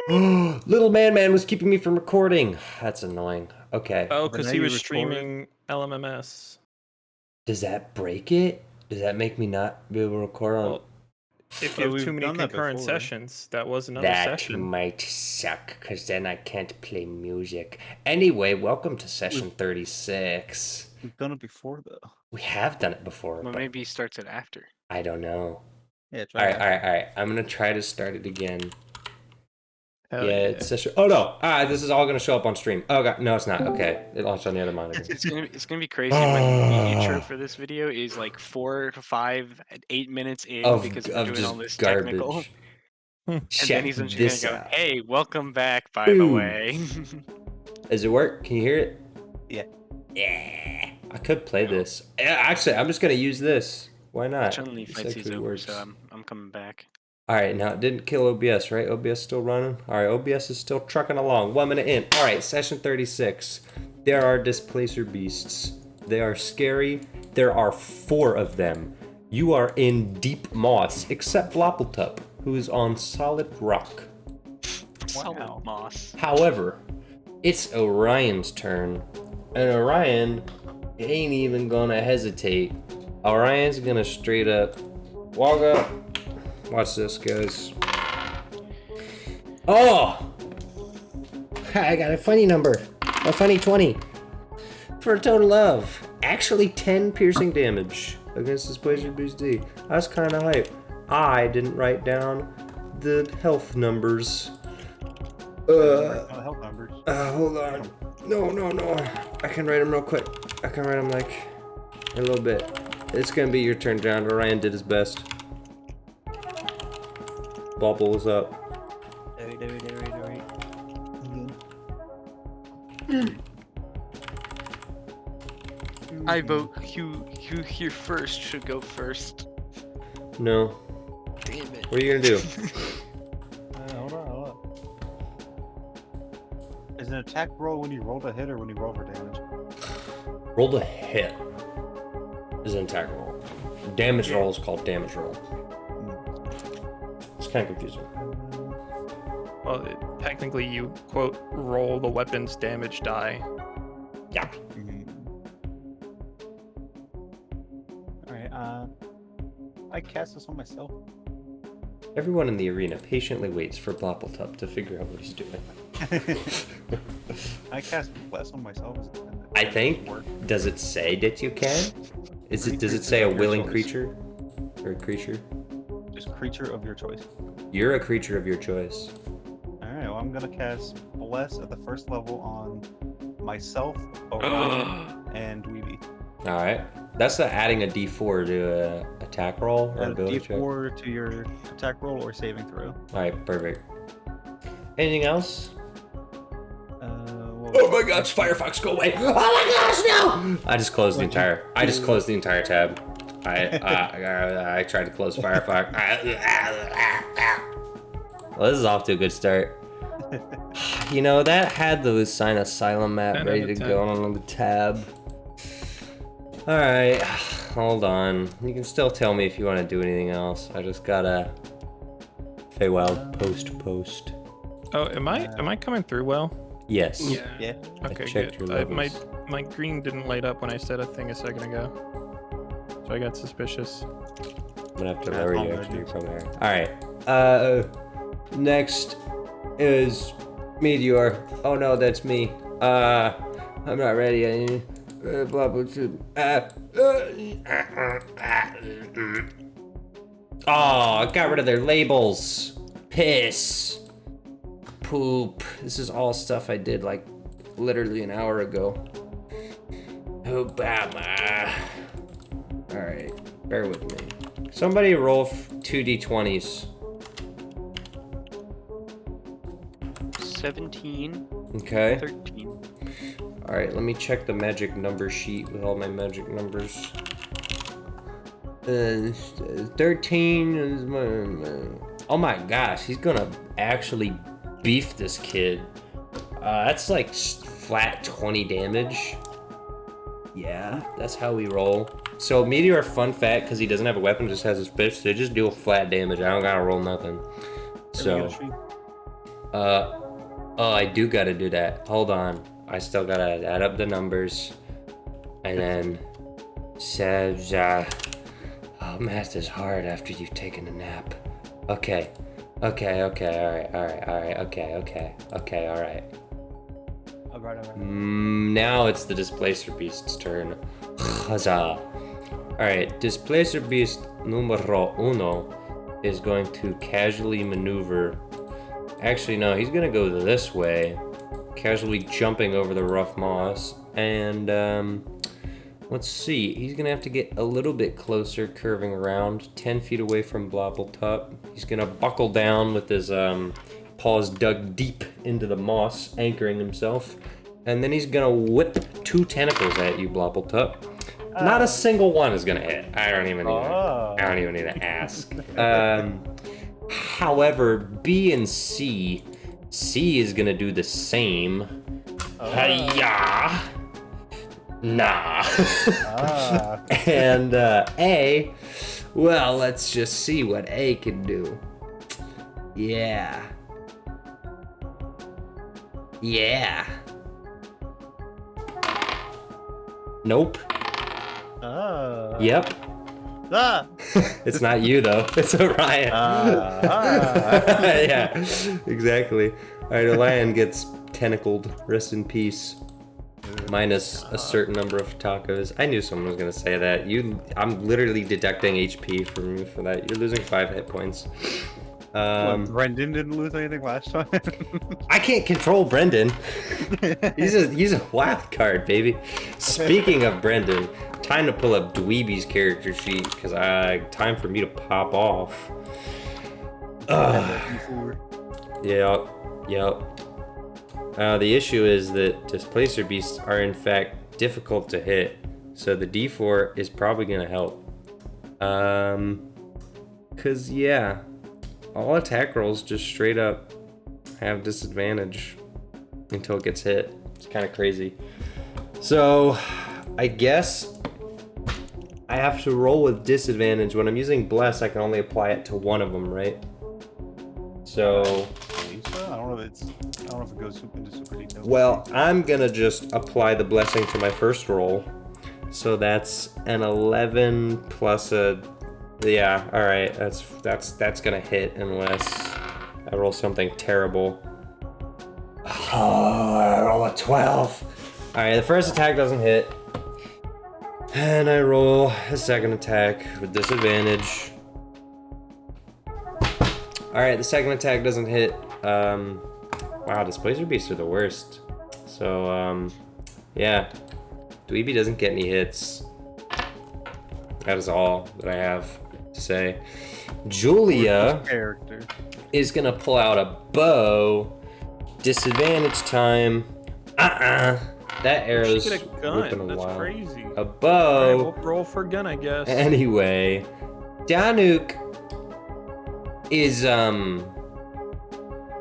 Little Man was keeping me from recording. That's annoying. Okay. Oh, But because now he you was recorded. streaming LMMS. Does that break it? Does that make me not be able to record on? Well, if But you have we've too many done that concurrent before. sessions, that was another That session. might suck, because then I can't play music. Anyway, welcome to session 36. We've done it before, though. We have done it before, Well, but maybe he starts it after. I don't know. Yeah, try Alright, that. alright. I'm gonna try to start it again. Hell Yeah, it's session. Oh no! This is all gonna show up on stream. Oh god, no, it's not. Okay, it launched on the other monitor. It's gonna be crazy when the intro for this video is like 4 to 5, 8 minutes in because we're doing all this technical. And then he's just gonna go, "Hey, welcome back, by the way." Does it work? Can you hear it? Yeah. Yeah. I could play this. Yeah, actually, I'm just gonna use this. Why not? Chun-Li This fights is actually over, works. so I'm coming back. Alright, now it didn't kill OBS, right? OBS still running? Alright, OBS is still trucking along. 1 minute in. Alright, session 36. There are displacer beasts. They are scary. There are 4 of them. You are in deep moss, except Bloppletup, who is on solid rock. Solid moss. However, it's Orion's turn. And Orion ain't even gonna hesitate. Orion's gonna straight up walk up. Watch this, guys. Oh! I got a funny number. A funny 20. For a total of actually 10 piercing damage against this Blazer Beast D. That's kind of hype. I didn't write down the health numbers. Health numbers. Hold on. No. I can write them real quick. I can write them like a little bit. It's gonna be your turn, John. Orion did his best. Bubble is up. I vote you here first should go first. No. Damn it. What are you gonna do? Hold on. Is an attack roll when you roll to hit or when you roll for damage? Roll to hit is an attack roll. Damage roll is called damage roll. It's kind of confusing. Well, technically, you quote roll the weapon's damage die. Yeah. Alright, I cast this on myself. Everyone in the arena patiently waits for Bloppletup to figure out what he's doing. I cast bless on myself. I think. Does it say that you can? Does it say a willing creature? Or a creature? Just creature of your choice. You're a creature of your choice. Alright, well I'm gonna cast bless at the first level on myself, Orion, and Weeby. Alright. That's adding a d4 to a attack roll or Add a ability check. D4 to your attack roll or saving throw. Alright, perfect. Anything else? Well, Oh my gosh, Firefox, go away! Oh my gosh, no! I just closed the entire tab. I tried to close Firefox. Well, this is off to a good start. You know, that had the sign Asylum map 10 ready out to of 10. go on the tab. Alright, hold on. You can still tell me if you want to do anything else. I just gotta... Feywild, post. Oh, am I coming through well? Yes. Yeah. Okay, checked good. your levels. My green didn't light up when I said a thing a second ago, so I got suspicious. I'm gonna have to Yeah, lower I'll you lower after you. you're from there. Alright. Next is Meteor. Oh no, that's me. I'm not ready. Blah, blah, Oh, I got rid of their labels. Piss. Poop. This is all stuff I did like literally an hour ago. Obama. Alright, bear with me. Somebody roll 2d20s. 17, Okay. 13. Alright, let me check the magic number sheet with all my magic numbers. 13 is my... Oh my gosh, he's gonna actually beef this kid. That's like flat 20 damage. Yeah, that's how we roll. So Meteor, fun fact, because he doesn't have a weapon, just has his fish, so they just do a flat damage. I don't gotta roll nothing. So, Oh, I do gotta do that. Hold on. I still gotta add up the numbers. And then says, oh, math is hard after you've taken a nap. Okay, alright, alright. Now it's the Displacer Beast's turn. Huzzah. Alright, Displacer Beast numero uno is going to casually maneuver. Actually, no, he's gonna go this way, casually jumping over the rough moss. And, let's see, he's gonna have to get a little bit closer, curving around, 10 feet away from Blobbletop. He's gonna buckle down with his paws dug deep into the moss, anchoring himself. And then he's gonna whip 2 tentacles at you, Blobbletop. Not a single one is gonna hit. I don't even need to ask. However, B and C is gonna do the same. Hiya! Nah. And A, well, let's just see what A can do. Yeah. Nope. Yep. It's not you though. It's Orion. Yeah, exactly. All right, Orion gets tentacled. Rest in peace. Minus a certain number of tacos. I knew someone was gonna say that. I'm literally deducting HP from you for that. You're losing 5 hit points. Brendan didn't lose anything last time. I can't control Brendan. He's a wild card, baby. Speaking of Brendan, time to pull up Dweeby's character sheet because time for me to pop off. Yep. The issue is that Displacer Beasts are in fact difficult to hit, so the D4 is probably gonna help. Cause yeah, all attack rolls just straight up have disadvantage until it gets hit. It's kind of crazy. So I guess I have to roll with disadvantage. When I'm using Bless, I can only apply it to one of them, right? So I don't know if it goes into super detail. Well, I'm gonna just apply the blessing to my first roll. So that's an 11 plus a, yeah, all right, that's gonna hit unless I roll something terrible. Oh, I roll a 12. All right, the first attack doesn't hit. And I roll a second attack with disadvantage. All right, the second attack doesn't hit. Wow, Displacer Beasts are the worst. So, yeah. Dweeby doesn't get any hits. That is all that I have to say. Julia is gonna pull out a bow. Disadvantage time. That arrow's ripping a while. Crazy. A bow. Right, we'll roll for gun, I guess. Anyway, Danuk is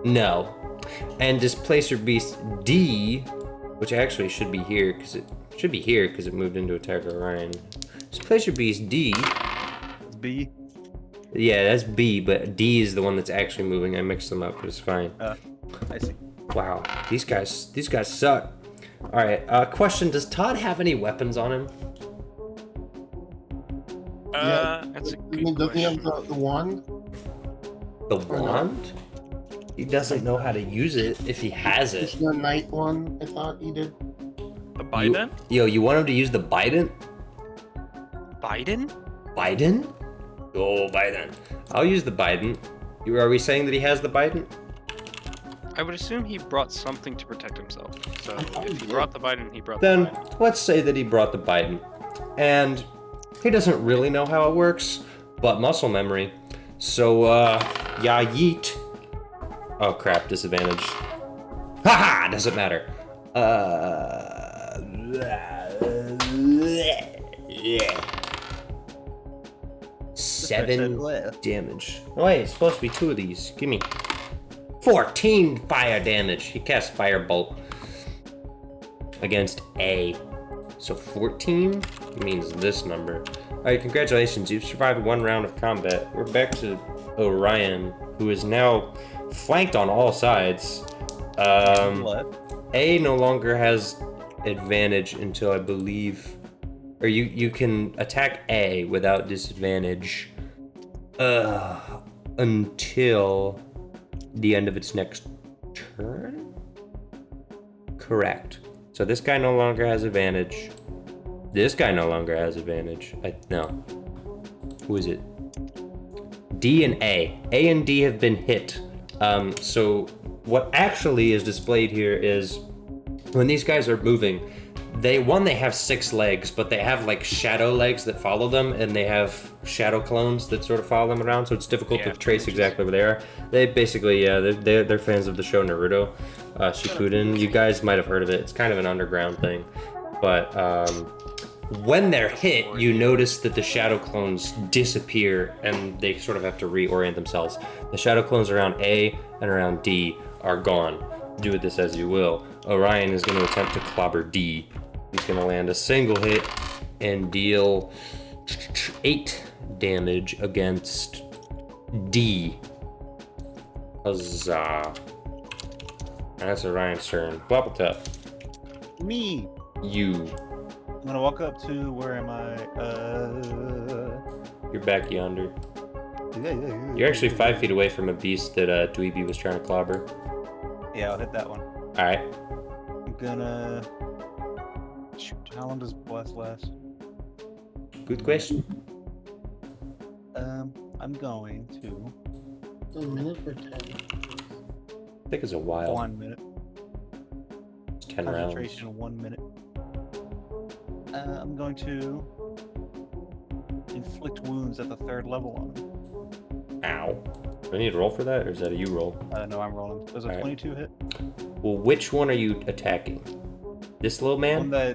no, and Displacer Beast D, which actually should be here because it moved into Attack of Orion. Displacer Beast D. It's B. Yeah, that's B, but D is the one that's actually moving. I mixed them up, but it's fine. I see. Wow, these guys suck. All right, question: does Todd have any weapons on him? That's a good Does he question. have the wand? The wand? He doesn't know how to use it if he has it. It's the night one, I thought he did. The Biden? You want him to use the Biden? Biden? Biden? Oh, Biden. I'll use the Biden. Are we saying that he has the Biden? I would assume he brought something to protect himself. So if he brought the Biden, he brought Then the Biden. let's say that he brought the Biden. And he doesn't really know how it works, but muscle memory. So, yeah, yeet. Oh crap, disadvantage. Haha, doesn't matter. Yeah. 7 damage. Oh wait, it's supposed to be 2 of these. Give me 14 fire damage. He casts Firebolt against A. So 14 means this number. Alright, congratulations. You've survived 1 round of combat. We're back to Orion, who is now flanked on all sides. Left. A no longer has advantage until I believe, or you can attack A without disadvantage until the end of its next turn? Correct. So this guy no longer has advantage. This guy no longer has advantage. No. Who is it? D and A. A and D have been hit. So what actually is displayed here is when these guys are moving, they have 6 legs, but they have like shadow legs that follow them, and they have shadow clones that sort of follow them around, so it's difficult to trace exactly where they are. They basically, they're fans of the show Naruto, Shippuden. You guys might have heard of it. It's kind of an underground thing. But when they're hit, you notice that the shadow clones disappear, and they sort of have to reorient themselves. The shadow clones around A and around D are gone. Do with this as you will. Orion is going to attempt to clobber D. He's going to land a single hit and deal 8 damage against D. Huzzah. That's Orion's turn. Wobbletop. Me. You. I'm gonna walk up to, where am I? You're back yonder. You're actually 5 feet away from a beast that Dweeby was trying to clobber. Yeah, I'll hit that one. Alright. I'm gonna... Shoot, how long does Bless last? Good question. I'm going to... A minute or 10. I think it's a while. 1 minute. It's 10 rounds. Concentration, 1 minute. I'm going to inflict wounds at the 3rd level on him. Ow. Do I need to roll for that, or is that a you roll? No, I'm rolling. Does a All right. 22 hit? Well, which one are you attacking? This little man? The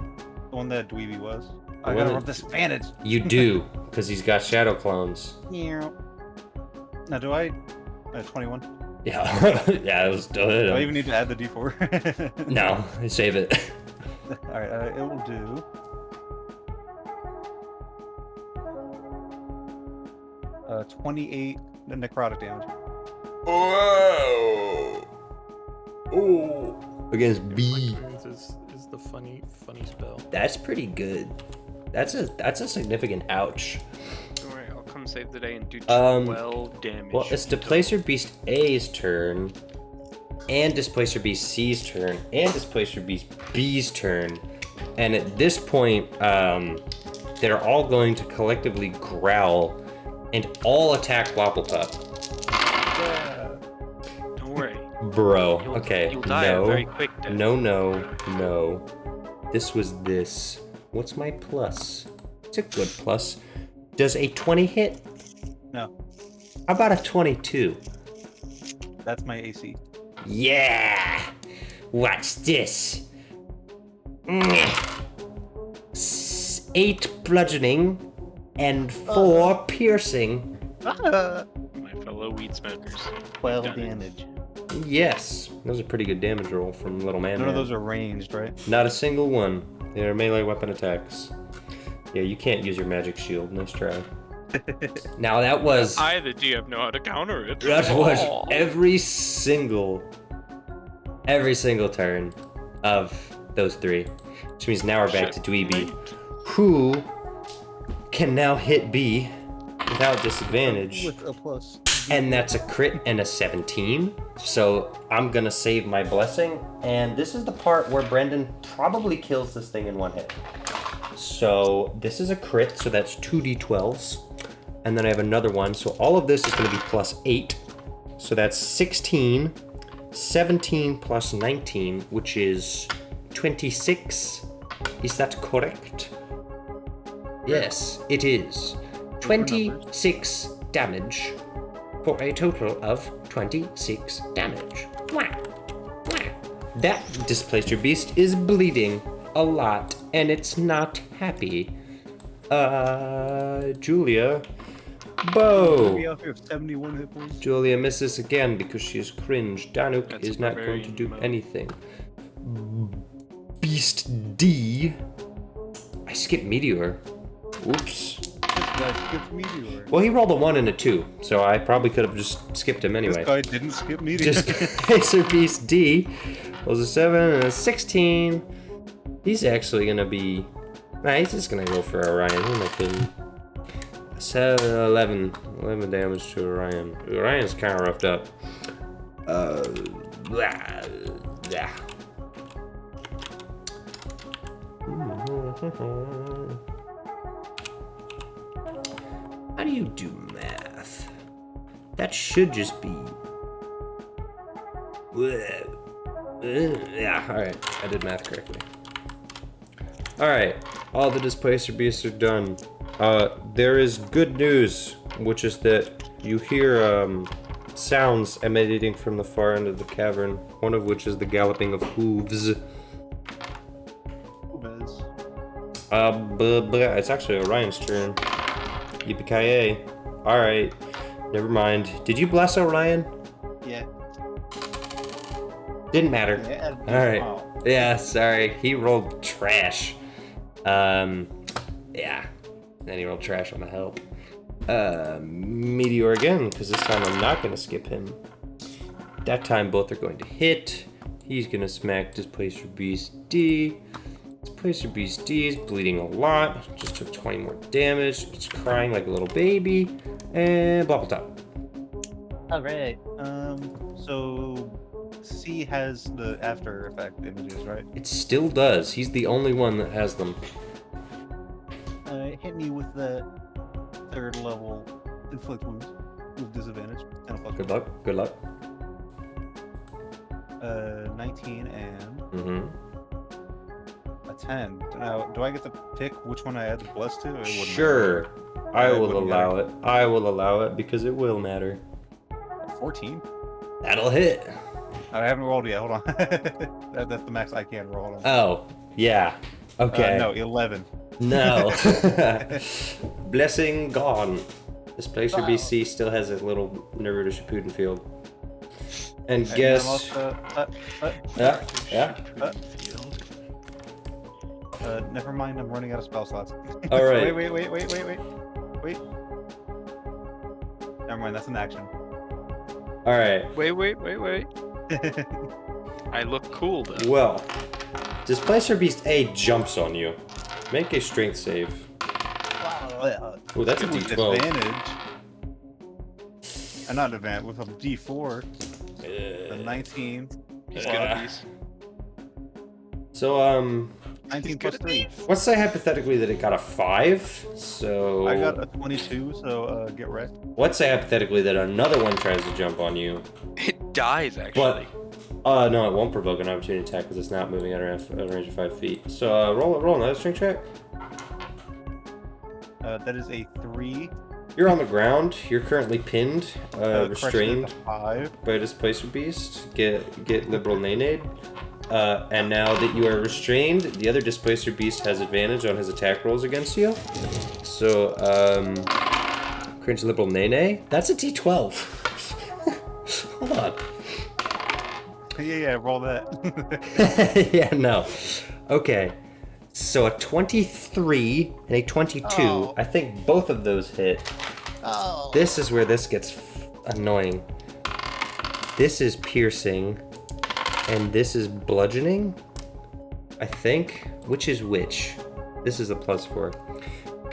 one that Dweeby was. I one gotta that- roll disadvantage. You do, because he's got shadow clones. Now, do I? 21. Yeah, yeah, it was still hit Do I him. even need to add the d4? No, save it. Alright, it will do. Uh, 28 necrotic damage. Whoa! Oh! Against B. Is the funny spell. That's pretty good. That's a significant ouch. Don't worry, I'll come save the day and do 12 damage. Well, it's Displacer Beast A's turn, and Displacer Beast C's turn, and Displacer Beast B's turn. And at this point, they're all going to collectively growl and all attack Wobblepup. Don't worry. Bro, You'll- okay, You'll die a very quick death. no. This was this. What's my plus? It's a good plus. Does a 20 hit? No, How about a 22? that's my AC. Yeah! Watch this. 8 bludgeoning and 4 piercing. My fellow weed smokers. 12 Done it. damage. Yes, that was a pretty good damage roll from Little Man. None of Man. those are ranged, right? Not a single one. They're melee weapon attacks. Yeah, you can't use your magic shield. Nice try. Now that was I, the GM, know how to counter it. that was every single turn of those 3, which means now we're back to Dweeby, who can now hit B without disadvantage. With a plus. And that's a crit and a 17. So I'm gonna save my blessing. And this is the part where Brendan probably kills this thing in 1 hit. So this is a crit, so that's 2d12s. And then I have another one. So all of this is gonna be plus 8. So that's 16, 17 plus 19, which is 26. Is that correct? Yes, it is. 26 damage. For a total of 26 damage. Wah. Wah. That Displacer Beast is bleeding a lot, and it's not happy. Julia. Bo. We out here with 71 hit points. Julia misses again because she is cringe. Danuk That's is not going to do barbarian mode. anything. Beast D. I skipped Meteor. Oops. I skipped Meteor. Well, he rolled a 1 and a 2, so I probably could have just skipped him anyway. This guy didn't skip Meteor. Displacer Beast D was a 7 and a 16. He's actually gonna be. Nah, he's just gonna go for Orion. Who am I kidding? 11 damage to Orion. Orion's kind of roughed up. Yeah. How do you do math? That should just be. Yeah, alright. I did math correctly. Alright, all the displacer beasts are done. There is good news, which is that you hear sounds emanating from the far end of the cavern, one of which is the galloping of hooves. It's actually Orion's turn. Yippee-ki-yay. Alright, never mind. Did you bless Orion? Yeah. Didn't matter. Yeah, Alright. wow. Yeah, sorry. He rolled trash. Yeah. Then he rolled trash on the help. Meteor again, because this time I'm not going to skip him. That time both are going to hit. He's going to smack Displacer Beast D. Displacer Beast D is bleeding a lot. Just took 20 more damage. It's crying like a little baby. And Blopple Top. Alright. So C has the after effect images, right? It still does. He's the only one that has them. Hit me with the 3rd level inflict wounds with disadvantage. Good luck. Good luck. 19 and Mm-hmm. a 10. Now, do I get to pick which one I add the bless to? Or it wouldn't Sure. matter? I It will wouldn't allow matter. it. I will allow it because it will matter. 14? That'll hit. I haven't rolled yet. Hold on. That's the max I can roll. Hold on. Oh, yeah. Okay. No, 11. No. Blessing gone. Displacer Wow. BC still has a little Naruto Shippuden field. And And guess. I'm also, Yeah. never mind. I'm running out of spell slots. All right. Wait. Never mind. That's an action. All right. Wait. I look cool though. Well, Displacer Beast A jumps on you. Make a strength save. Oh, that's a With D12. advantage. Not advantage. With a D4. A 19. He's Yeah. gonna be. So, 19 plus 3. let's say hypothetically that it got a 5. So I got a 22, so get wrecked. let's say hypothetically that another one tries to jump on you. It dies But actually. no, it won't provoke an opportunity attack because it's not moving at a range of 5 feet. So roll another strength check. That is a 3. You're on the ground. You're currently pinned, restrained 5. by a Displacer Beast. Get liberal nay. And now that you are restrained, the other Displacer Beast has advantage on his attack rolls against you. So, cringe liberal nay. That's a D12. Hold on. Yeah, roll that. Yeah, no. Okay. So a 23 and a 22. Oh. I think both of those hit. Oh. This is where this gets annoying. This is piercing. And this is bludgeoning, I think. Which is which? This is a +4.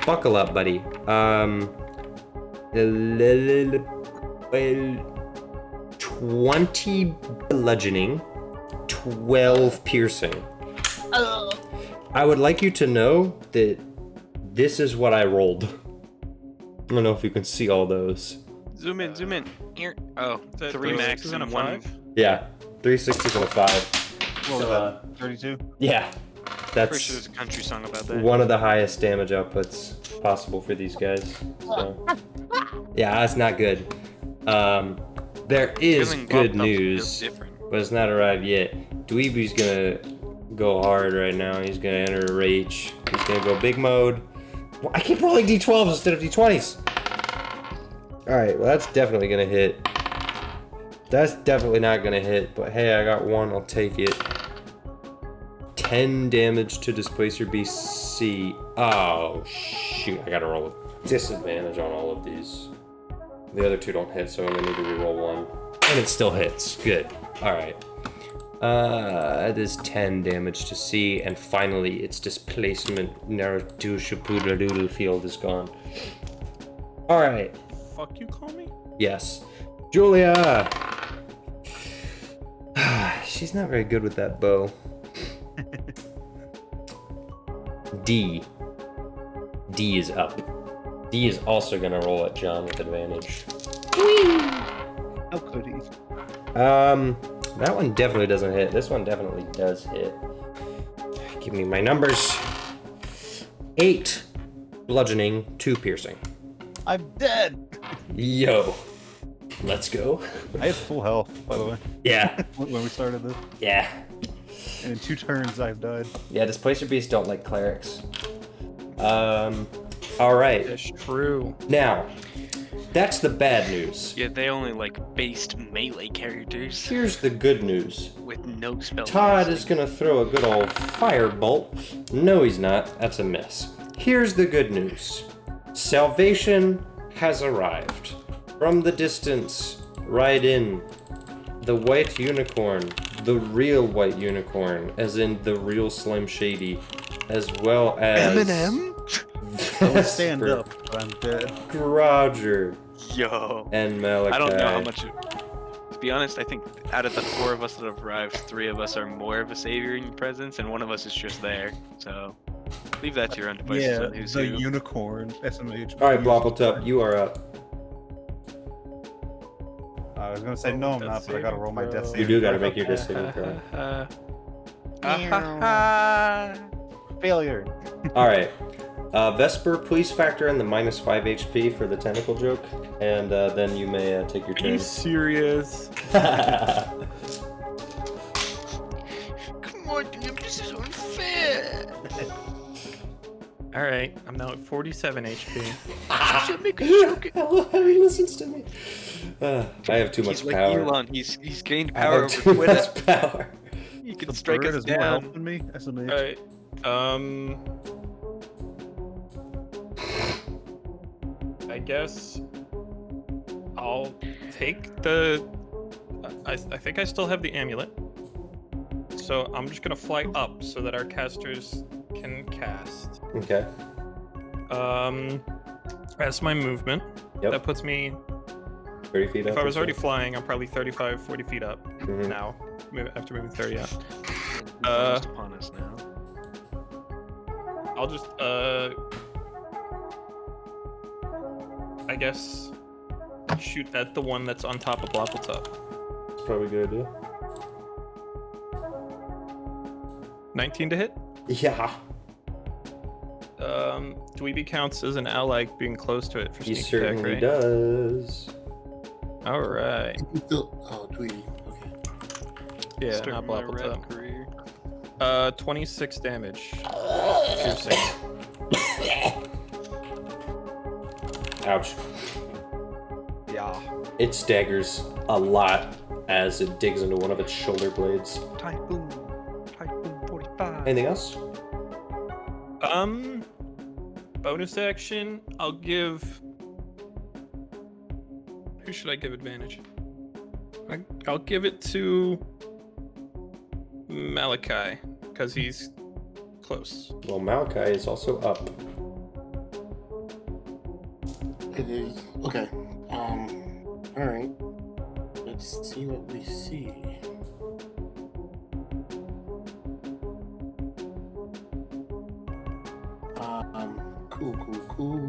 Buckle up, buddy. 20 bludgeoning, 12 piercing. I would like you to know that this is what I rolled. I don't know if you can see all those. Zoom in. Here. Oh, Is that 3 the max 6 and a and 1. 5? Yeah, 3 60s and a 5. What was So, that? 32? Yeah, Pretty sure there's that's a country song about that. one of the highest damage outputs possible for these guys. So. Yeah, that's not good. There is Feeling good bumped up feels news, different. but it's not arrived yet. Dweeby's gonna go hard right now. He's gonna enter a rage. He's gonna go big mode. Well, I keep rolling d12s instead of d20s. Alright, well that's definitely gonna hit. That's definitely not gonna hit, but hey, I got one, I'll take it. 10 damage to Displacer BC. Oh, shoot, I gotta roll disadvantage on all of these. The other two don't hit, so I'm gonna need to reroll one. And it still hits. Good. Alright. That is 10 damage to C, and finally its displacement Naruto field is gone. Alright. Fuck you call me? Yes. Julia! She's not very good with that bow. D. D is up. D is also gonna roll at John with advantage. How could he? That one definitely doesn't hit. This one definitely does hit. Give me my numbers. 8 bludgeoning, 2 piercing. I'm dead! Yo. Let's go. I have full health, by the way. Yeah. When we started this. Yeah. And in 2 turns, I've died. Yeah, Displacer Beasts don't like clerics. Alright. That's true. Now, that's the bad news. Yeah, they only like based melee characters Here's the good news. with no spell. Todd is gonna throw a good old firebolt. No, he's not. That's a miss. Here's the good news. Salvation has arrived. From the distance, ride in the white unicorn, the real white unicorn, as in the real Slim Shady, as well as Eminem? I would stand up, but I'm dead. Roger Yo. and Malakai. I don't know how much. To be honest, I think out of the 4 of us that have arrived, 3 of us are more of a savioring presence, and 1 of us is just there. So leave that to your own devices. Yeah, on who's the who. unicorn, SMH. Alright, Bloppletup, you are up. I was gonna say no, I'm not, but I gotta roll my death saving. You do gotta throw. make your death saving throw. Failure. Alright. Vesper, please factor in the minus 5 HP for the tentacle joke, and then you may take your Are you turn. serious? Come on, dude, this is unfair. Alright, I'm now at 47 HP. Should make a joke. I love how he listens to me. I have too much He's like power. Elon. He's gained I power have over too Twitter. much power. He can The strike bird us is more down. help than me. SMH. Alright, I guess I'll take the... I think I still have the amulet. So I'm just gonna fly up so that our casters can cast. Okay. That's my movement. Yep. That puts me... 30 feet up. If I or was so. already flying, I'm probably 35, 40 feet up Mhm. now. After moving 30 up. Almost upon us now. I'll just, I guess, shoot at the one that's on top of Bloppletup. It's probably a good idea. 19 to hit? Yeah. Dweeby counts as an ally being close to it for He sneak certainly attack, right? does. Alright. Oh, Tweety. Okay. Yeah, Starting not my red Bloppletup. career. 26 damage. Piercing. Ouch. Yeah. It staggers a lot as it digs into one of its shoulder blades. Typhoon 45. Anything else? Bonus action, I'll give... Who should I give advantage? I'll give it to Malakai, because he's close. Well, Malakai is also up. It is. Okay. Alright. Let's see what we see. Cool.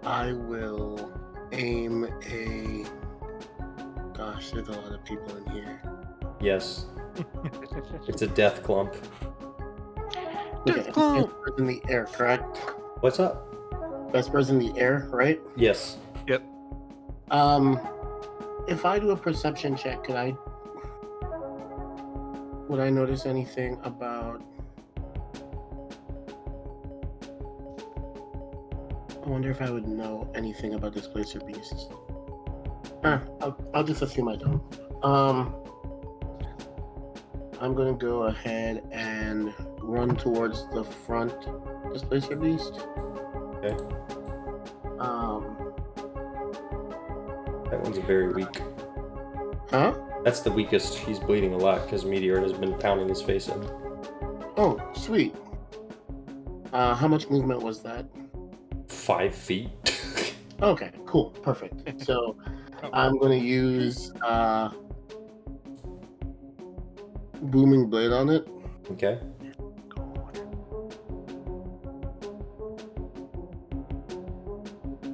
I will aim a... Gosh, there's a lot of people in here. Yes. It's a death clump. Okay, Vesper's in the air, correct? What's up? Vesper's in the air, right? Yes. If I do a perception check, would I notice anything about... I wonder if I would know anything about Displacer Beasts. I'll just assume I don't. I'm gonna go ahead and run towards the front Displacer Beast. Okay. That one's very weak. Huh? That's the weakest. He's bleeding a lot because Meteor has been pounding his face in. Oh, sweet. How much movement was that? 5 feet. Okay, cool, perfect. So I'm gonna use Booming Blade on it. Okay.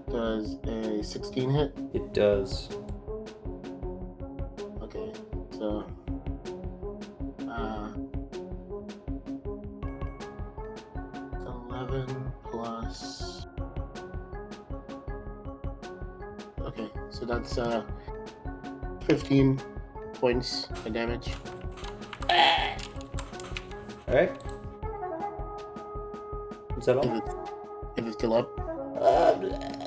Does a 16 hit? It does. Okay, so 11 plus. Okay, so that's 15 points of damage. Alright. Is that all? If it's still up.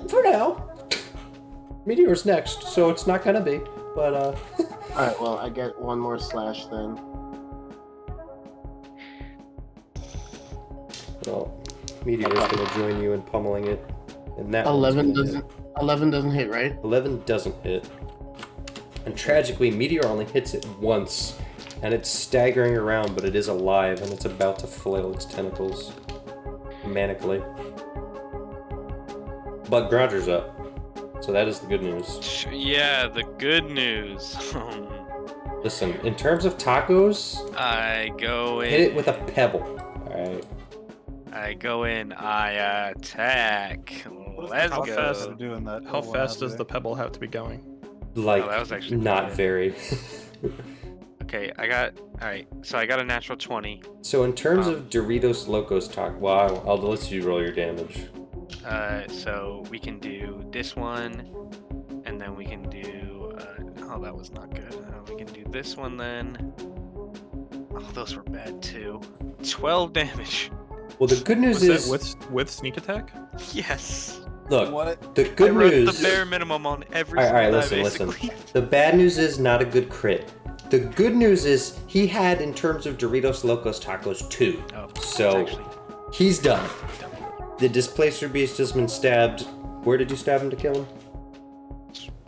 For now. Meteor's next, so it's not gonna be. But Alright, well, I get one more slash then. well, Meteor's gonna join you in pummeling it. And that 11 doesn't hit, right? 11 doesn't hit. And tragically, Meteor only hits it once. And it's staggering around, but it is alive, and it's about to flail its tentacles manically. But Grouger's up. So that is the good news. Yeah, the good news. Listen, in terms of tacos, I go in. hit it with a pebble. Alright. I go in. I attack. Let's How go. fast They're doing that. How fast does the pebble have to be going? Like, that was actually not good. very. Okay, alright, so I got a natural 20. So in terms of Doritos Locos talk, well, I'll let you roll your damage. So we can do this one, and then we can do, oh, that was not good. We can do this one then. Oh, those were bad too. 12 damage. Well, the good news Was is, that with sneak attack? Yes. look, What? the I good wrote news. the bare minimum on every All right, single die, listen. basically. The bad news is not a good crit. The good news is he had, in terms of Doritos Locos Tacos, 2. Oh, So actually, he's done. The Displacer Beast has been stabbed. Where did you stab him to kill him?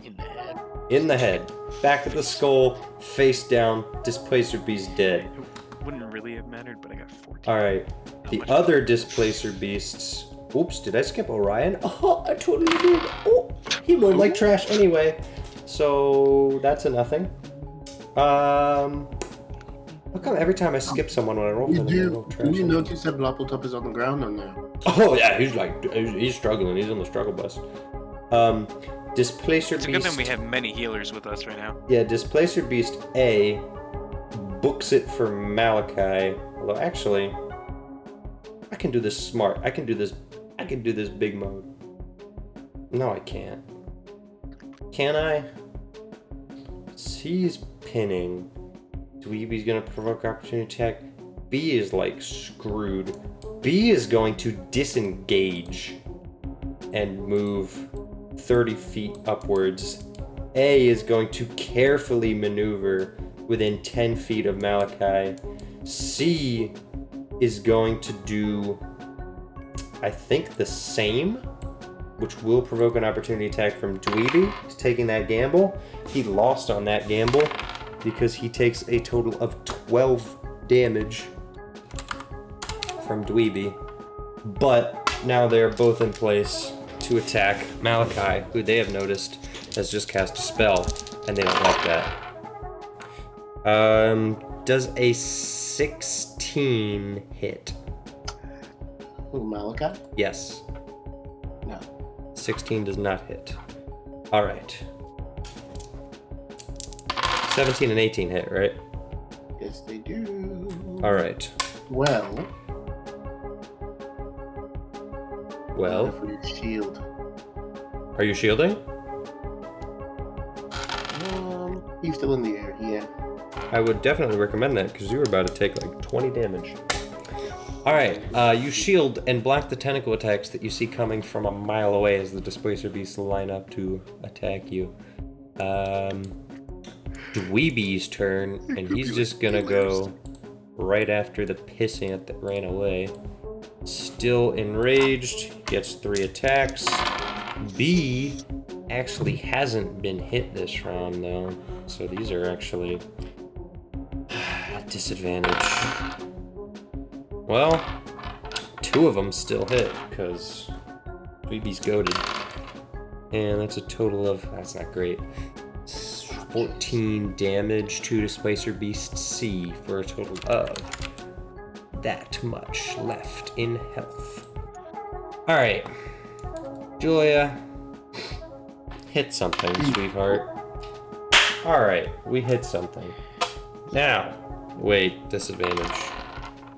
in the head. In the head. Back of the skull, face down. Displacer Beast dead. It wouldn't really have mattered, but I got 14. Alright. The much other Displacer Beasts. Oops, did I skip Orion? Oh, I totally did. Oh, he rolled like trash anyway. So that's a nothing. How come every time I skip someone when I roll for them, they roll trash? Did you notice that Bloppletop is on the ground or no? Oh yeah, he's struggling. He's on the struggle bus. Displacer It's a Beast. good thing we have many healers with us right now. Yeah, Displacer Beast A books it for Malakai. Although actually, I can do this smart. I can do this big mode. No, I can't. Can I? C's pinning. Dweeby's gonna provoke opportunity attack. B is like screwed. B is going to disengage and move 30 feet upwards. A is going to carefully maneuver within 10 feet of Malakai. C is going to do, I think, the same, which will provoke an opportunity attack from Dweeby. He's taking that gamble. He lost on that gamble because he takes a total of 12 damage from Dweeby. But now they're both in place to attack Malakai, who they have noticed has just cast a spell, and they don't like that. Does a 16 hit? Who, Malachi? Yes. No. 16 does not hit. Alright. 17 and 18 hit, right? Yes, they do. Alright. Well. Well, For your shield. are you shielding? He's still in the air, yeah. I would definitely recommend that because you were about to take like 20 damage. Alright, you shield and block the tentacle attacks that you see coming from a mile away as the Displacer Beasts line up to attack you. Dweeby's turn, and he's just gonna go right after the pissant that ran away. still enraged, gets 3 attacks. B actually hasn't been hit this round though, so these are actually disadvantage. Well, 2 of them still hit because Dweeby's goated. And that's a total of, that's not great, 14 damage to Displacer Beast C for a total of that much left in health. Alright, Julia, hit something, sweetheart. Alright, we hit something. Now, wait, disadvantage.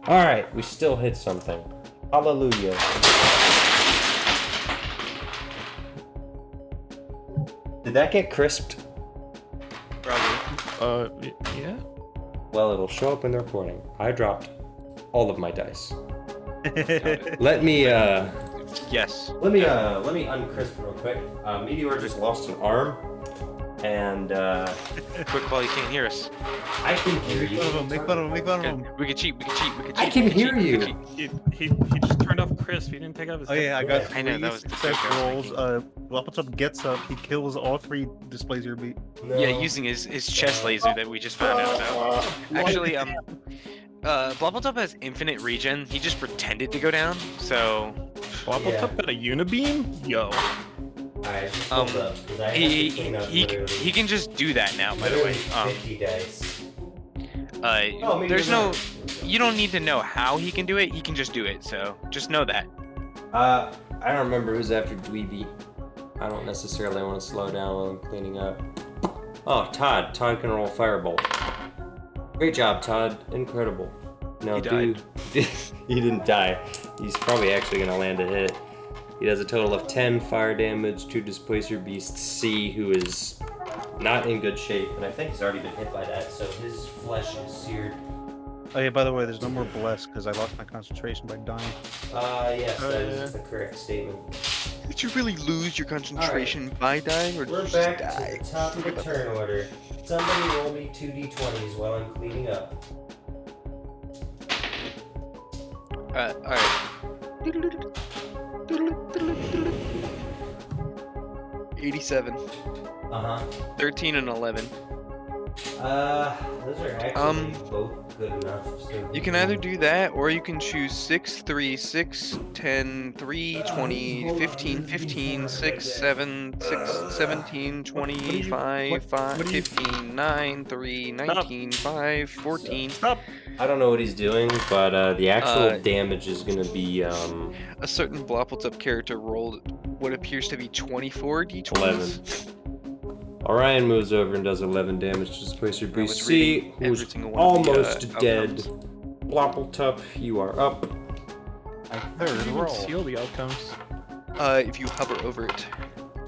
Alright, we still hit something. Hallelujah. Did that get crisped? Probably. Yeah. Well, it'll show up in the recording. I dropped all of my dice. Let me Yes. Let me uncrisp real quick. Meteor just lost an arm, and Quick while you can't hear us. I can hear you. Make fun of him. We can cheat. I can hear you. He just turned off crisp. He didn't take off his. Oh yeah, I got I know, 3 that was the success joke I was rolls. Wapatop gets up, he kills all 3 Displacer Beast. No. Yeah, using his chest laser that we just found out about. Actually, Blobbletop has infinite regen. He just pretended to go down, so Blobbletop got a unibeam? Yo. Alright, hold up, 'cause I have to clean up literally he can just do that now. By the way, 50 dice. Maybe there's you're no, right. you don't need to know how he can do it. He can just do it. So just know that. I don't remember who's after Dweeby. I don't necessarily want to slow down while I'm cleaning up. Oh, Todd. Todd can roll Firebolt. Great job, Todd. Incredible. No, He died. dude. He didn't die. He's probably actually going to land a hit. He does a total of 10 fire damage to Displacer Beast C, who is not in good shape, and I think he's already been hit by that, so his flesh is seared. Oh yeah, by the way, there's no more bless because I lost my concentration by dying. Yes, that is the correct statement. Did you really lose your concentration by dying, or did We're you back just die? to the top of the turn order. Somebody roll me 2d20s while I'm cleaning up. Alright. 87. 13 and 11. Those are actually both good enough. So You can either do that, or you can choose 6, 3, 6, 10, 3, 20, 15, 15, 6, 7, 6, 17, 25, 5, 15, 9, 3, 19, 5, 14. Stop. I don't know what he's doing, but the actual damage is gonna be A certain Bloppletop character rolled what appears to be 24 d20s. 11. Orion moves over and does 11 damage to Displacer Beast was C, reading every who's single one of the, almost dead. outcomes. Bloppletup, you are up. My How do third you even roll. seal the outcomes? If you hover over it,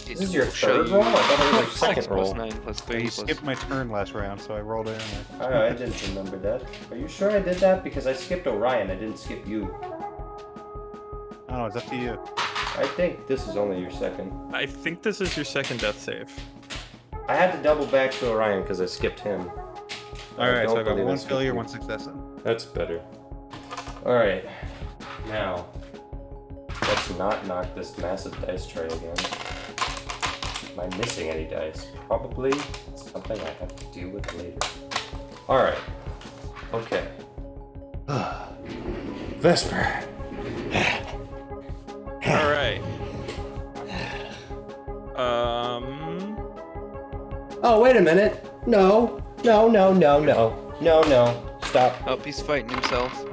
This is your third roll? I thought it was your second plus roll. 9 plus You 3 plus... skipped my turn last round, so I rolled it in there. I didn't remember that. Are you sure I did that? Because I skipped Orion, I didn't skip you. I don't know, it's up to you. I think this is only your second. I think this is your second death save. I had to double back to Orion because I skipped him. Alright, so I got believe 1 skipped failure, you. 1 success. That's better. Alright. Now, let's not knock this massive dice tray again. Am I missing any dice? Probably. It's something I have to deal with later. Alright. Okay. Vesper. All right. Oh, wait a minute. No. Stop. Oh, he's fighting himself.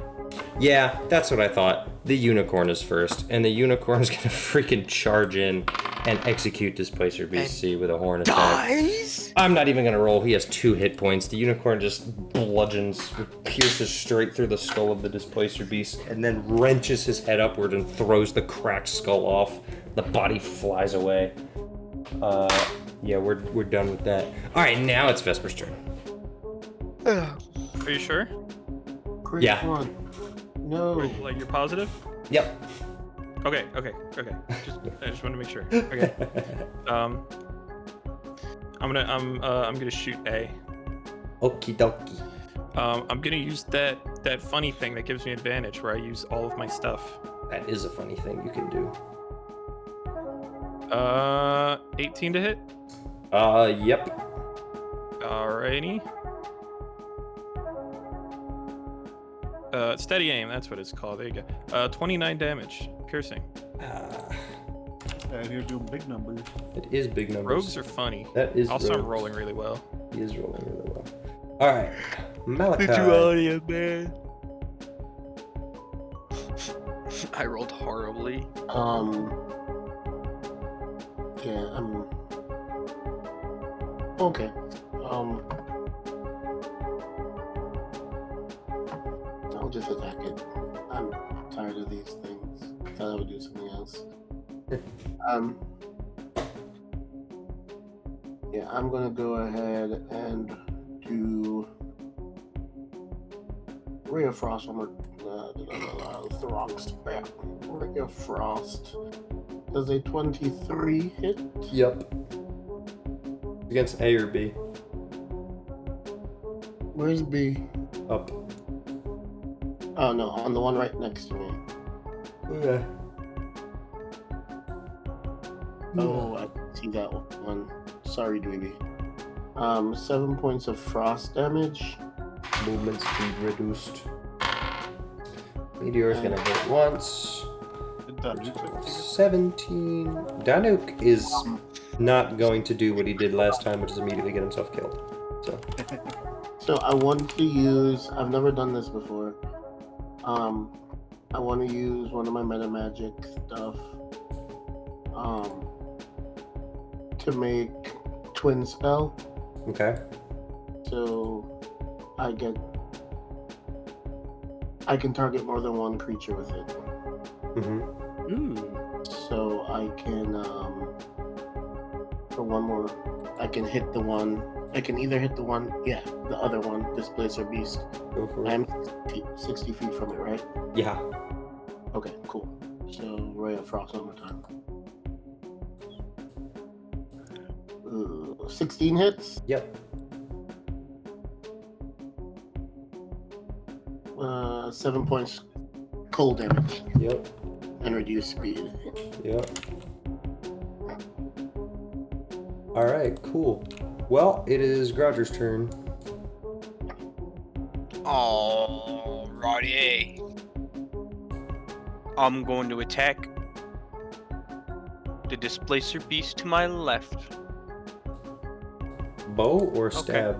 Yeah, that's what I thought. The unicorn is first, and the unicorn is gonna freaking charge in and execute Displacer Beast C with a horn attack. Dies? I'm not even gonna roll. He has 2 hit points. The unicorn just bludgeons, pierces straight through the skull of the Displacer Beast, and then wrenches his head upward and throws the cracked skull off. The body flies away. Yeah, we're done with that. All right, now it's Vesper's turn. Are you sure? Great Yeah. one. No. Like you're positive? Yep. Okay. I just want to make sure. Okay. I'm gonna shoot A. Okie dokie. I'm gonna use that funny thing that gives me advantage, where I use all of my stuff. That is a funny thing you can do. 18 to hit. Yep. Alrighty. Steady aim, that's what it's called. There you go. 29 damage, piercing. Out here doing big numbers. It is big numbers. Rogues are funny. That is Also, I'm rogues. rolling really well. He is rolling really well. All right, Malakai. audio, man. I rolled horribly. Yeah, okay. I'll just attack it. I'm tired of these things. I thought I would do something else. Yeah, I'm gonna go ahead and do Ray of Frost. Ray of Frost. Does a 23 hit? Yep. Against A or B? Where's B? Up. Oh no, on the one right next to me. Okay. Oh, I see that one. Sorry, Dweeby. 7 points of frost damage. Movement speed reduced. Meteor's gonna hit once. 17. Danuk is not going to do what he did last time, which is immediately get himself killed. So I want to use. I've never done this before. I want to use one of my meta magic stuff. To make twin spell. Okay. So I can target more than one creature with it. Mm-hmm. Ooh. So I can for one more, I can hit the one. I can either hit the one, the other one, Displacer Beast. Go for it. I'm 60 feet from it, right? Yeah. Okay, cool. So Ray of Frost one more time. 16 hits. Yep. 7 points cold damage Yep. and reduced speed. Yep. All right. Cool. Well, it is Grouger's turn. Alrighty. I'm going to attack the Displacer Beast to my left. Bow or stab?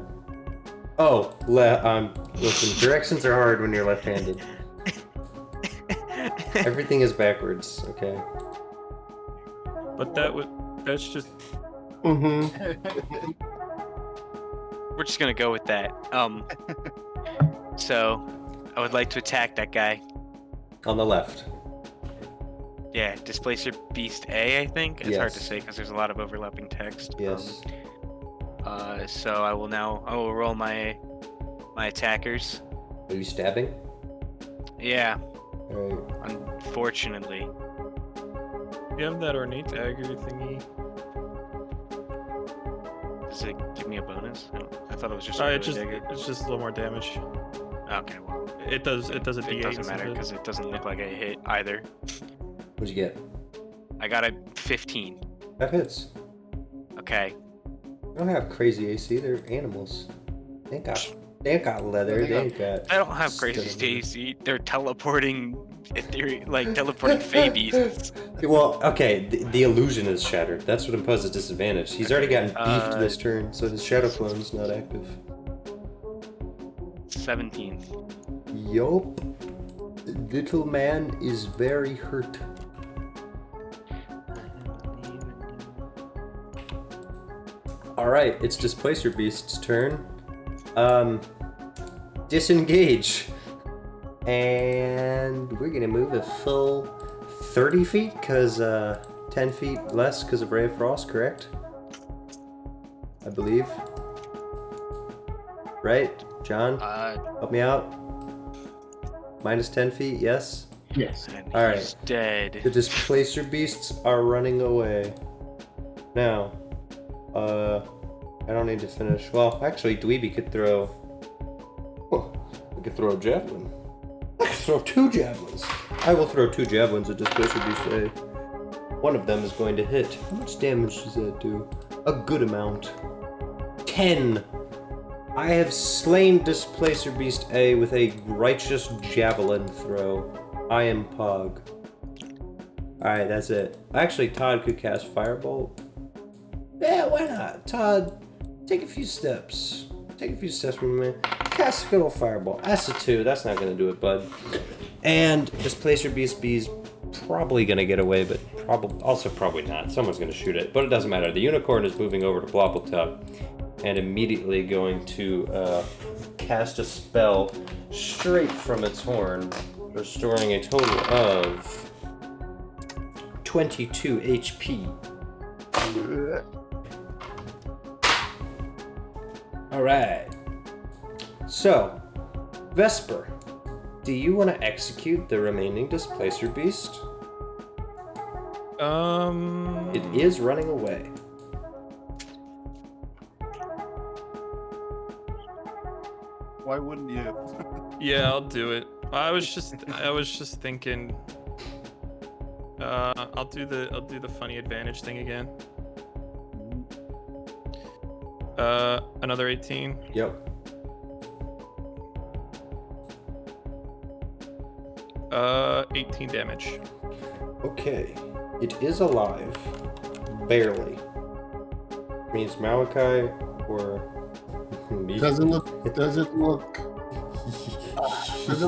Oh, listen, directions are hard when you're left-handed. Everything is backwards, okay? But that's just... Mm-hmm. We're just gonna go with that. So I would like to attack that guy. On the left. Yeah, Displacer Beast A, I think. It's hard to Yes. say because there's a lot of overlapping text. Yes. So I will roll my attackers. Are you stabbing? Yeah, Alright. unfortunately. You have that ornate dagger thingy. Does it give me a bonus? I thought it was just. It's just a little more damage. Okay, well, It does a D8. it doesn't matter because it doesn't look like I hit either. What'd you get? I got a 15. That hits. Okay. They don't have crazy AC, they're animals. They ain't got leather, they ain't got... I don't have crazy stone. AC. They're teleporting, teleporting Fey beasts. Well, okay, the illusion is shattered. That's what imposes disadvantage. He's already gotten beefed this turn, so his shadow clone's not active. 17. Yup. Little man is very hurt. Alright, it's Displacer Beast's turn. Disengage. And we're gonna move a full 30 feet, because 10 feet less because of Ray of Frost, correct? I believe. Right? John? Help me out. Minus 10 feet, yes? Yes. And All right. he's dead. The Displacer Beasts are running away. Now, I don't need to finish. Well, actually, Dweeby could throw... Oh, I could throw a javelin. throw 2 javelins. I will throw 2 javelins at Displacer Beast A. One of them is going to hit. How much damage does that do? A good amount. 10. I have slain Displacer Beast A with a righteous javelin throw. I am Pog. Alright, that's it. Actually, Todd could cast Firebolt. Yeah, why not? Todd, take a few steps. Take a few steps from me. Cast a good old Fireball. That's a 2. That's not going to do it, bud. And Displacer Beast B's probably going to get away, but probably not. Someone's going to shoot it, but it doesn't matter. The unicorn is moving over to Bloppletop and immediately going to cast a spell straight from its horn, restoring a total of 22 HP. Alright. So, Vesper, do you want to execute the remaining Displacer Beast? It is running away. Why wouldn't you? Yeah, I'll do it. I was just thinking. I'll do the funny advantage thing again. Another 18. Yep. 18 damage. Okay. It is alive. Barely. Means Malakai or me. Doesn't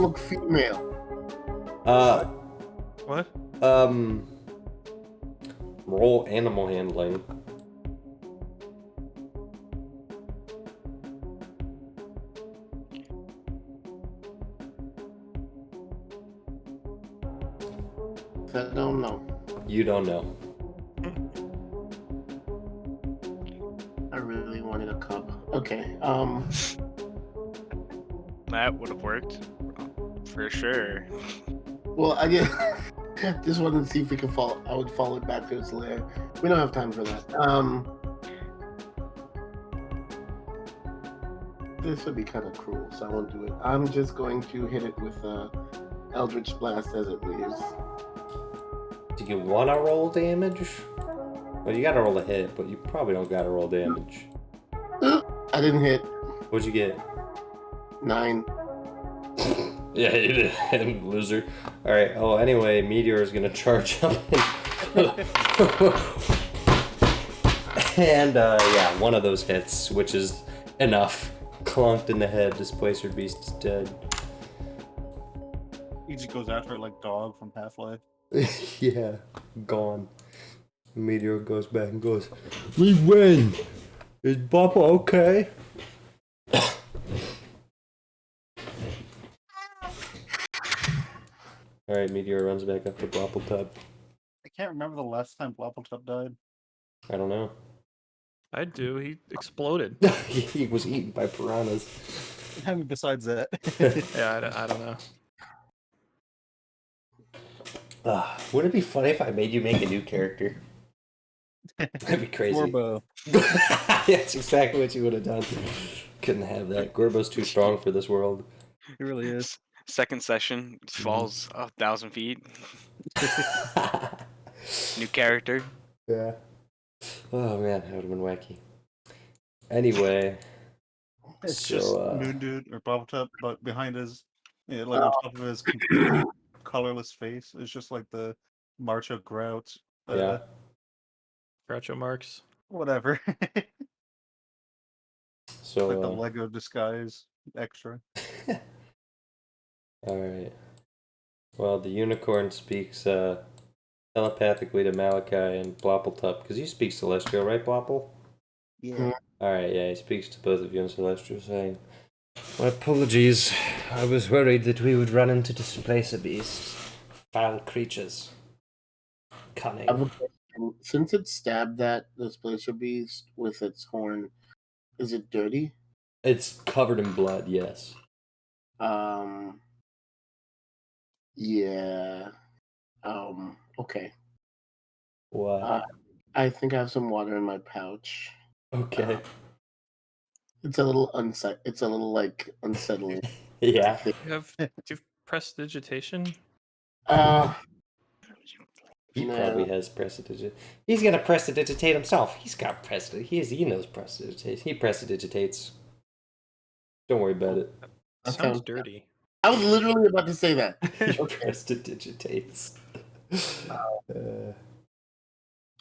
look female. What? Roll animal handling. I don't know. You don't know. I really wanted a cub. Okay. That would have worked for sure. Well, I just wanted to see if we could fall. I would follow it back to its lair. We don't have time for that. This would be kind of cruel, so I won't do it. I'm just going to hit it with Eldritch Blast as it leaves. Do you want to roll damage? Well, you gotta roll a hit, but you probably don't gotta roll damage. I didn't hit. What'd you get? 9. Yeah, you did, loser. Alright, oh, anyway, Meteor is gonna charge up and yeah, one of those hits, which is enough. Clunked in the head, Displacer Beast is dead. He just goes after it like Dog from Half-Life. Yeah, gone. Meteor goes back and goes, "We win! Is Bubba okay?" Alright, Meteor runs back up to Bloppletop. I can't remember the last time Bloppletop died. I don't know. I do. He exploded. He was eaten by piranhas. I mean, besides that. Yeah, I don't know. Wouldn't it be funny if I made you make a new character? That'd be crazy. Gorbo. That's exactly what you would have done. Couldn't have that. Gorbo's too strong for this world. He really is. Second session falls 1,000 feet. New character. Yeah. Oh man, that would have been wacky. Anyway, It's so, just Moon Dude or Bloppletop, but behind his, like on top of his completely colorless face, is just like the March of Grout. Yeah. Groucho Marx. Whatever. So like the Lego disguise extra. Alright. Well, the unicorn speaks telepathically to Malakai and Bloppletop, because you speak Celestial, right, Blopple? Yeah. Alright, yeah, he speaks to both of you in Celestial, saying, "My apologies. I was worried that we would run into Displacer Beasts. Foul creatures. Cunning." I have a question. Since it stabbed that Displacer Beast with its horn, is it dirty? It's covered in blood, yes. Yeah. Okay. What? I think I have some water in my pouch. Okay. It's a little like unsettling. Yeah. Do you have prestidigitation? He No. probably has prestidigitation. He's gonna prestidigitate himself. He's got he knows prestidigitation. He prestidigitates. Don't worry about it. That sounds dirty. I was literally about to say that. He prestidigitates. I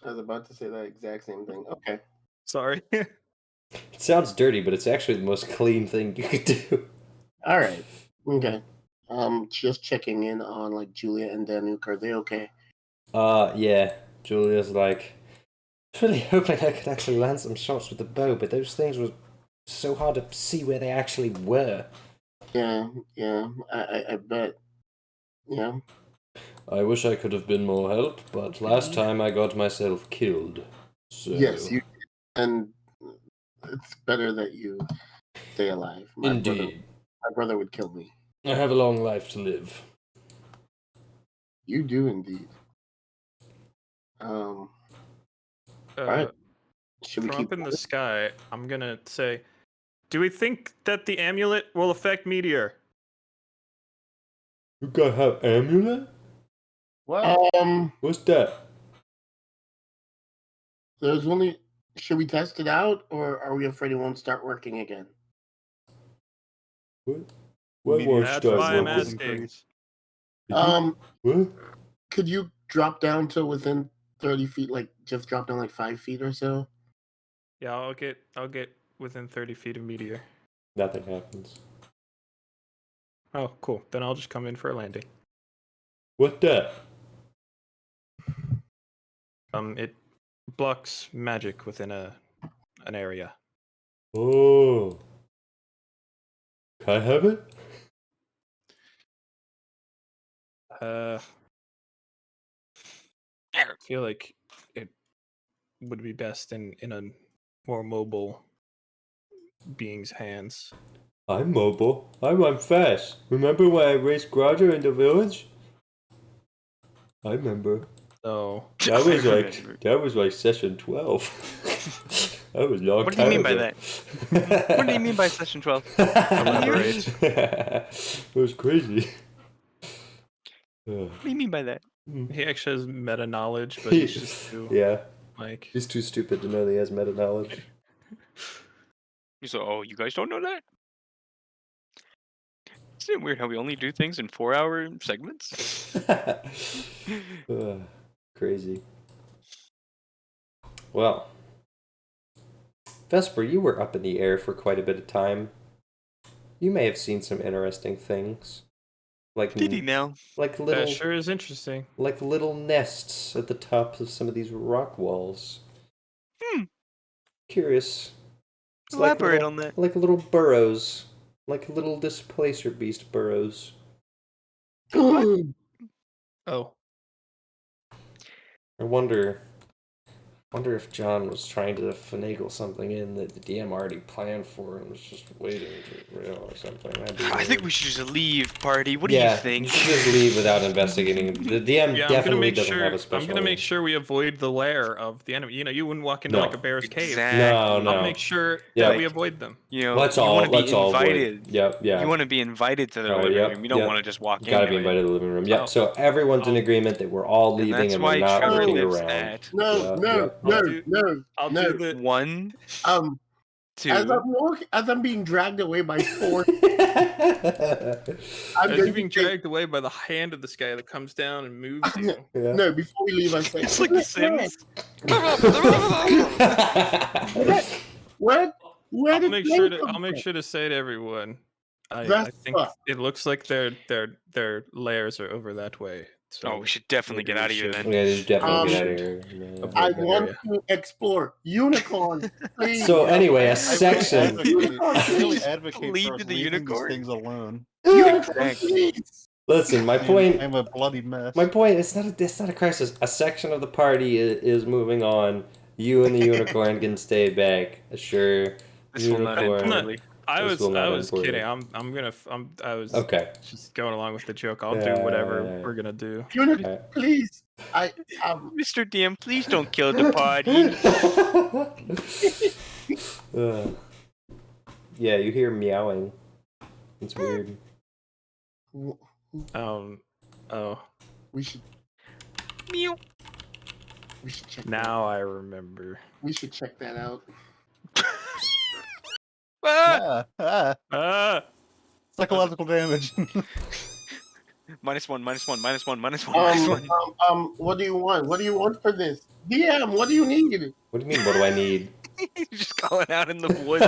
was about to say that exact same thing. Okay. Sorry. It sounds dirty, but it's actually the most clean thing you could do. All right. Okay. Just checking in on like Julia and Danuk. Are they okay? Yeah. Julia's like, I was really hoping I could actually land some shots with the bow, but those things were so hard to see where they actually were. Yeah. I bet. Yeah. I wish I could have been more help, but last time I got myself killed. So... Yes, you did. And it's better that you stay alive. My brother would kill me. I have a long life to live. You do indeed. All right. Should we Trump keep in the sky, I'm gonna say, do we think that the amulet will affect Meteor? You guys have amulet? What? What's that? There's only. Should we test it out, or are we afraid it won't start working again? What? What Meteor won't That's start why I'm working? asking. What? Could you drop down to within 30 feet? Like just drop down like 5 feet or so. Yeah, I'll get within 30 feet of Meteor. Nothing happens. Oh, cool. Then I'll just come in for a landing. What that? It blocks magic within an area. Oh. Can I have it? I feel like it would be best in a more mobile being's hands. I'm mobile. I run fast. Remember when I raced Roger in the village? I remember. So That was like session 12. That was a long What do you time mean by ago. that? What do you mean by session 12? Elaborate. It was crazy. What do you mean by that? He actually has meta knowledge, but he's just too like He's too stupid to know that he has meta knowledge. He's like, oh, you guys don't know that? Isn't it weird how we only do things in 4-hour segments? Crazy. Well, Vesper, you were up in the air for quite a bit of time. You may have seen some interesting things. Like Did he now? Like little, that sure is interesting. like little nests at the top of some of these rock walls. Curious. It's Elaborate like on that. Like little burrows. Like little displacer beast burrows. Oh. I wonder if John was trying to finagle something in that the DM already planned for and was just waiting to realize something. I think we should just leave, party. What do you think? You should just leave without investigating. The DM definitely doesn't have a special. I'm gonna make sure we avoid the lair of the enemy. You know, you wouldn't walk into like a bear's cave. No. I'll make sure that we avoid them. You know, let's you all want to be invited. Yeah. You want to be invited to the living room. You don't want to just walk in. Gotta be invited to the living room. Yep. So everyone's in agreement that we're all leaving and we're not looking around. No. I'll do the 1, 2. As I'm being dragged away by 4. As you're being dragged away by the hand of this guy that comes down and moves you. No, before we leave, I say It's like the Sims. Where I'll make sure to say to everyone. I think it looks like their lairs are over that way. So we should definitely get out of here then. Yeah, definitely get out of here. I want to explore unicorn. Please. So anyway, a section. Really advocate Lead for to us the leaving unicorn. these things alone. Unicorn, please. Listen, my point. I'm a bloody mess. My point. It's not a crisis. A section of the party is moving on. You and the unicorn can stay back. Sure. This will not end poorly. I was kidding. I was okay. Just going along with the joke. I'll do whatever we're gonna do. Unicorn, please. Mr. DM, please don't kill the party. Yeah, you hear meowing. It's weird. Oh. We should Meow. check. Now I remember. We should check that out. Ah! Ah, Ah! psychological damage. -1, -1, -1. What do you want? What do you want for this? DM, what do you need? What do you mean, what do I need? Just calling out in the woods.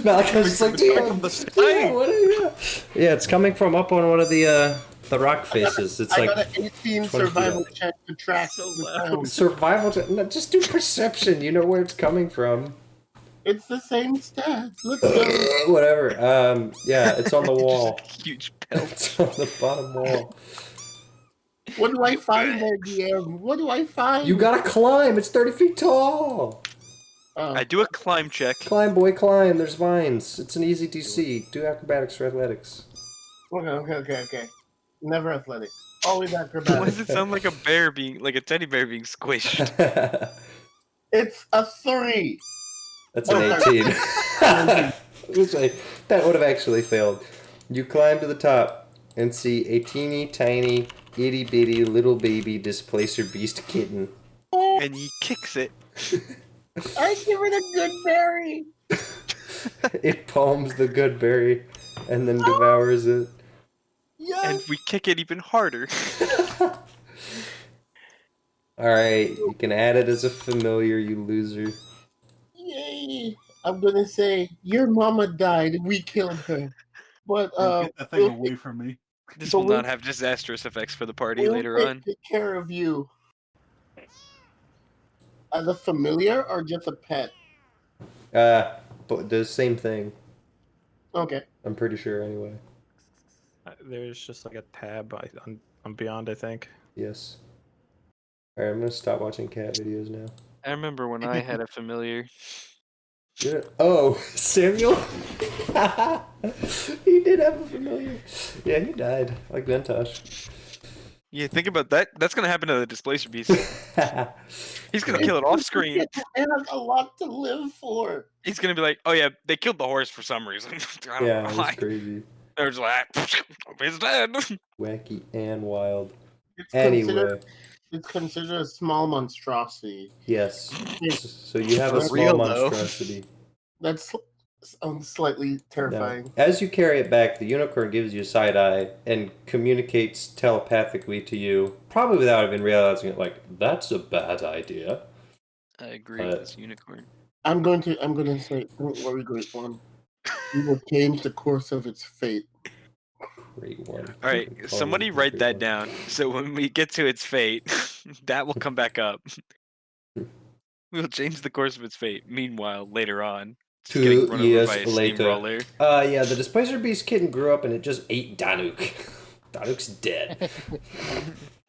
Malakai's like, From the sky. what are you? Yeah, it's coming from up on one of the rock faces. It's I like got an 18 20 feet survival up. check to track So the loud. sound. Survival. No, just do perception. You know where it's coming from. It's the same stats. Let's go. Whatever. Yeah, it's on the wall. Just a huge pelt. It's on the bottom wall. What do I find there, DM? What do I find? You gotta climb. It's 30 feet tall. I do a climb check. Climb, boy, climb. There's vines. It's an easy DC. Do acrobatics or athletics. Okay. Never athletics. Always Why acrobatics. does it sound like a teddy bear being squished? It's a 3. That's an 18. That would have actually failed. You climb to the top and see a teeny tiny, itty bitty little baby displacer beast kitten. And he kicks it. I give it a good berry. It palms the good berry and then devours it. Yes. And we kick it even harder. Alright, you can add it as a familiar, you loser. Yay. I'm gonna say your mama died. We killed her. But Get that thing away from me. This So will we- not have disastrous effects for the party we'll later take on. Take care of you. As a familiar or just a pet? But the same thing. Okay. I'm pretty sure anyway. There's just like a tab on Beyond, I think. Yes. Alright, I'm gonna stop watching cat videos now. I remember when I had a familiar. Yeah. Oh, Samuel? He did have a familiar. Yeah, he died. Like Ventosh. Yeah, think about that. That's gonna happen to the displacer beast. He's gonna kill it off screen. It has a lot to live for. He's gonna be like, "Oh yeah, they killed the horse for some reason. I don't Yeah, know it's why." crazy. They're just like, "He's dead." Wacky and wild. It's Anyway, considered a small monstrosity. yes. So you have a For small real, though. monstrosity. That sounds slightly Now, terrifying. as you carry it back, the unicorn gives you a side eye and communicates telepathically to you, probably without even realizing it. Like, that's a bad idea. I agree with this unicorn. I'm going to say, don't worry, Great One. We will change the course of its fate. Great one. All right, somebody write that down. So when we get to its fate, that will come back up. We'll change the course of its fate. Meanwhile, later on, it's getting 2 run over years by a later. steamroller. Yeah, the Displacer Beast kitten grew up and it just ate Danuk. Danuk's dead.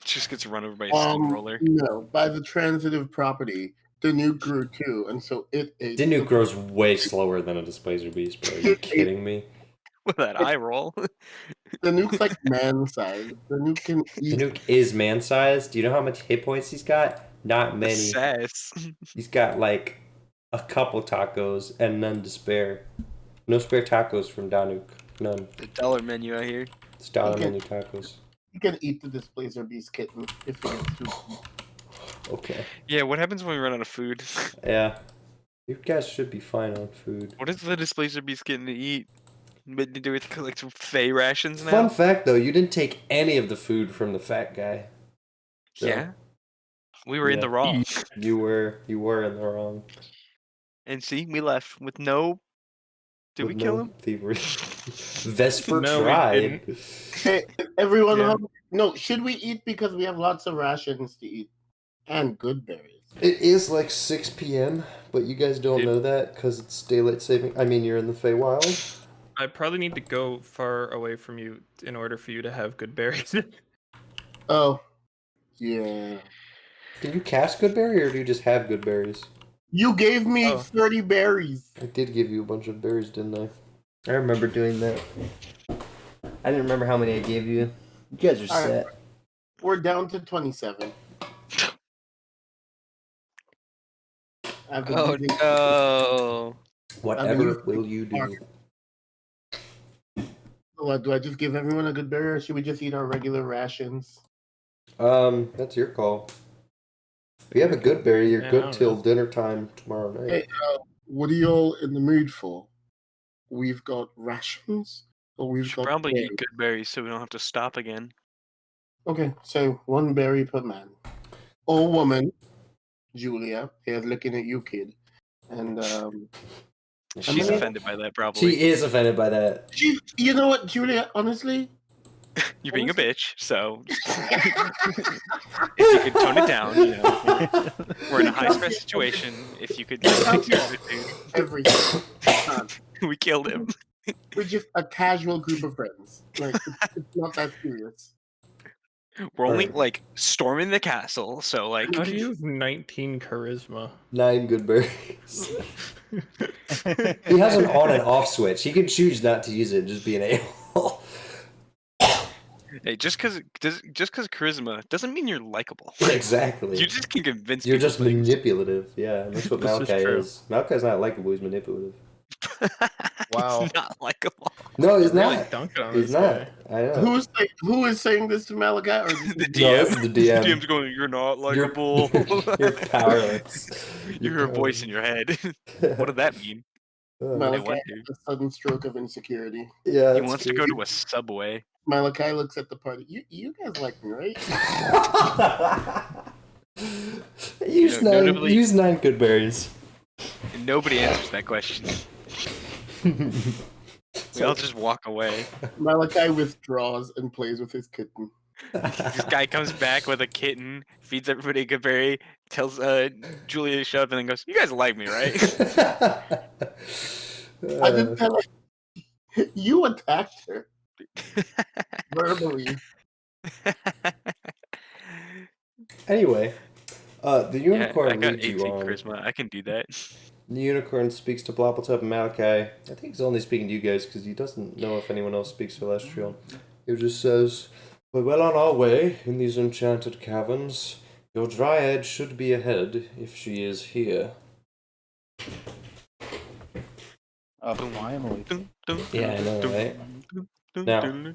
Just gets run over by a steamroller. No, by the transitive property, the nuke grew too, and so it ate. Danuk grows way slower than a Displacer Beast, bro. Are you kidding me? With that eye roll. The nuke's like man size. The nuke can eat. Danuk is man-sized. Do you know how much hit points he's got? Not many. Sass. He's got like a couple tacos and none to spare. No spare tacos from Danuk. None. The dollar menu out here. It's dollar Okay. menu tacos. You can eat the Displacer Beast kitten if it gets too. Okay. Yeah, what happens when we run out of food? Yeah. You guys should be fine on food. What is the displacer beast getting to eat? But to do with like some Fey rations now? Fun fact though, you didn't take any of the food from the fat guy. So, Yeah. We were in Yeah. the wrong. You were in the wrong. And see, we left with no. Did we with kill no him? Thievery. Vesper No, we tried. didn't. Hey, everyone, Yeah. no, should we eat because we have lots of rations to eat and good berries? It is like 6 p.m., but you guys don't know that because it's daylight saving. I mean, you're in the Feywild. I probably need to go far away from you in order for you to have good berries. Oh, yeah. Can you cast good berry or do you just have good berries? You gave me Oh. 30 berries. I did give you a bunch of berries, didn't I? I remember doing that. I didn't remember how many I gave you. You guys are All right. set. We're down to 27. I've been Oh using- no! Whatever using will you do? Mark. What, do I just give everyone a good burger, or should we just eat our regular rations? That's your call. If you have a good berry, you're Yeah, I good don't till know. dinner time tomorrow night. Hey, what are y'all in the mood for? We've got rations, or We we've should got probably berries? eat good berries so we don't have to stop again. Okay, so 1 berry per man. Or woman. Julia, here's looking at you, kid. And She's many- offended by that, probably. She is offended by that. you know what, Julia? Honestly, You're being a bitch, so if you could tone it down, you know. We're in a high stress situation. If you could fix your attitude. everything. We killed him. We're just a casual group of friends. Like it's not that serious. We're only Alright. like storming the castle, so like. How do you have 19 charisma? 9 good berries. He has an on and off switch. He can choose not to use it and just be an a-hole. Hey, just because charisma doesn't mean you're likable. Exactly. You just can convince You're people just things. manipulative. Yeah, and that's what This is Malakai true. is. Malakai's not likable, he's manipulative. Wow. He's not likable. No, he's Really not. dunking on He's this not. guy. I know. Who is saying this to Malachi? Or is The this No, DM. this is the DM. DM's going, you're not You're- likable. You're powerless. You hear a voice in your head. What did that mean? Malachi wonder. has a sudden stroke of insecurity? Yeah, He that's wants to true. go to a subway. Malachi looks at the party. You guys like me, right? use, know, nine, notably- use 9 good berries. And nobody answers that question. We all just walk away. Malachi withdraws and plays with his kitten. This guy comes back with a kitten, feeds everybody a good berry, tells Julia to shut up, and then goes, "You guys like me, right?" I didn't tell her. You attacked her verbally. Anyway, the Yeah, unicorn I got leads 18 you on. charisma. I can do that. The unicorn speaks to Bloppletop and Malachi. I think he's only speaking to you guys because he doesn't know if anyone else speaks Celestial. He just says, "We're well on our way in these enchanted caverns. Your dryad should be ahead if she is here." Finally. Yeah, I know, right? Now,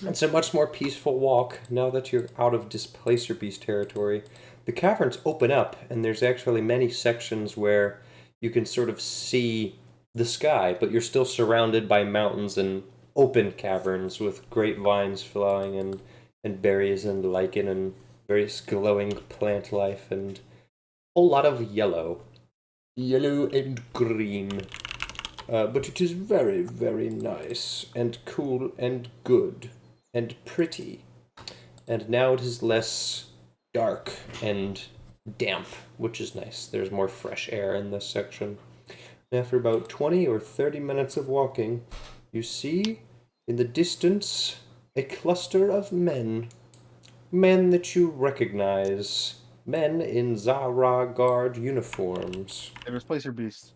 it's a much more peaceful walk now that you're out of Displacer Beast territory. The caverns open up, and there's actually many sections where you can sort of see the sky, but you're still surrounded by mountains and open caverns with great vines flowering and berries and lichen and various glowing plant life and a whole lot of yellow. Yellow and green. But it is very, very nice and cool and good and pretty. And now it is less dark and damp, which is nice. There's more fresh air in this section. After about 20 or 30 minutes of walking, you see in the distance a cluster of men. Men that you recognize. Men in Zara Guard uniforms. They Displacer Beast.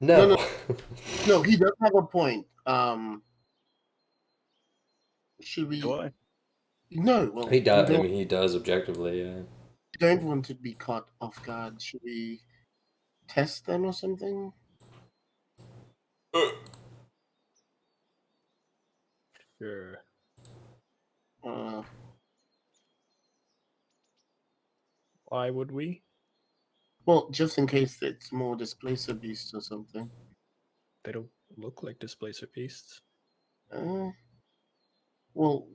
No. No, he does have a point. Should we? Do I? No, well, He does. we I mean, he does objectively, yeah. don't want to be caught off guard. Should we test them or something? Sure. Why would we? Well, just in case it's more displacer beasts or something. They don't look like displacer beasts. Well, Well,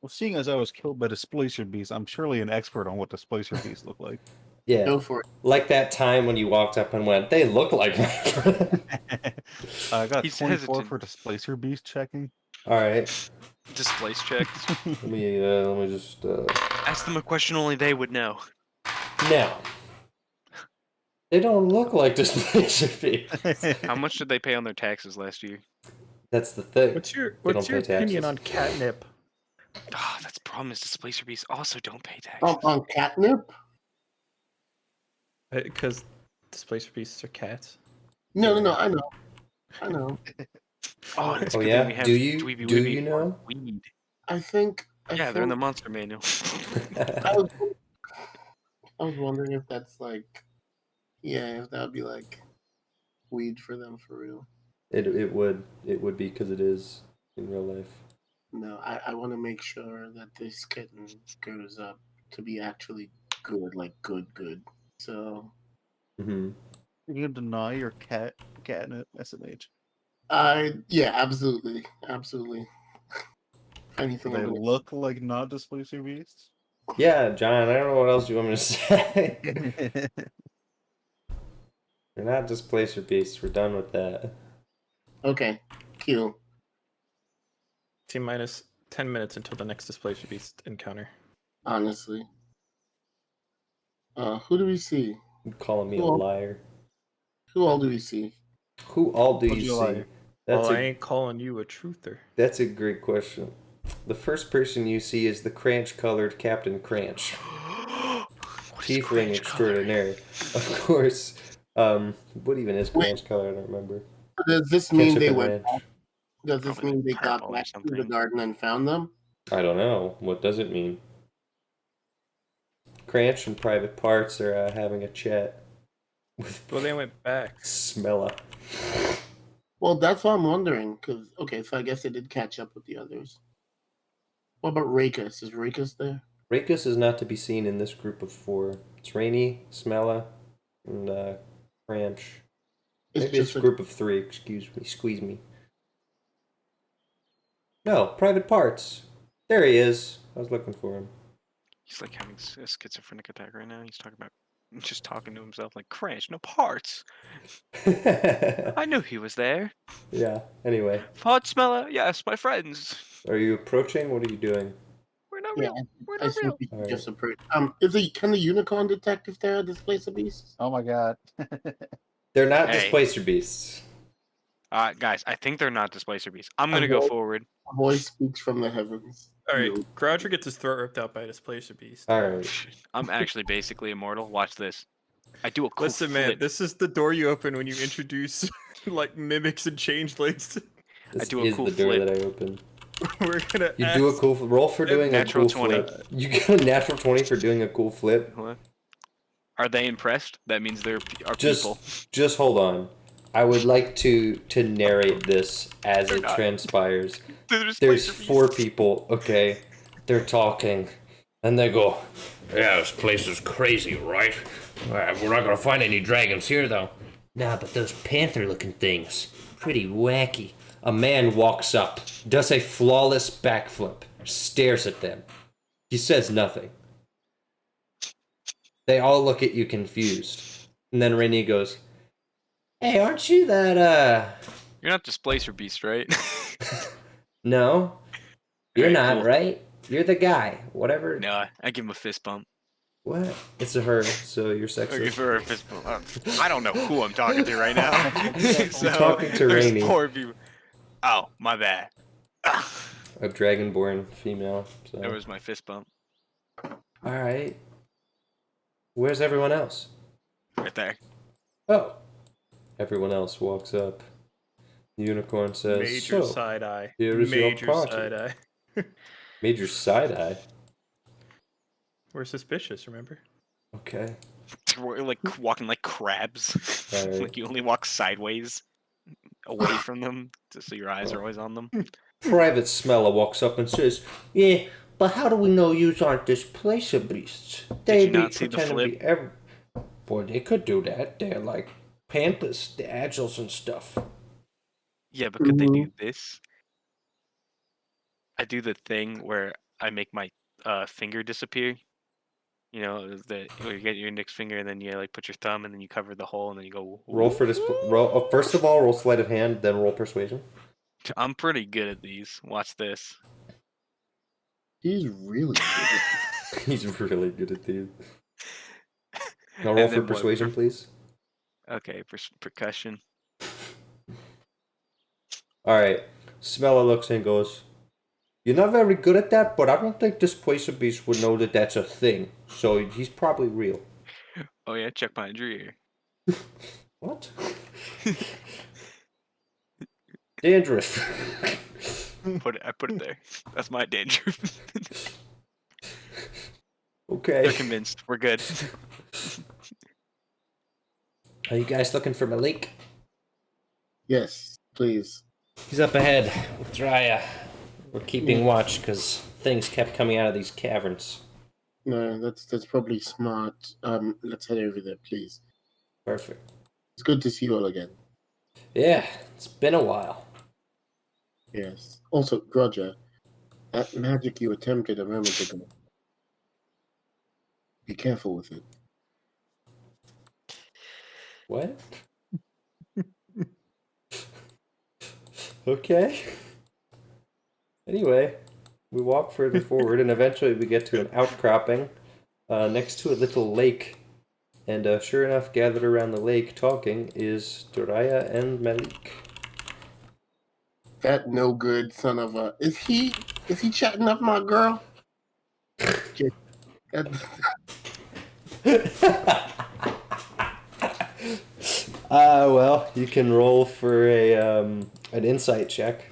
seeing as I was killed by Displacer Beast, I'm surely an expert on what Displacer Beasts look like. Yeah. go for it. Like that time when you walked up and went, they look like my friend. I got He's 24 hesitant. for Displacer Beast checking. All right. Displace checks. Let me just Ask them a question only they would know. now. They don't look like displacer beasts. How much did they pay on their taxes last year? That's the thing. What's your They What's don't your pay opinion taxes. on catnip? Ah, that's the problem. Is displacer beasts also don't pay taxes. On catnip? Because displacer beasts are cats. No. I know. Oh, it's Oh good yeah. thing we have Do you Dweeby do Weeby you know? Weed. I think. Yeah, they're in the monster manual. I was wondering if that's like, yeah, if that would be like weed for them for real. It would be because it is in real life. No, I want to make sure that this kitten grows up to be actually good, like good. So. Mm-hmm. You can deny your catnip SMH. Yeah, absolutely. Do Anything they I'm gonna. look like not displacer beasts? Yeah, John. I don't know what else you want me to say. They're not displacer beasts. We're done with that. Okay, Q. T-minus 10 minutes until the next displacer beast encounter. Honestly. Who do we see? You calling me a Who all, liar? who all do we see? Who all do Told you you a see? liar. That's Well, I ain't calling you a truther. That's a great question. The first person you see is the cranch-colored Captain Cranch, tiefling extraordinaire. Of course. What even is Wait, cranch color? I don't remember. does this mean Ketchup they and went? ranch. Does this Probably mean they got purple or back to the something. garden and found them? I don't know. What does it mean? Cranch and Private Parts are having a chat with Well, they went back. Smella. Well, that's what I'm wondering. So I guess they did catch up with the others. What about Rakus? Is Rakus there? Rakus is not to be seen in this group of 4. It's Rainy, Smella, and Cranch. Maybe it's a group of 3. Excuse me. Squeeze me. No, Private Parts. There he is. I was looking for him. He's like having a schizophrenic attack right now. He's just talking to himself like, Crash, no parts. I knew he was there. Yeah, anyway. Fart smeller? Yes, my friends. Are you approaching? What are you doing? We're not Yeah, real. We're I not think real. we can Alright. just approach. Can the unicorn detect if they're a displacer beast? Oh my god. They're not Hey. displacer beasts. Guys, I think they're not displacer beasts. I'm gonna go forward. A voice speaks from the heavens. All right, No. Groucher gets his throat ripped out by a displacer beast. Alright. I'm actually basically immortal. Watch this. I do a cool Listen, man, flip. this is the door you open when you introduce like mimics and changelings. This do a is cool the door flip. that I opened. We're gonna. You do a cool roll for doing a Natural cool 20. flip. You get a natural 20 for doing a cool flip. What? Are they impressed? That means they're people. Just hold on. I would like to narrate this as They're it not. transpires. They're There's displacer 4 beasts. people, okay? They're talking, and they go, "Yeah, this place is crazy, right? We're not gonna find any dragons here, though." Nah, but those panther-looking things, pretty wacky. A man walks up, does a flawless backflip, stares at them. He says nothing. They all look at you confused. And then Rainy goes, "Hey, aren't you that, You're not displacer beast, right? No? You're Alright, not, cool. right? You're the guy. Whatever." No, I give him a fist bump. What? It's a her, so you're I give sexist. her a fist bump. I don't know who I'm talking to right now. So, You're talking to there's Rainy. 4 people. Oh, my bad. A dragonborn female. So. There was my fist bump Alright. Where's everyone else? right there. Oh. Everyone else walks up. The unicorn says, Major "So, side eye. here is your Major party." side eye. Major side-eye? We're suspicious, remember? Okay. We're like walking like crabs. Alright. Like you only walk sideways away from them, so your eyes are always on them. Private Smeller walks up and says, "Yeah, but how do we know yous aren't displacer beasts? They you not see the pretend to be every... Boy, they could do that. They're like panthers, the agiles and stuff." Yeah, but could they do this? I do the thing where I make my finger disappear. You know, where you get your index finger and then you like put your thumb and then you cover the hole and then you go. Roll for roll. First of all, roll sleight of hand, then roll persuasion. I'm pretty good at these. Watch this. He's really good. He's really good at these. Now roll And for then what? persuasion, please. Okay, percussion. All right. Smeller looks and goes, "You're not very good at that, but I don't think Displacer Beast would know that that's a thing. So he's probably real." Oh yeah, check behind your ear. What? Dandruff. I put it there. That's my danger. Okay. They're convinced. We're good. Are you guys looking for Malik? Yes. Please. He's up ahead with Drya. We're keeping watch because things kept coming out of these caverns. No, that's probably smart. Let's head over there, please. Perfect. It's good to see you all again. Yeah, it's been a while. Yes. Also, Roger, that magic you attempted a moment ago. Be careful with it. What? Okay. Anyway, we walk further forward, and eventually we get to an outcropping next to a little lake. And sure enough, gathered around the lake talking is Doraya and Malik. That no good son of a. Is he chatting up my girl? Well, you can roll for a an insight check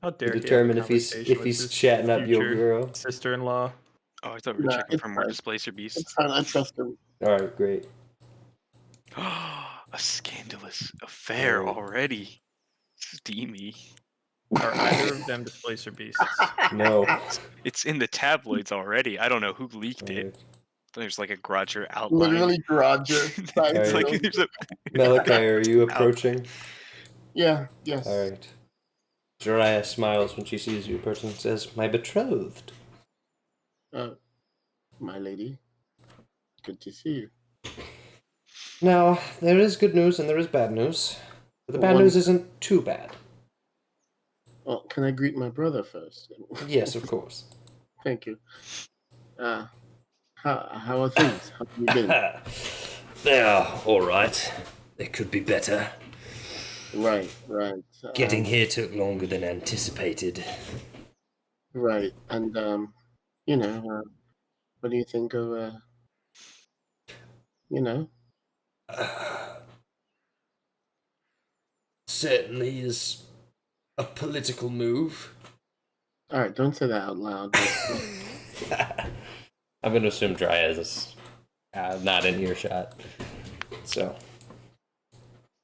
How to dare he determine have a if conversation he's with his chatting up your future girl. sister-in-law. Oh, I thought we were checking for more displacer It's beasts. fine. I trust him. All right, great. A scandalous affair Alright. already. Steamy. Are either of them displacer beasts? No. It's in the tabloids already. I don't know who leaked it. Alright. There's like a Grodger outline. Literally, Roger. It's Alright. like there's a Malakai, are you approaching? Yeah. Yes. All right. Jiraiya smiles when she sees you approaching and says, "My betrothed." My lady. Good to see you. Now, there is good news and there is bad news. But the bad news isn't too bad. Well, can I greet my brother first? Yes, of course. Thank you. How are things? How have you been? They are all right. They could be better. Right. Getting here took longer than anticipated. Right. And what do you think of Certainly is a political move. All right, don't say that out loud. I'm going to assume Drya is not in earshot. So.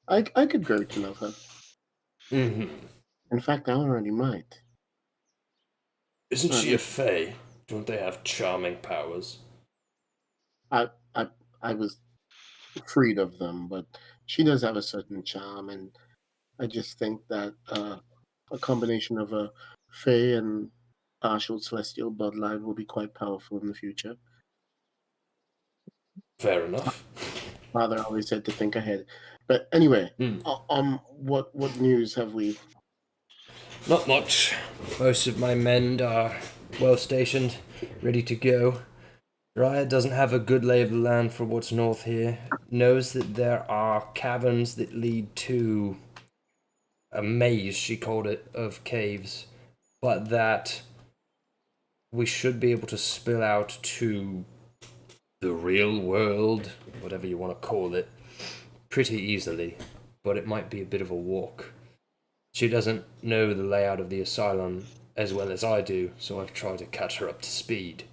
I could grow to love her. Mm-hmm. In fact, I already might. Isn't she a fae? Don't they have charming powers? I was freed of them, but she does have a certain charm, and I just think that a combination of a fae and partial celestial bloodline will be quite powerful in the future. Fair enough. Father always said to think ahead. But anyway, what news have we? Not much. Most of my men are well stationed, ready to go. Raya doesn't have a good lay of the land for what's north here. Knows that there are caverns that lead to a maze, she called it, of caves, but that we should be able to spill out to the real world, whatever you want to call it, pretty easily, but it might be a bit of a walk. She doesn't know the layout of the asylum as well as I do, so I've tried to catch her up to speed.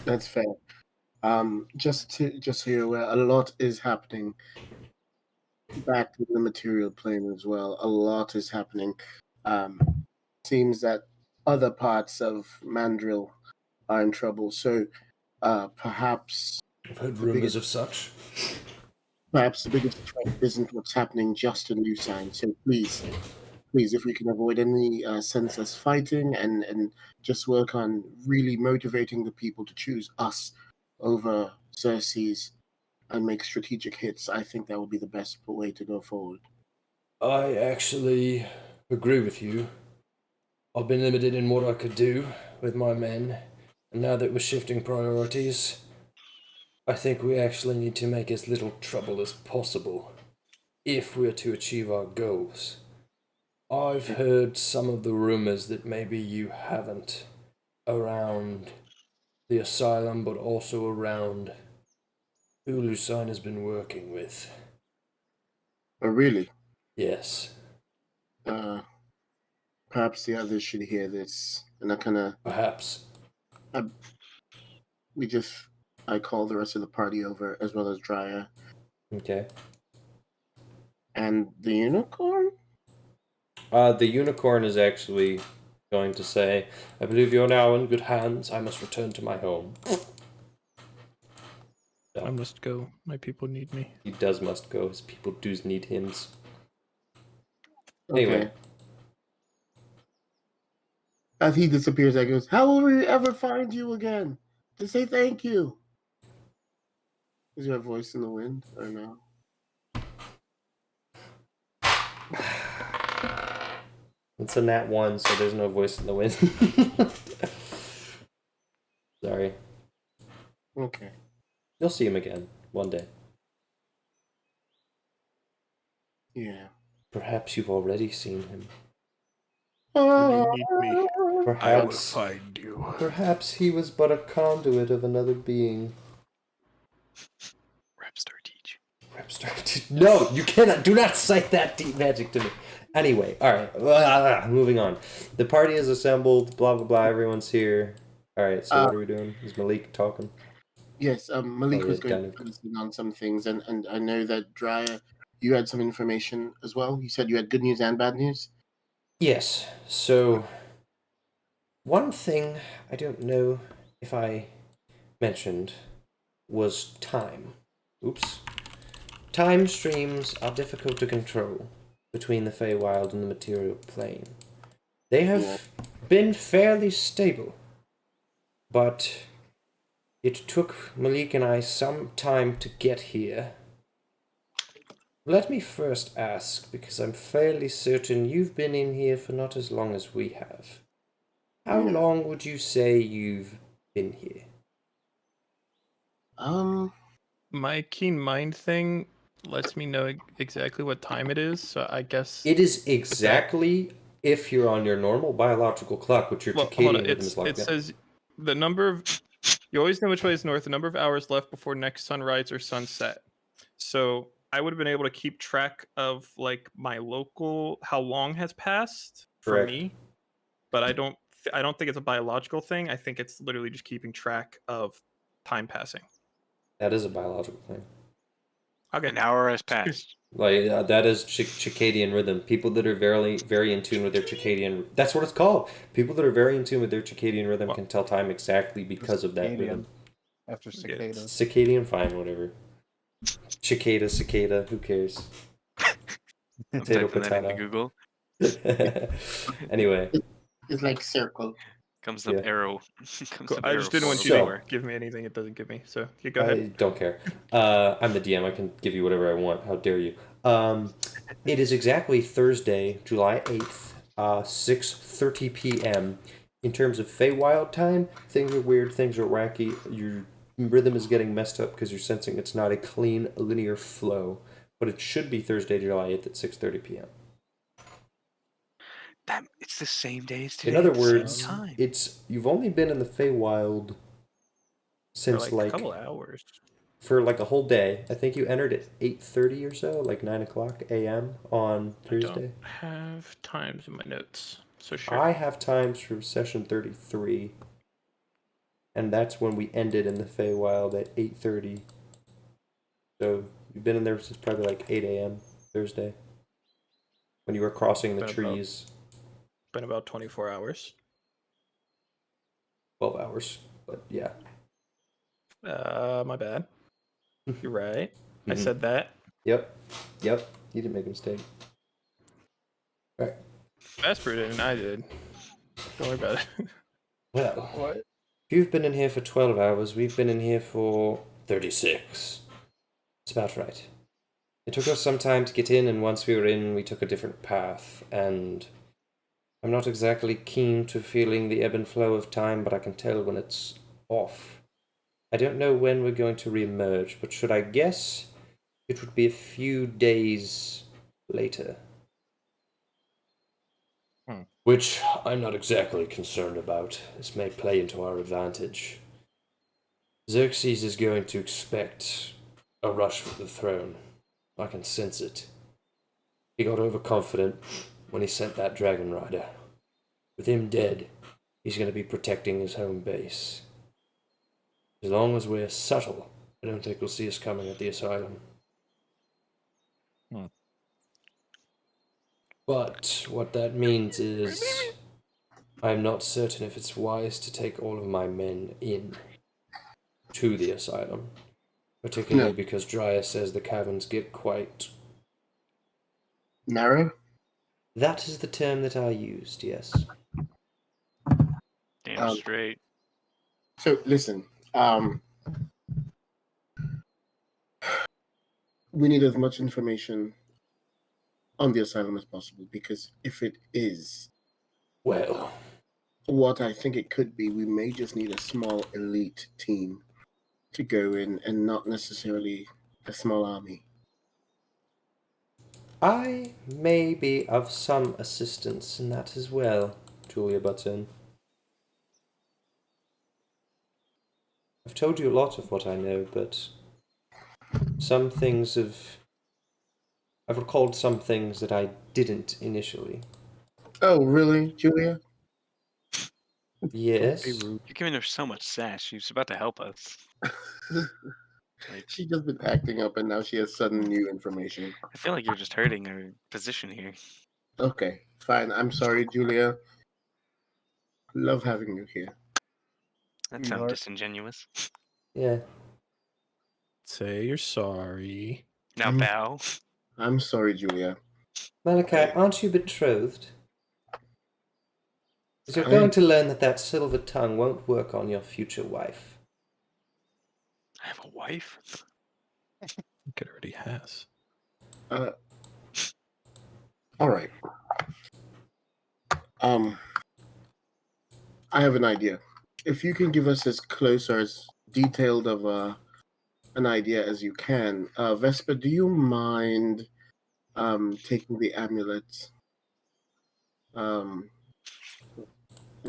That's fair. Just so you're aware, a lot is happening back to the material plane as well. A lot is happening. Seems that other parts of Mandrill are in trouble. So perhaps I've heard rumors of such. Perhaps the biggest threat isn't what's happening just in Lucine. So please, if we can avoid any senseless fighting and just work on really motivating the people to choose us over Xerxes and make strategic hits, I think that would be the best way to go forward. I actually agree with you. I've been limited in what I could do with my men, and now that we're shifting priorities, I think we actually need to make as little trouble as possible if we're to achieve our goals. I've heard some of the rumors that maybe you haven't around the asylum, but also around who Lucine has been working with. Oh, really? Yes. Perhaps the others should hear this, and I kind of Perhaps. I call the rest of the party over as well as Drya. Okay. And the unicorn? The unicorn is actually going to say, I believe you're now in good hands. I must return to my home. I must go. My people need me. He must go. His people do need him. Okay. Anyway. As he disappears, I goes, how will we ever find you again? To say thank you. Is there a voice in the wind or no? It's a nat 1, so there's no voice in the wind. Sorry. Okay. You'll see him again one day. Yeah. Perhaps you've already seen him. You need me. Perhaps, I will find you. Perhaps he was but a conduit of another being. Rapstar teach. No, you cannot. Do not cite that deep magic to me. Anyway, all right. Moving on. The party is assembled. Blah blah blah. Everyone's here. All right. So what are we doing? Is Malik talking? Yes. Malik Oh, was yeah, going to focus on some things, and I know that Drya, you had some information as well. You said you had good news and bad news. Yes. So one thing I don't know if I mentioned was time. Oops. Time streams are difficult to control between the Feywild and the material plane. They have been fairly stable, but it took Malik and I some time to get here. Let me first ask, because I'm fairly certain you've been in here for not as long as we have. How long would you say you've been here? My keen mind thing lets me know exactly what time it is, so I guess it is exactly if you're on your normal biological clock, which your circadian rhythm is like. It says the number of. You always know which way is north. The number of hours left before next sunrise or sunset. So I would have been able to keep track of like my local how long has passed for me, but I don't think it's a biological thing. I think it's literally just keeping track of time passing. That is a biological thing. Okay. An hour has passed. Like that is circadian rhythm. People that are very in tune with their circadian. That's what it's called. People that are very in tune with their circadian rhythm can tell time exactly because of that rhythm. After cicada. Circadian, fine, whatever. Cicada, who cares? Potato, potato. That into Google. Anyway. It's like circle. Comes up arrow. I just didn't want you to give me anything it doesn't give me. So you go ahead. I don't care. I'm the DM. I can give you whatever I want. How dare you? It is exactly Thursday, July 8th, 6:30 p.m. In terms of Feywild time, things are weird, things are wacky. Your rhythm is getting messed up because you're sensing it's not a clean, linear flow. But it should be Thursday, July 8th at 6:30 p.m. It's the same day as today. In other words, you've only been in the Feywild since for like a couple hours. For like a whole day. I think you entered at 8:30 or so, like 9 o'clock a.m. on Thursday. I don't have times in my notes, so sure. I have times for session 33, and that's when we ended in the Feywild at 8:30. So you've been in there since probably like 8 a.m. Thursday, when you were crossing the trees. Been about 24 hours. 12 hours, but yeah. My bad. You're right. I said that. Yep. You didn't make a mistake. All right. Vesper did, and I did. Don't worry about it. Well, what? You've been in here for 12 hours. We've been in here for 36. It's about right. It took us some time to get in, and once we were in, we took a different path, and I'm not exactly keen to feeling the ebb and flow of time, but I can tell when it's off. I don't know when we're going to re-emerge, but should I guess, it would be a few days later. Which I'm not exactly concerned about. This may play into our advantage. Xerxes is going to expect a rush for the throne. I can sense it. He got overconfident when he sent that dragon rider. With him dead, he's going to be protecting his home base. As long as we're subtle, I don't think we'll see us coming at the asylum. But what that means is I'm not certain if it's wise to take all of my men in to the asylum. Particularly because Dryas says the caverns get quite... narrow? That is the term that I used, yes. Damn straight. So listen, we need as much information on the asylum as possible, because if it is what I think it could be, we may just need a small elite team to go in and not necessarily a small army. I may be of some assistance in that as well, Julia butts in. I've told you a lot of what I know, but some things I've recalled some things that I didn't initially. Oh, really, Julia? Yes. You're giving her so much sass. She's about to help us. She's just been acting up, and now she has sudden new information. I feel like you're just hurting her position here. Okay, fine. I'm sorry, Julia. Love having you here. That sounds disingenuous. Yeah. Say you're sorry. Now bow. I'm sorry, Julia. Malakai, aren't you betrothed? Because you're going to learn that silver tongue won't work on your future wife. I have a wife? It already has. All right. I have an idea. If you can give us as close or as detailed of an idea as you can, Vespa, do you mind taking the amulet and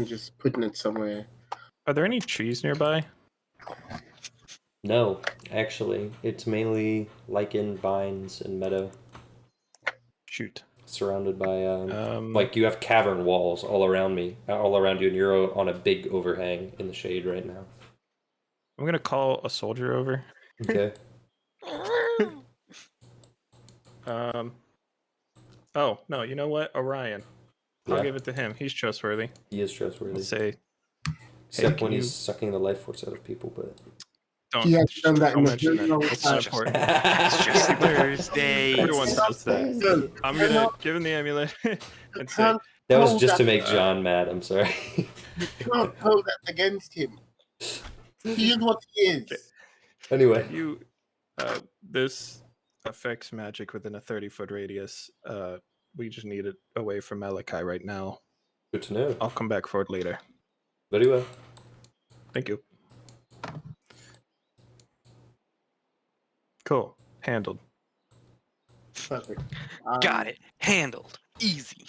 just putting it somewhere? Are there any trees nearby? No, actually, it's mainly lichen, vines, and meadow. Shoot. Surrounded by like you have cavern walls all around you, and you're on a big overhang in the shade right now. I'm gonna call a soldier over. Okay. Oh no, you know what? Orion. I'll Yeah. give it to him. He's trustworthy. He is trustworthy. Let's say. Except hey, when he's sucking the life force out of people, but He has done that in the mention that. very It's not important. It's just Thursday. Everyone does that. I'm gonna give him the amulet and say, that was just to make John mad. I'm sorry. You can't hold that against him. He is what he is. Okay. Anyway, this affects magic within a 30-foot radius. We just need it away from Malakai right now. Good to know. I'll come back for it later. Very well. Thank you. Cool. Handled. Perfect. Got it. Handled. Easy.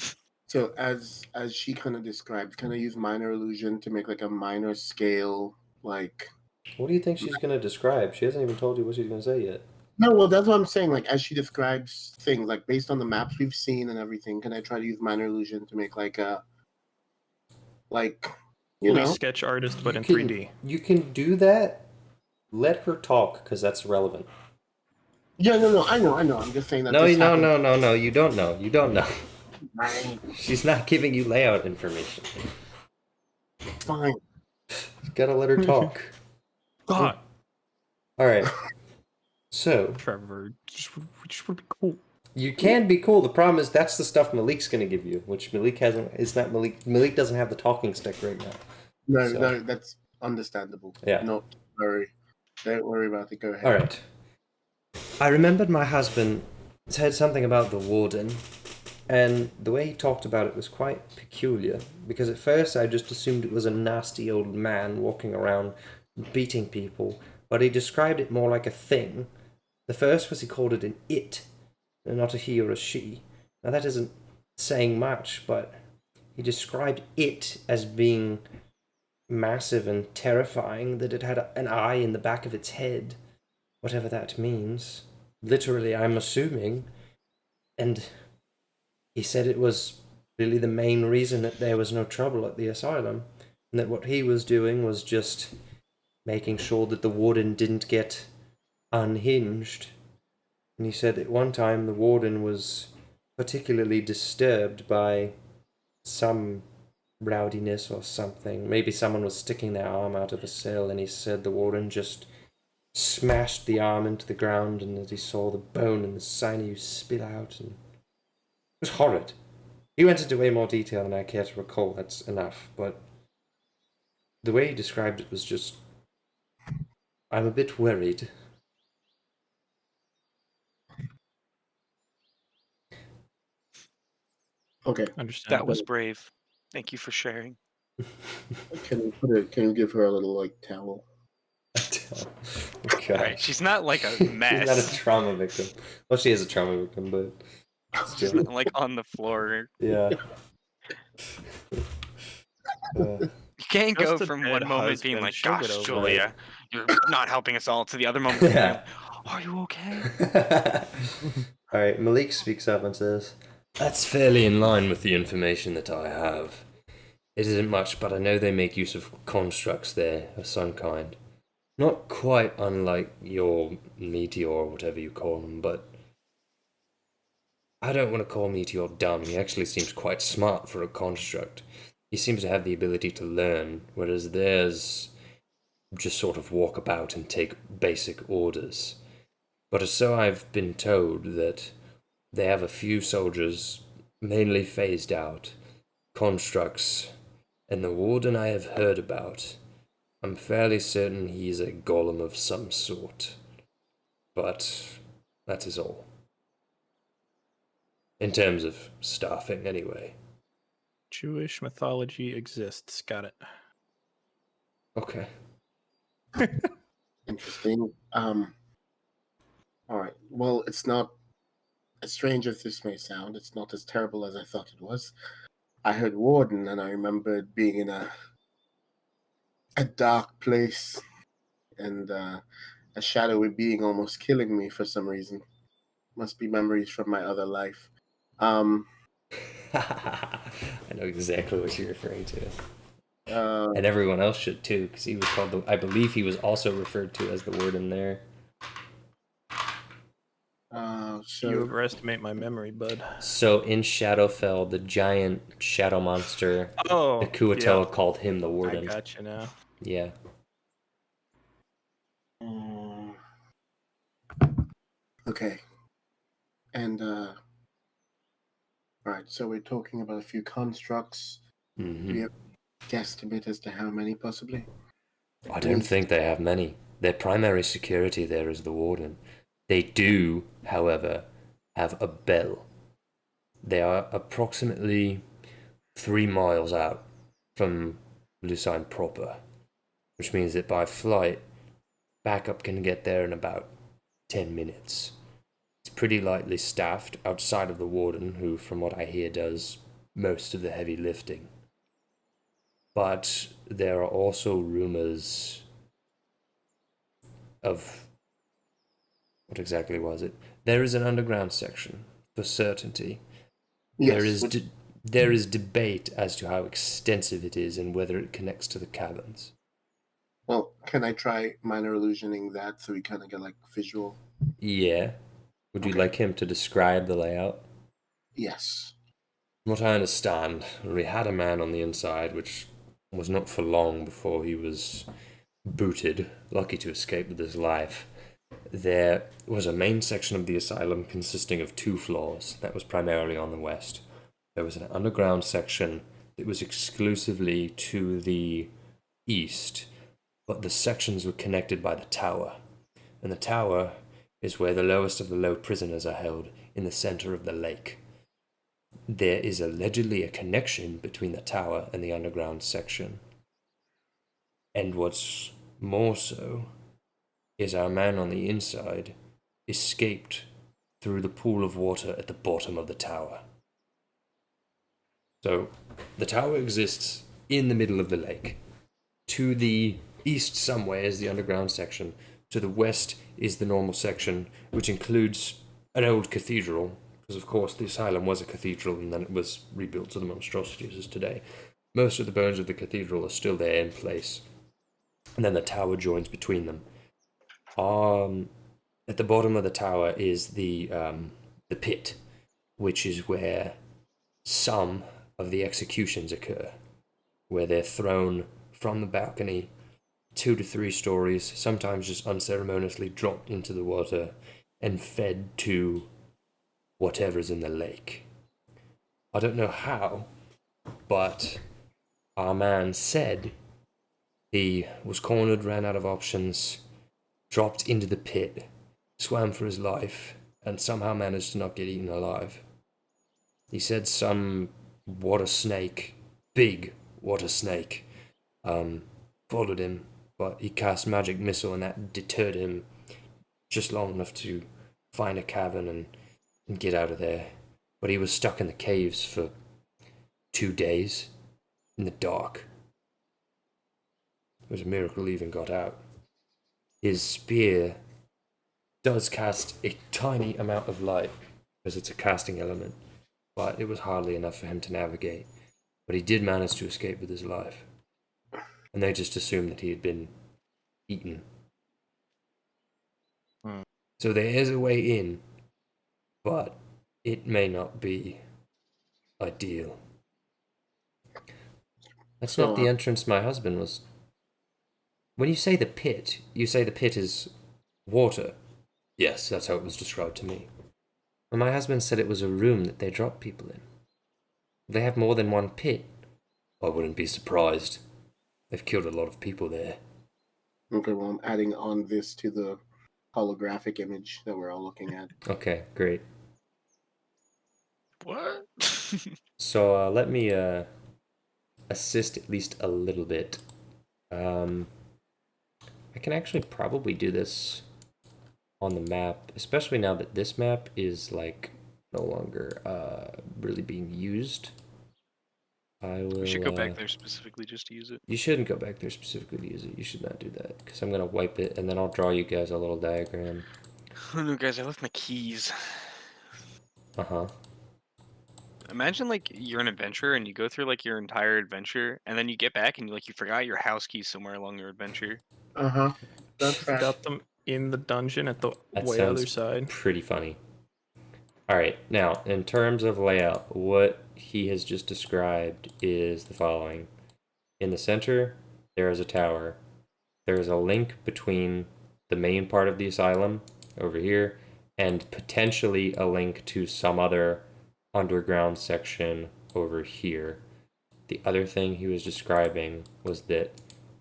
So as she kind of described, can I use minor illusion to make like a minor scale, like... What do you think she's going to describe? She hasn't even told you what she's going to say yet. No, well, that's what I'm saying. Like, as she describes things, like, based on the maps we've seen and everything, can I try to use minor illusion to make, like, a... Like, you know... sketch artist, but in 3D. You can do that. Let her talk, because that's relevant. Yeah, no, I know. I'm just saying that... No, you don't know. You don't know. Fine. She's not giving you layout information. Fine. You gotta let her talk. God. All right. So, Trevor, just would be cool. You can be cool. The problem is that's the stuff Malik's going to give you, which Malik hasn't. It's not Malik. Malik doesn't have the talking stick right now. No, that's understandable. Yeah. Don't worry about it. Go ahead. All right. I remembered my husband said something about the warden, and the way he talked about it was quite peculiar, because at first I just assumed it was a nasty old man walking around beating people, but he described it more like a thing. The first was he called it an it, and not a he or a she. Now that isn't saying much, but he described it as being massive and terrifying, that it had an eye in the back of its head, whatever that means. Literally, I'm assuming. And he said it was really the main reason that there was no trouble at the asylum, and that what he was doing was just making sure that the warden didn't get unhinged. And he said at one time the warden was particularly disturbed by some rowdiness or something. Maybe someone was sticking their arm out of a cell, and he said the warden just smashed the arm into the ground, and that he saw the bone and the sinews spill out, and it was horrid. He went into way more detail than I care to recall, that's enough, but the way he described it was just... I'm a bit worried. Okay. Understand. That was brave. Thank you for sharing. Can you give her a little like towel? Okay. Right. She's not like a mess. She's not a trauma victim. Well, she is a trauma victim, but She's still. not like on the floor. Yeah. You can't Just go a from dead one moment being husband, like, she'll get "Gosh, over it." Julia, you're not helping us all," to the other moment, being Yeah. like, "Are you okay?" Alright, Malik speaks up and says, "That's fairly in line with the information that I have. It isn't much, but I know they make use of constructs there of some kind. Not quite unlike your meteor or whatever you call them, but I don't want to call Meteor dumb. He actually seems quite smart for a construct. He seems to have the ability to learn, whereas theirs just sort of walk about and take basic orders. But so I've been told that they have a few soldiers, mainly phased out, constructs, and the warden I have heard about. I'm fairly certain he's a golem of some sort. But that is all. In terms of staffing, anyway. Jewish mythology exists. Got it. Okay. Interesting. All right. Well, it's not as strange as this may sound. It's not as terrible as I thought it was. I heard warden, and I remembered being in a dark place, and a shadowy being almost killing me for some reason. Must be memories from my other life. I know exactly what you're referring to. And everyone else should too, because he was called I believe he was also referred to as the warden there. So You overestimate my memory, bud. So in Shadowfell, the giant shadow monster, Oh, the Kuatel yeah. called him the I warden. got you now. Yeah. Okay. And all right, so we're talking about a few constructs. Mm-hmm. Do you have a guesstimate as to how many, possibly? I don't think they have many. Their primary security there is the warden. They do, however, have a bell. They are approximately 3 miles out from Lucerne proper, which means that by flight, backup can get there in about 10 minutes. It's pretty lightly staffed outside of the warden, who, from what I hear, does most of the heavy lifting. But there are also rumors of... what exactly was it? There is an underground section, for certainty. Yes. There is debate as to how extensive it is and whether it connects to the caverns. Well, can I try minor illusioning that so we kind of get like visual? Yeah. Would you like him to describe the layout? Yes. From what I understand, we had a man on the inside, which was not for long before he was booted, lucky to escape with his life. There was a main section of the asylum consisting of 2 floors that was primarily on the west. There was an underground section that was exclusively to the east, but the sections were connected by the tower. And the tower is where the lowest of the low prisoners are held, in the center of the lake. There is allegedly a connection between the tower and the underground section. And what's more so is our man on the inside escaped through the pool of water at the bottom of the tower. So, the tower exists in the middle of the lake. To the east somewhere is the underground section. To the west is the normal section, which includes an old cathedral, because of course the asylum was a cathedral and then it was rebuilt to the monstrosity it is today. Most of the bones of the cathedral are still there in place. And then the tower joins between them. At the bottom of the tower is the pit, which is where some of the executions occur, where they're thrown from the balcony 2 to 3 stories, sometimes just unceremoniously dropped into the water and fed to whatever's in the lake. I don't know how, but our man said he was cornered, ran out of options, dropped into the pit, swam for his life, and somehow managed to not get eaten alive. He said some water snake, big water snake, followed him, but he cast magic missile and that deterred him just long enough to find a cavern and get out of there. But he was stuck in the caves for 2 days in the dark. It was a miracle he even got out. His spear does cast a tiny amount of light, because it's a casting element, but it was hardly enough for him to navigate. But he did manage to escape with his life. And they just assumed that he had been eaten. So there is a way in, but it may not be ideal. That's not the entrance my husband was. When you say the pit, you say the pit is water. Yes, that's how it was described to me. And my husband said it was a room that they drop people in. They have more than one pit. I wouldn't be surprised. They've killed a lot of people there. Okay, well, I'm adding on this to the holographic image that we're all looking at. Okay, great. What? So let me assist at least a little bit. I can actually probably do this on the map, especially now that this map is like no longer really being used. We should go back there specifically just to use it. You shouldn't go back there specifically to use it. You should not do that, because I'm gonna wipe it and then I'll draw you guys a little diagram. Oh no, guys, I left my keys. Uh-huh. Imagine like you're an adventurer and you go through like your entire adventure and then you get back and you forgot your house keys somewhere along your adventure. Uh-huh. That's Forgot them in the dungeon at the That way sounds other side. pretty funny. Alright, now, in terms of layout, what he has just described is the following. In the center, there is a tower. There is a link between the main part of the asylum, over here, and potentially a link to some other underground section over here. The other thing he was describing was that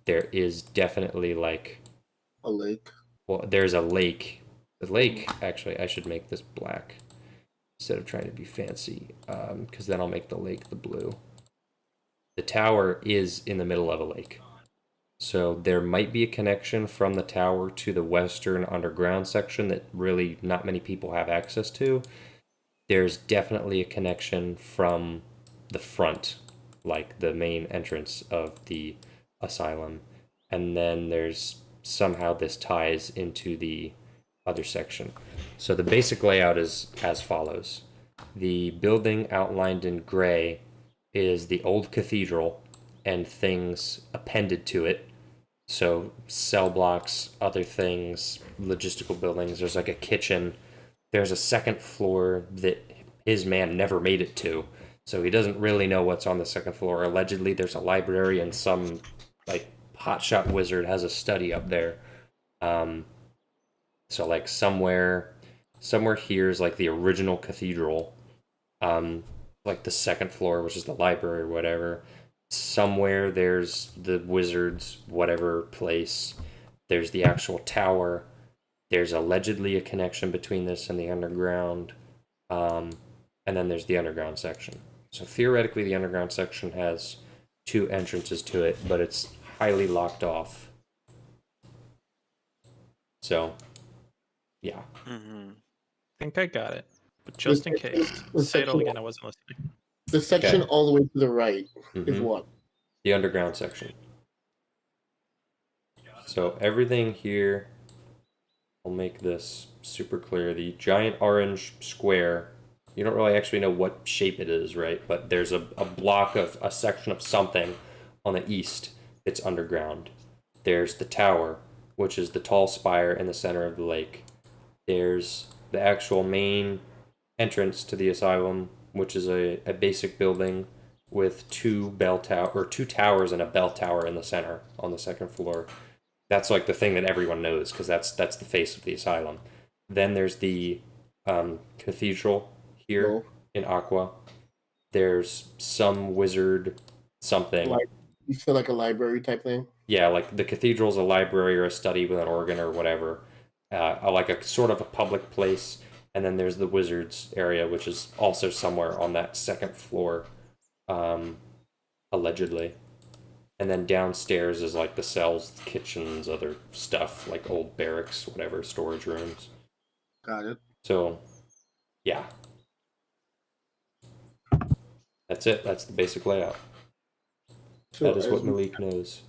there is definitely like a lake. Well, there's a lake. The lake, actually, I should make this black instead of trying to be fancy, because then I'll make the lake the blue. The tower is in the middle of a lake. So there might be a connection from the tower to the western underground section that really not many people have access to. There's definitely a connection from the front, like the main entrance of the asylum. And then there's somehow this ties into the other section. So the basic layout is as follows. The building outlined in gray is the old cathedral and things appended to it. So cell blocks, other things, logistical buildings. There's like a kitchen. There's a second floor that his man never made it to. So he doesn't really know what's on the second floor. Allegedly, there's a library and some like hotshot wizard has a study up there. So like somewhere here is like the original cathedral. Like the second floor, which is the library or whatever. Somewhere there's the wizard's whatever place. There's the actual tower. There's allegedly a connection between this and the underground. And then there's the underground section. So theoretically the underground section has 2 entrances to it, but it's highly locked off. So, yeah. I think I got it. But just in case, say it all again, I wasn't listening. The section all the way to the right is what? The underground section. So everything here, I'll make this super clear. The giant orange square, you don't really actually know what shape it is, right? But there's a block of a section of something on the east that's underground. There's the tower, which is the tall spire in the center of the lake. There's the actual main entrance to the asylum, which is a basic building with two towers and a bell tower in the center on the second floor. That's like the thing that everyone knows because that's the face of the asylum. Then there's the cathedral here No. in Aqua. There's some wizard something. Like, you feel like a library type thing? Yeah, like the cathedral's a library or a study with an organ or whatever. Like a sort of a public place. And then there's the wizards area, which is also somewhere on that second floor, allegedly. And then downstairs is like the cells, kitchens, other stuff, like old barracks, whatever, storage rooms. Got it. So, yeah. That's it. That's the basic layout. So That is as what we- Malik knows.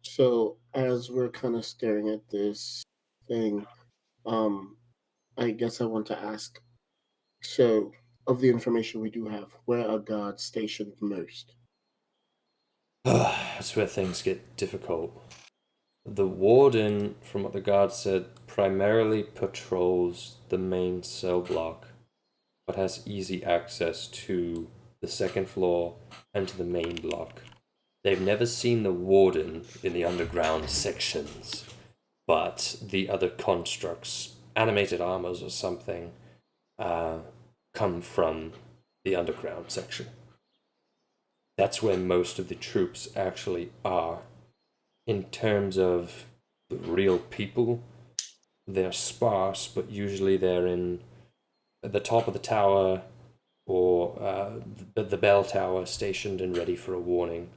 So as we're kind of staring at this thing, I guess I want to ask. So, of the information we do have, where are guards stationed most? That's where things get difficult. The warden, from what the guard said, primarily patrols the main cell block, but has easy access to the second floor and to the main block. They've never seen the warden in the underground sections, but the other constructs, animated armors or something, come from the underground section. That's where most of the troops actually are. In terms of the real people, they're sparse, but usually they're in at the top of the tower or the bell tower stationed and ready for a warning.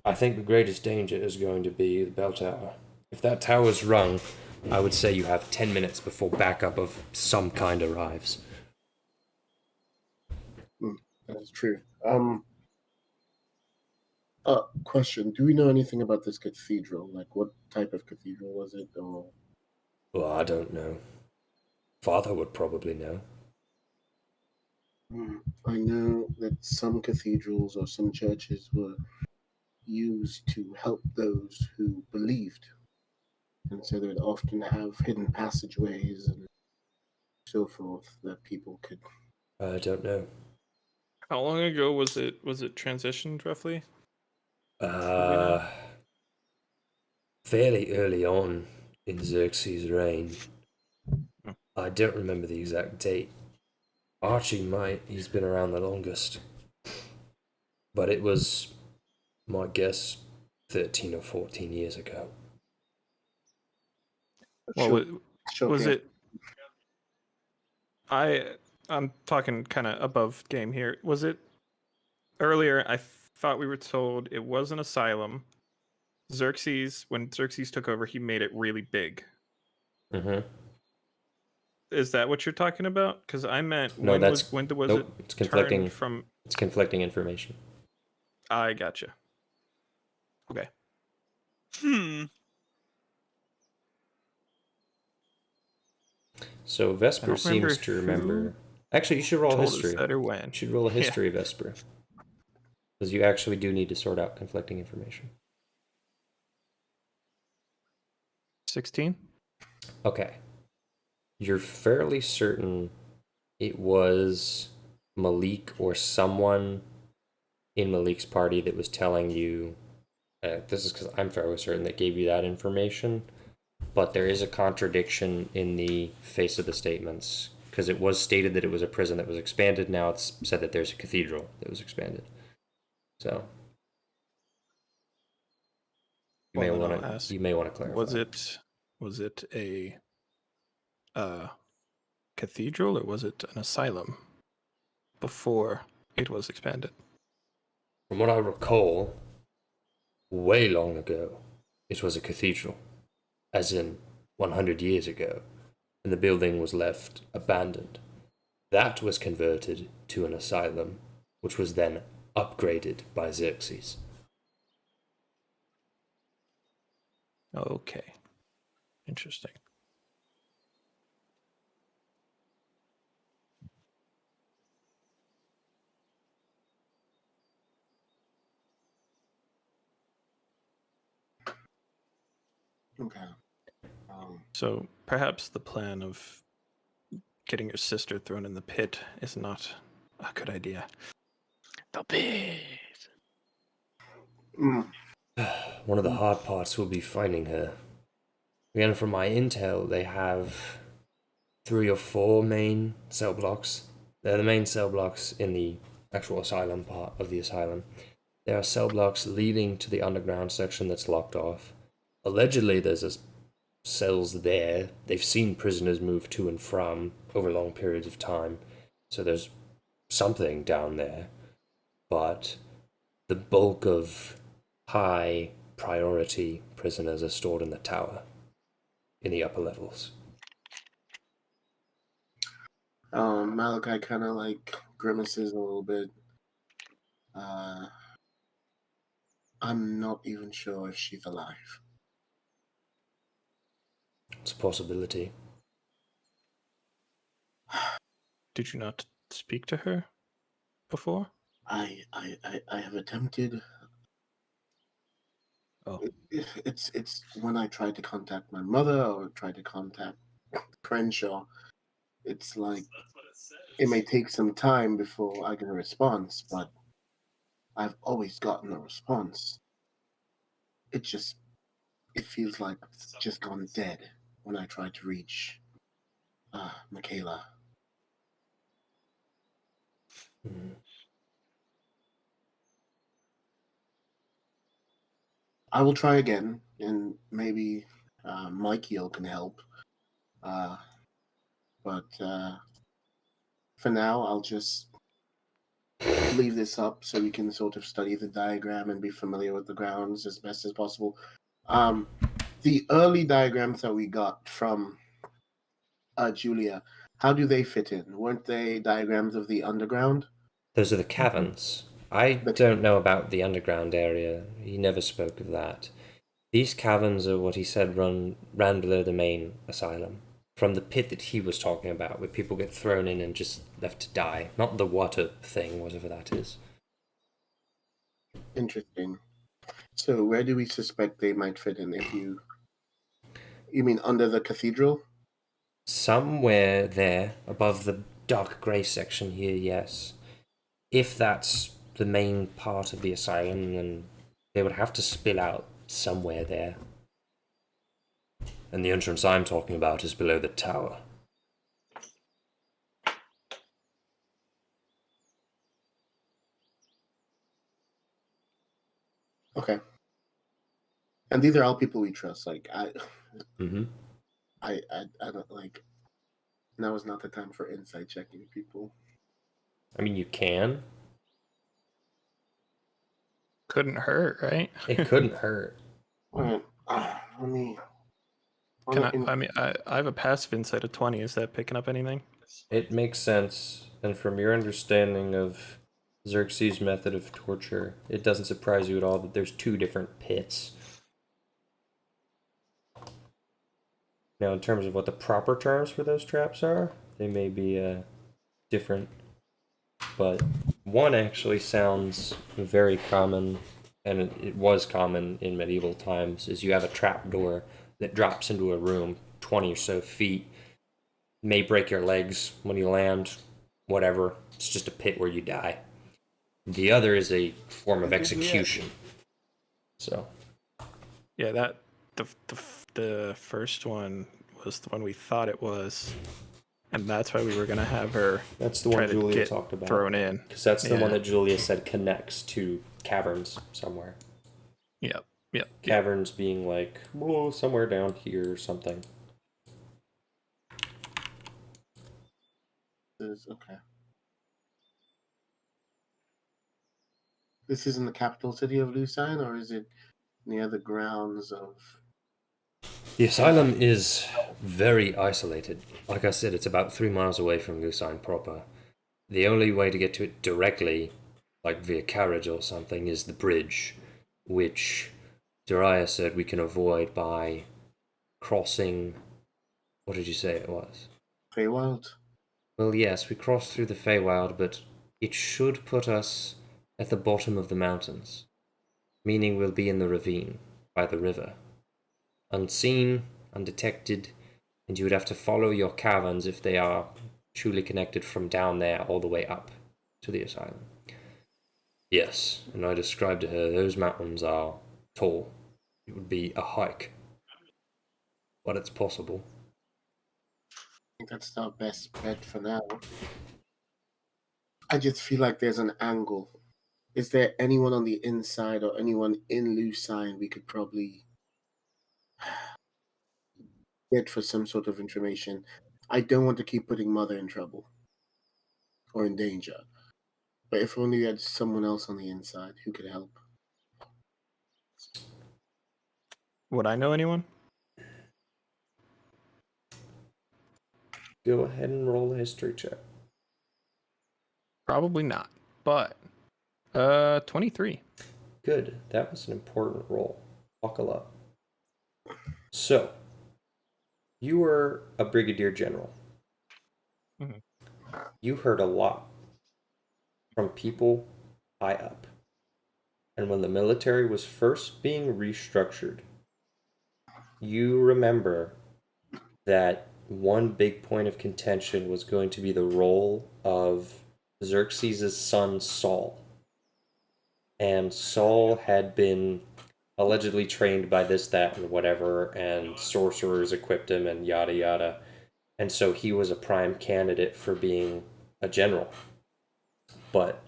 I think the greatest danger is going to be the bell tower. If that tower's rung, I would say you have 10 minutes before backup of some kind arrives. That is true. Question: do we know anything about this cathedral? Like, what type of cathedral was it? Or Well, I don't know. Father would probably know. I know that some cathedrals or some churches were used to help those who believed, and so they would often have hidden passageways and so forth that people could. I don't know. How long ago was it transitioned roughly? Fairly early on in Xerxes' reign. Hmm. I don't remember the exact date. Archie might, he's been around the longest. But it was, my guess, 13 or 14 years ago. Well, Sure, was yeah. it? I'm talking kind of above game here. Was it earlier? I thought we were told it was an asylum. Xerxes, when Xerxes took over, he made it really big. Mm-hmm. Is that what you're talking about? Because I meant No, when that's was nope, it it's conflicting. turned from? It's conflicting information. I gotcha. Okay. So I Vesper don't remember seems to who remember. Actually, you should roll told history. us that or when. You should roll a history, Vesper. Because you actually do need to sort out conflicting information. 16. Okay. You're fairly certain it was Malik or someone in Malik's party that was telling you. This is because I'm fairly certain that gave you that information. But there is a contradiction in the face of the statements. Because it was stated that it was a prison that was expanded. Now it's said that there's a cathedral that was expanded. So. You may want to clarify. Was it a cathedral or was it an asylum before it was expanded? From what I recall, way long ago, it was a cathedral, as in 100 years ago, and the building was left abandoned. That was converted to an asylum, which was then upgraded by Xerxes. Okay. Interesting. Okay. So perhaps the plan of getting your sister thrown in the pit is not a good idea. The pit. One of the hard parts will be finding her. Again, from my intel, they have 3 or 4 main cell blocks. They're the main cell blocks in the actual asylum part of the asylum. There are cell blocks leading to the underground section that's locked off. Allegedly, there's cells there. They've seen prisoners move to and from over long periods of time. So there's something down there. But the bulk of high priority prisoners are stored in the tower, in the upper levels. Malakai kind of like grimaces a little bit. I'm not even sure if she's alive. It's a possibility. Did you not speak to her before? I have attempted. Oh. It's when I tried to contact my mother or tried to contact Crenshaw. It's like it may take some time before I get a response, but I've always gotten a response. It feels like it's just gone dead when I try to reach Michaela. I will try again, and maybe Mikey can help. But for now, I'll just leave this up so we can sort of study the diagram and be familiar with the grounds as best as possible. The early diagrams that we got from Julia, how do they fit in? Weren't they diagrams of the underground? Those are the caverns. I don't know about the underground area. He never spoke of that. These caverns are what he said ran below the main asylum. From the pit that he was talking about, where people get thrown in and just left to die. Not the water thing, whatever that is. Interesting. So where do we suspect they might fit in? You mean under the cathedral? Somewhere there, above the dark grey section here, yes. If that's the main part of the asylum, then they would have to spill out somewhere there. And the entrance I'm talking about is below the tower. Okay. And these are all people we trust. Like I don't like. Now is not the time for insight checking people. I mean, you can. Couldn't hurt, right? It couldn't hurt. All right. Let me. I have a passive insight of 20. Is that picking up anything? It makes sense, and from your understanding of Xerxes' method of torture, it doesn't surprise you at all that there's 2 different pits. Now, in terms of what the proper terms for those traps are, they may be different, but one actually sounds very common, and it was common in medieval times, is you have a trap door that drops into a room 20 or so feet, may break your legs when you land, whatever. It's just a pit where you die. The other is a form of execution. So, yeah, that the first one was the one we thought it was, and that's why we were gonna have her. That's the one Julia talked about. Thrown in, because that's the one that Julia said connects to caverns somewhere. Yep. Caverns being like, well, somewhere down here or something. Okay. This is in the capital city of Lucine, or is it near the grounds of... The asylum is very isolated. Like I said, it's about 3 miles away from Lucine proper. The only way to get to it directly, like via carriage or something, is the bridge, which Darius said we can avoid by crossing... What did you say it was? Feywild? Well, yes, we crossed through the Feywild, but it should put us at the bottom of the mountains, meaning we'll be in the ravine by the river. Unseen, undetected, and you would have to follow your caverns if they are truly connected from down there all the way up to the asylum. Yes, and I described to her those mountains are tall. It would be a hike, but it's possible. I think that's our best bet for now. I just feel like there's an angle. Is there anyone on the inside or anyone in Lucine we could probably get for some sort of information? I don't want to keep putting Mother in trouble or in danger. But if only we had someone else on the inside who could help. Would I know anyone? Go ahead and roll a history check. Probably not, but 23. Good. That was an important roll. Buckle up. So, you were a brigadier general. Mhm. You heard a lot from people high up. And when the military was first being restructured, you remember that one big point of contention was going to be the role of Xerxes' son Saul. And Saul had been allegedly trained by this, that, and whatever, and sorcerers equipped him, and yada yada. And so he was a prime candidate for being a general. But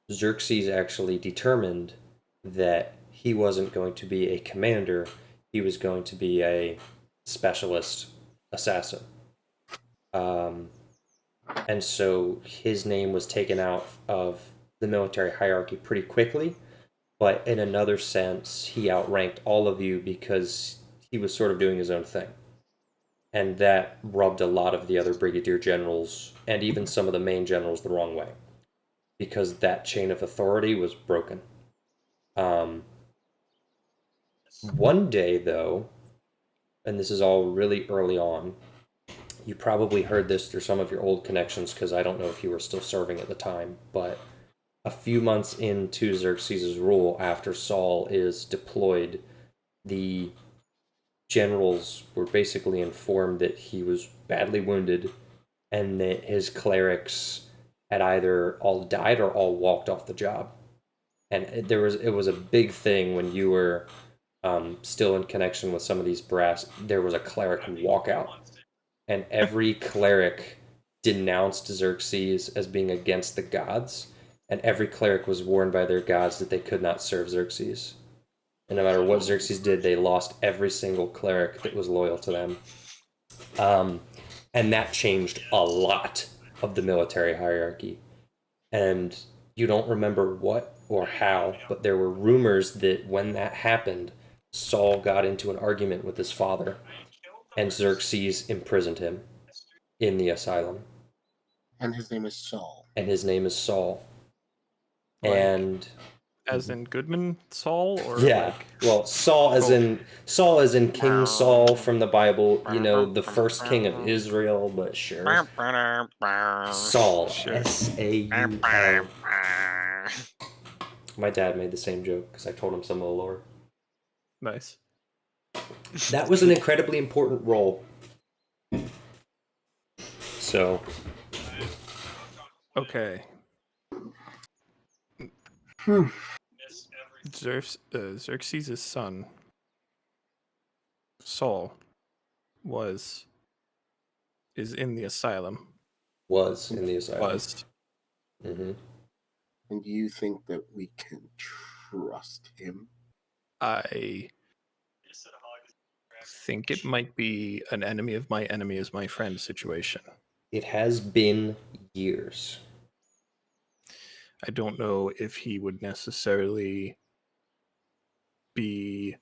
Xerxes actually determined that he wasn't going to be a commander, he was going to be a specialist assassin. And so his name was taken out of the military hierarchy pretty quickly, but in another sense, he outranked all of you because he was sort of doing his own thing. And that rubbed a lot of the other brigadier generals and even some of the main generals the wrong way, because that chain of authority was broken. One day, though, and this is all really early on, you probably heard this through some of your old connections, because I don't know if you were still serving at the time, but a few months into Xerxes' rule, after Saul is deployed, the generals were basically informed that he was badly wounded and that his clerics had either all died or all walked off the job. And it was a big thing when you were still in connection with some of these brass. There was a cleric walkout, and every cleric denounced Xerxes as being against the gods, and every cleric was warned by their gods that they could not serve Xerxes. And no matter what Xerxes did, they lost every single cleric that was loyal to them. And that changed a lot of the military hierarchy. And you don't remember what or how, but there were rumors that when that happened, Saul got into an argument with his father, and Xerxes imprisoned him in the asylum. And his name is Saul. And his name is Saul. Like, and as in Goodman Saul, or yeah, like... well, Saul as in King Saul from the Bible, you know, the first king of Israel, but sure. Saul, Sure. S-A-U-L. My dad made the same joke because I told him some of the lore. Nice. That was an incredibly important role. So. Okay. Xerxes' son, Saul, is in the asylum. Was in the asylum. Was. Mm-hmm. And do you think that we can trust him? I think it might be an enemy of my enemy is my friend situation. It has been years. I don't know if he would necessarily be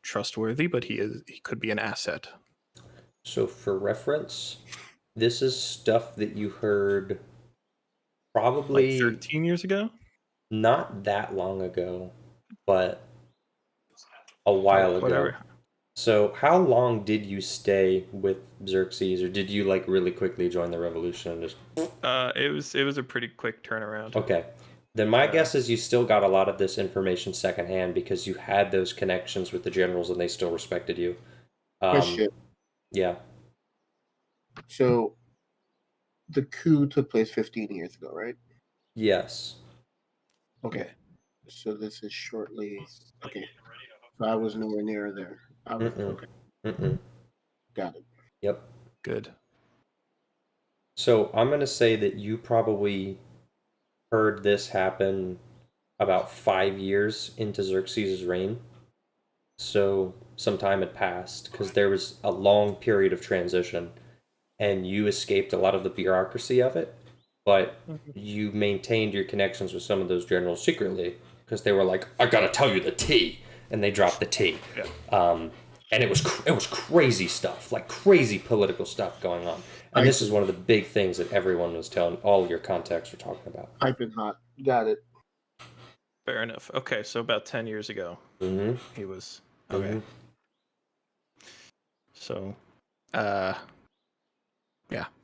trustworthy, but he could be an asset. So for reference, this is stuff that you heard probably like 13 years ago? Not that long ago, but a while ago. Whatever. So how long did you stay with Xerxes, or did you like really quickly join the revolution and just it was a pretty quick turnaround. Okay. Then my guess is you still got a lot of this information secondhand because you had those connections with the generals and they still respected you. Question. Yeah. So the coup took place 15 years ago, right? Yes. Okay. So this is shortly. Okay. So I was nowhere near there. Okay. Got it. Yep. Good. So I'm going to say that you probably heard this happen about 5 years into Xerxes' reign. So some time had passed because there was a long period of transition and you escaped a lot of the bureaucracy of it, but you maintained your connections with some of those generals secretly because they were like, I gotta tell you the tea, and they dropped the tea. Yeah. And it was crazy stuff, like crazy political stuff going on. And this is one of the big things that everyone was telling, all your contacts were talking about. Piping hot. Got it. Fair enough. Okay, so about 10 years ago, he was okay. So, yeah,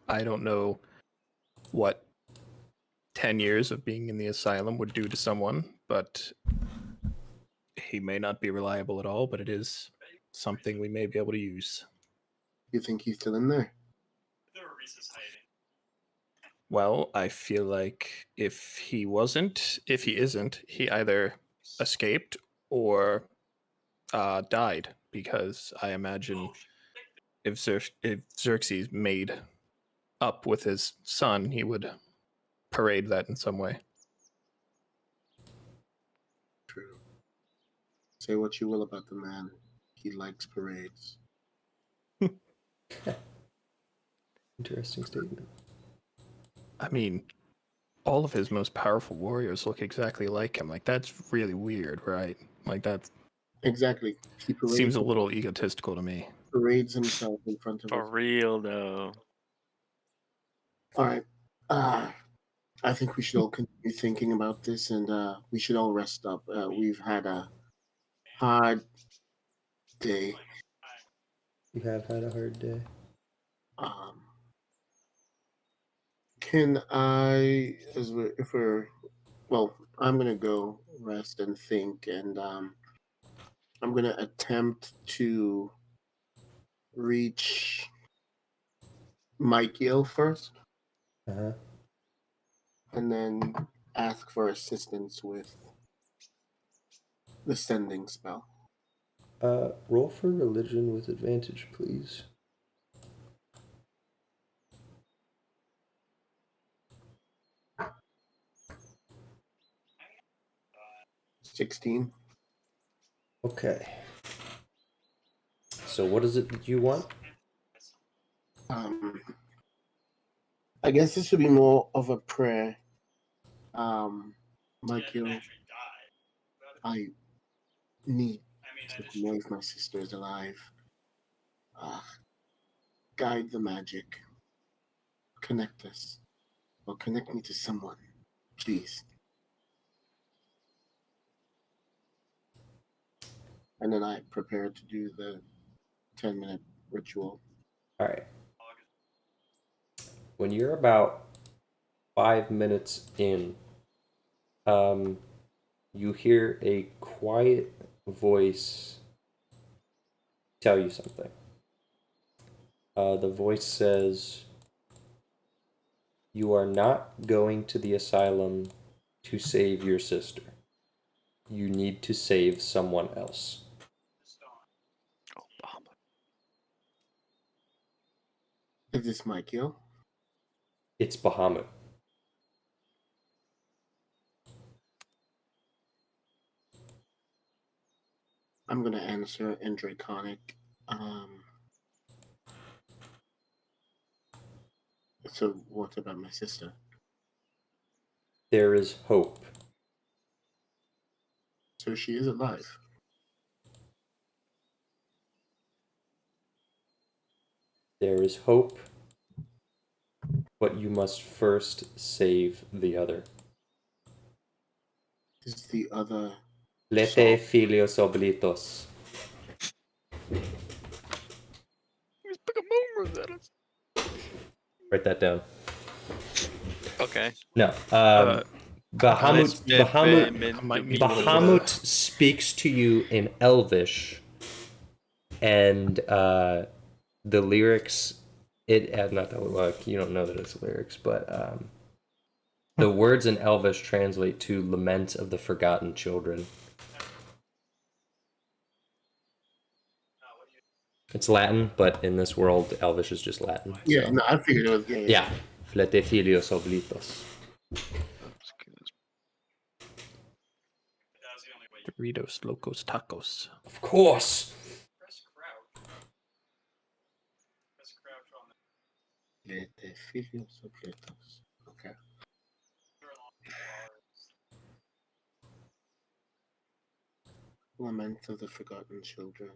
I don't know what 10 years of being in the asylum would do to someone, but he may not be reliable at all, but it is something we may be able to use. You think he's still in there? Well, I feel like if he isn't, he either escaped or died, because I imagine if Xerxes made up with his son, he would parade that in some way. True. Say what you will about the man. He likes parades. Interesting statement. I mean, all of his most powerful warriors look exactly like him. Like, that's really weird, right? Like, that Exactly. He seems a little egotistical to me. Parades himself in front of us. For real, though. All right. I think we should all continue thinking about this, and we should all rest up. We've had a hard day. You have had a hard day. Can I, I'm gonna go rest and think, and I'm gonna attempt to reach Michael first, and then ask for assistance with the sending spell. Roll for religion with advantage, please. $16. Okay. So what is it that you want? I guess this would be more of a prayer. Michael, I need to know if my sister is alive. Guide the magic. Connect us. Or connect me to someone. Please. And then I prepare to do the 10-minute ritual. All right. When you're about 5 minutes in, you hear a quiet voice tell you something. The voice says, "You are not going to the asylum to save your sister. You need to save someone else." Is this Michael? It's Bahamut. I'm going to answer in Draconic. So what about my sister? There is hope. So she is alive. There is hope, but you must first save the other. Is the other... Lete filios oblitos. Write that down. Okay. No. Bahamut speaks to you in Elvish, and the lyrics Not that like you don't know that it's lyrics, but the words in Elvish translate to "Lament of the Forgotten Children." It's Latin, but in this world, Elvish is just Latin. Yeah, so. no, I figured it was. Yeah. Fletefilios oblitos. Doritos, Locos, Tacos. Of course. Okay. Lament of the Forgotten Children.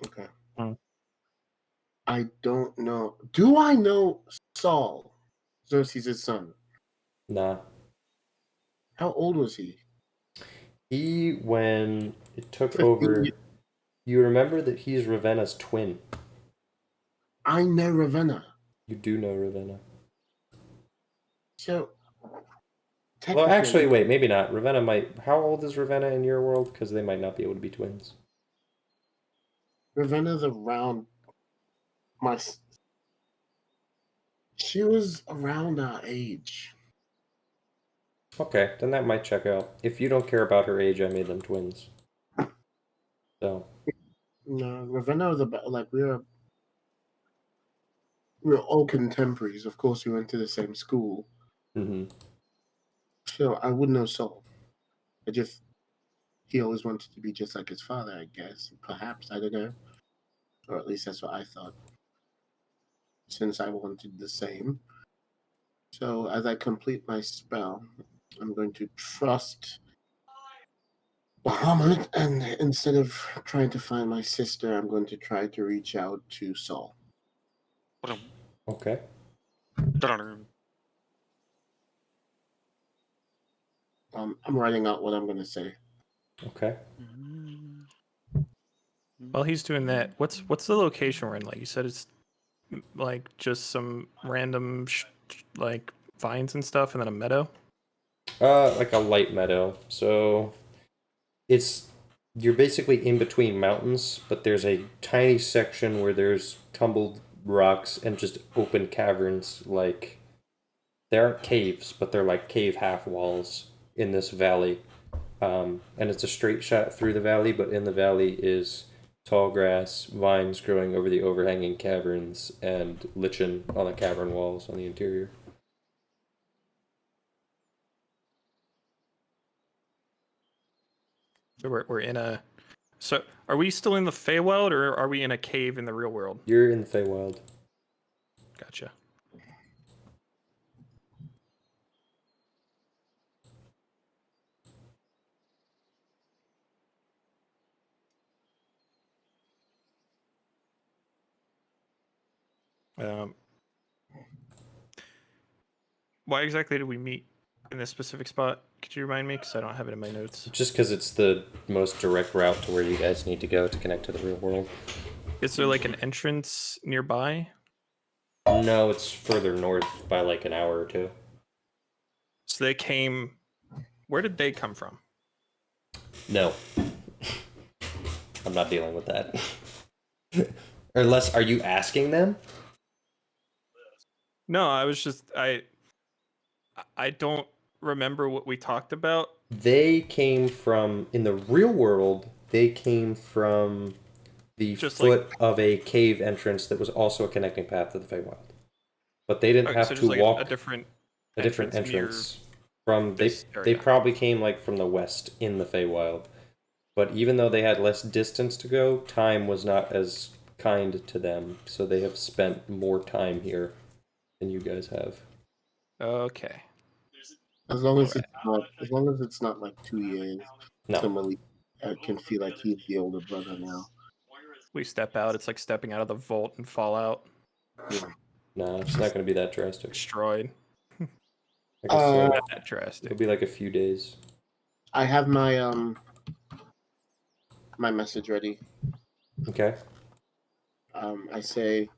Okay. I don't know. Do I know Saul, Xerxes' son? Nah. How old was he? When it took 15 over, years. you remember that he's Ravenna's twin. I know Ravenna. You do know Ravenna. So, well, actually, wait, maybe not. Ravenna might. How old is Ravenna in your world? Because they might not be able to be twins. Ravenna's around my. She was around our age. Okay, then that might check out. If you don't care about her age, I made them twins. So. No, Ravenna was about like we were all contemporaries. Of course, we went to the same school. Mm-hmm. So I would know Saul. He always wanted to be just like his father, I guess. Perhaps, I don't know. Or at least that's what I thought. Since I wanted the same. So as I complete my spell, I'm going to trust Bahamut, and instead of trying to find my sister, I'm going to try to reach out to Saul. Okay. I'm writing out what I'm going to say. Okay. While he's doing that, what's the location we're in? Like you said, it's like just some random like vines and stuff, and then a meadow. Like a light meadow. So you're basically in between mountains, but there's a tiny section where there's tumbled rocks and just open caverns. Like they aren't caves, but they're like cave half walls in this valley. And it's a straight shot through the valley, but in the valley is tall grass, vines growing over the overhanging caverns, and lichen on the cavern walls on the interior. So we're in a. So are we still in the Feywild, or are we in a cave in the real world? You're in the Feywild. Gotcha. Why exactly did we meet in this specific spot? Could you remind me? Because I don't have it in my notes. Just because it's the most direct route to where you guys need to go to connect to the real world. Is there like an entrance nearby? No, it's further north by like an hour or two. So they came. Where did they come from? No. I'm not dealing with that. Unless, are you asking them? No, I was just I don't remember what we talked about. They came from, in the real world, they came from the Just foot of a cave entrance that was also a connecting path to the Feywild. But they didn't have to walk a different entrance from they area. probably came like from the west in the Feywild. But even though they had less distance to go, time was not as kind to them, so they have spent more time here than you guys have. Okay. As long as it's not like 2 years, No. so Malik can feel like he's the older brother now. We step out. It's like stepping out of the vault and Fallout. Yeah. No, it's not going to be that drastic. Destroyed. Like I said, Not that drastic. it'll be like a few days. I have my my message ready. Okay. I say,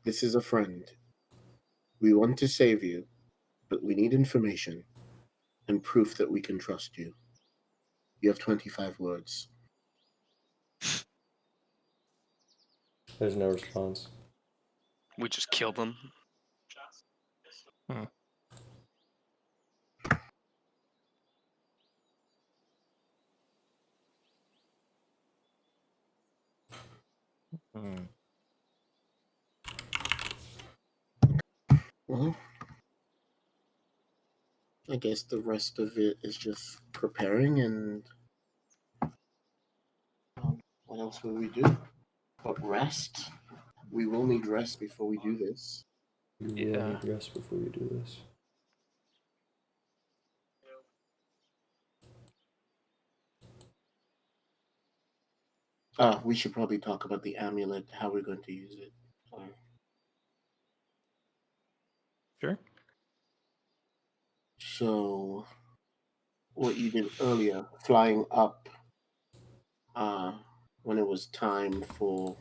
this is a friend. We want to save you, but we need information and proof that we can trust you. You have 25 words. There's no response. We just killed them. Hmm. Hmm. Well, I guess the rest of it is just preparing and what else will we do? But rest. We will need rest before we do this. We will Yeah. need rest before we do this. We should probably talk about the amulet, how we're going to use it. Sure. So, what you did earlier, flying up when it was time for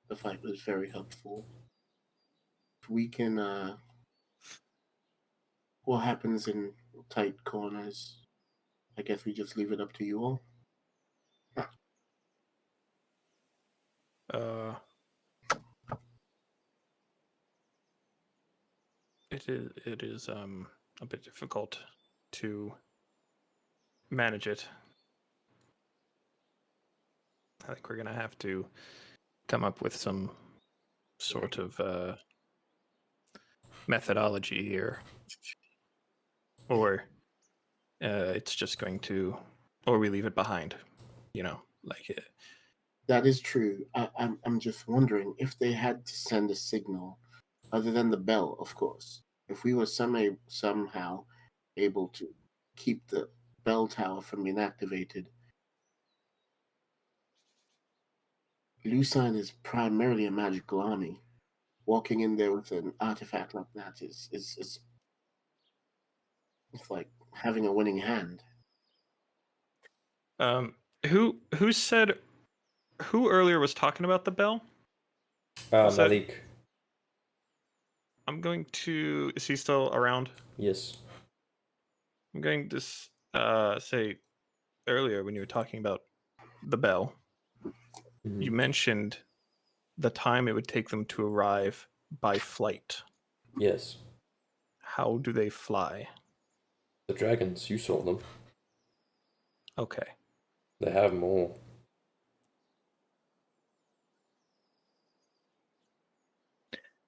the fight, was very helpful. We can, what happens in tight corners? I guess we just leave it up to you all. It is a bit difficult to manage it. I think we're gonna have to come up with some sort of methodology here, or it's just going to, or we leave it behind. You know, like it. That is true. I'm just wondering if they had to send a signal, other than the bell, of course. If we were somehow able to keep the bell tower from being activated. Lucine is primarily a magical army. Walking in there with an artifact like that is it's like having a winning hand. Who said, who earlier was talking about the bell? Was that- Malik. I'm going to. Is he still around? Yes. I'm going to say earlier when you were talking about the bell, you mentioned the time it would take them to arrive by flight. Yes. How do they fly? The dragons, you saw them. Okay. They have them all.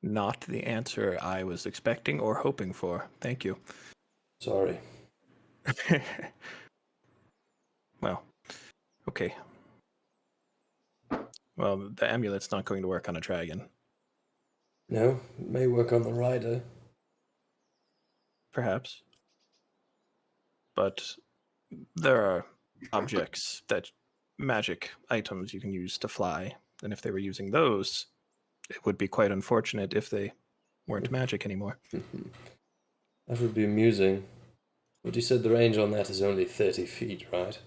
Not the answer I was expecting or hoping for. Thank you. Sorry. Well, okay. Well, the amulet's not going to work on a dragon. No, it may work on the rider. Perhaps. But there are objects that magic items you can use to fly. And if they were using those, it would be quite unfortunate if they weren't magic anymore. That would be amusing. But you said the range on that is only 30 feet, right?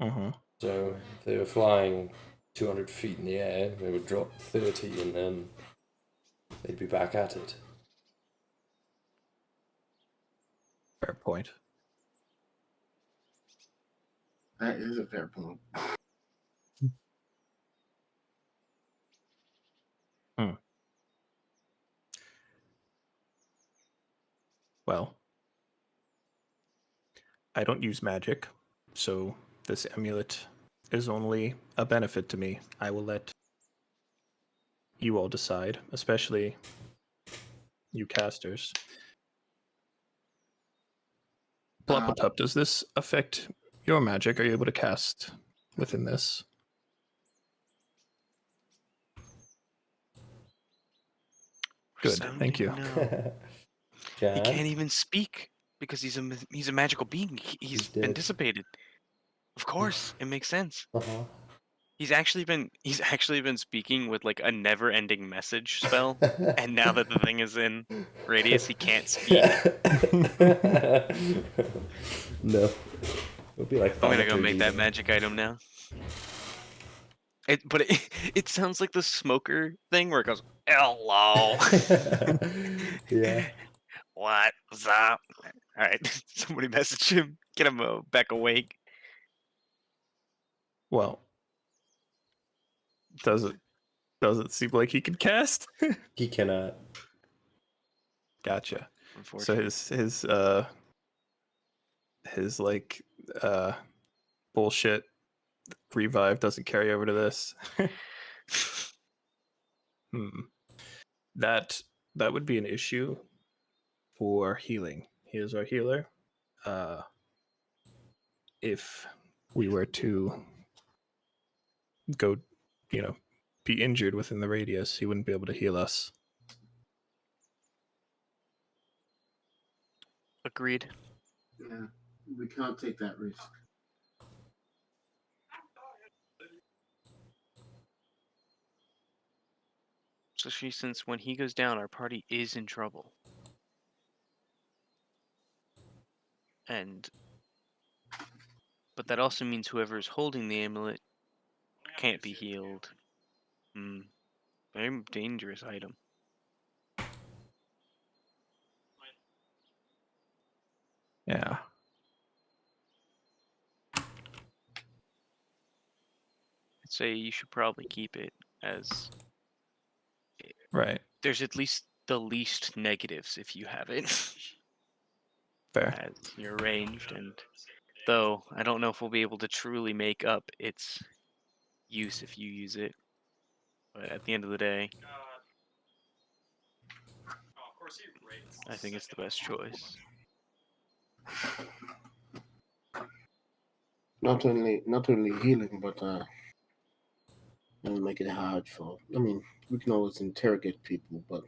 Mm-hmm. So if they were flying 200 feet in the air, they would drop 30 and then they'd be back at it. Fair point. That is a fair point. Well, I don't use magic, so this amulet is only a benefit to me. I will let you all decide, especially you casters. Plopatup, does this affect your magic? Are you able to cast within this? Good, thank you. He can't even speak because he's a magical being. He's been dead. dissipated. Of course, it makes sense. Uh-huh. He's actually been speaking with like a never-ending message spell, and now that the thing is in radius, he can't speak. No. It'll be like I'm gonna go thaumaturgy, make that though. magic item now. It sounds like the smoker thing where it goes, "Hello." Yeah. What's up? All right, somebody message him, get him back awake. Well, does it? doesn't seem like he can cast. He cannot. Gotcha. So his like bullshit revive doesn't carry over to this. That would be an issue for healing. He is our healer. If we were to go, be injured within the radius, he wouldn't be able to heal us. Agreed. Yeah, we can't take that risk. Especially since when he goes down, our party is in trouble. But that also means whoever is holding the amulet can't be healed. Very dangerous item. Yeah. I'd say you should probably keep it as... Right. There's at least the least negatives if you have it. Fair. As you're ranged, and though I don't know if we'll be able to truly make up its use if you use it. But at the end of the day, I think it's the best choice. Not only healing, but it'll make it hard for. I mean, we can always interrogate people, but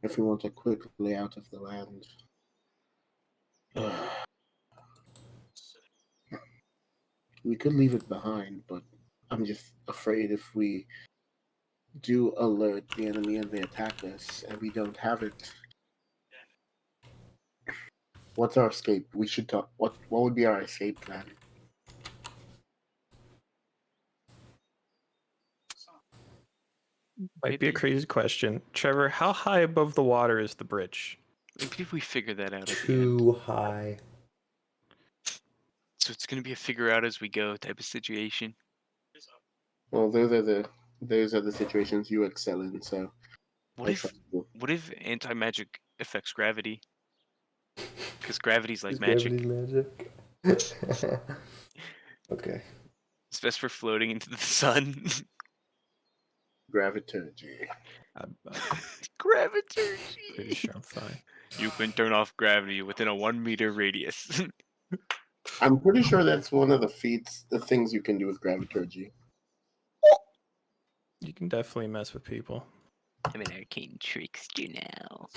if we want to quickly out of the land, we could leave it behind. But I'm just afraid if we do alert the enemy and they attack us and we don't have it. What's our escape? We should talk. What would be our escape plan? Might be a crazy question. Trevor, how high above the water is the bridge? Maybe if we figure that out. Too high. So it's gonna be a figure out as we go type of situation. Well, those are the situations you excel in. So, what if anti-magic affects gravity? Because gravity's like magic. Gravity's magic. Okay. It's best for floating into the sun. Graviturgy. Graviturgy. Pretty sure I'm fine. You can turn off gravity within a 1 meter radius. I'm pretty sure that's one of the things you can do with graviturgy. You can definitely mess with people. I'm an arcane trickster now.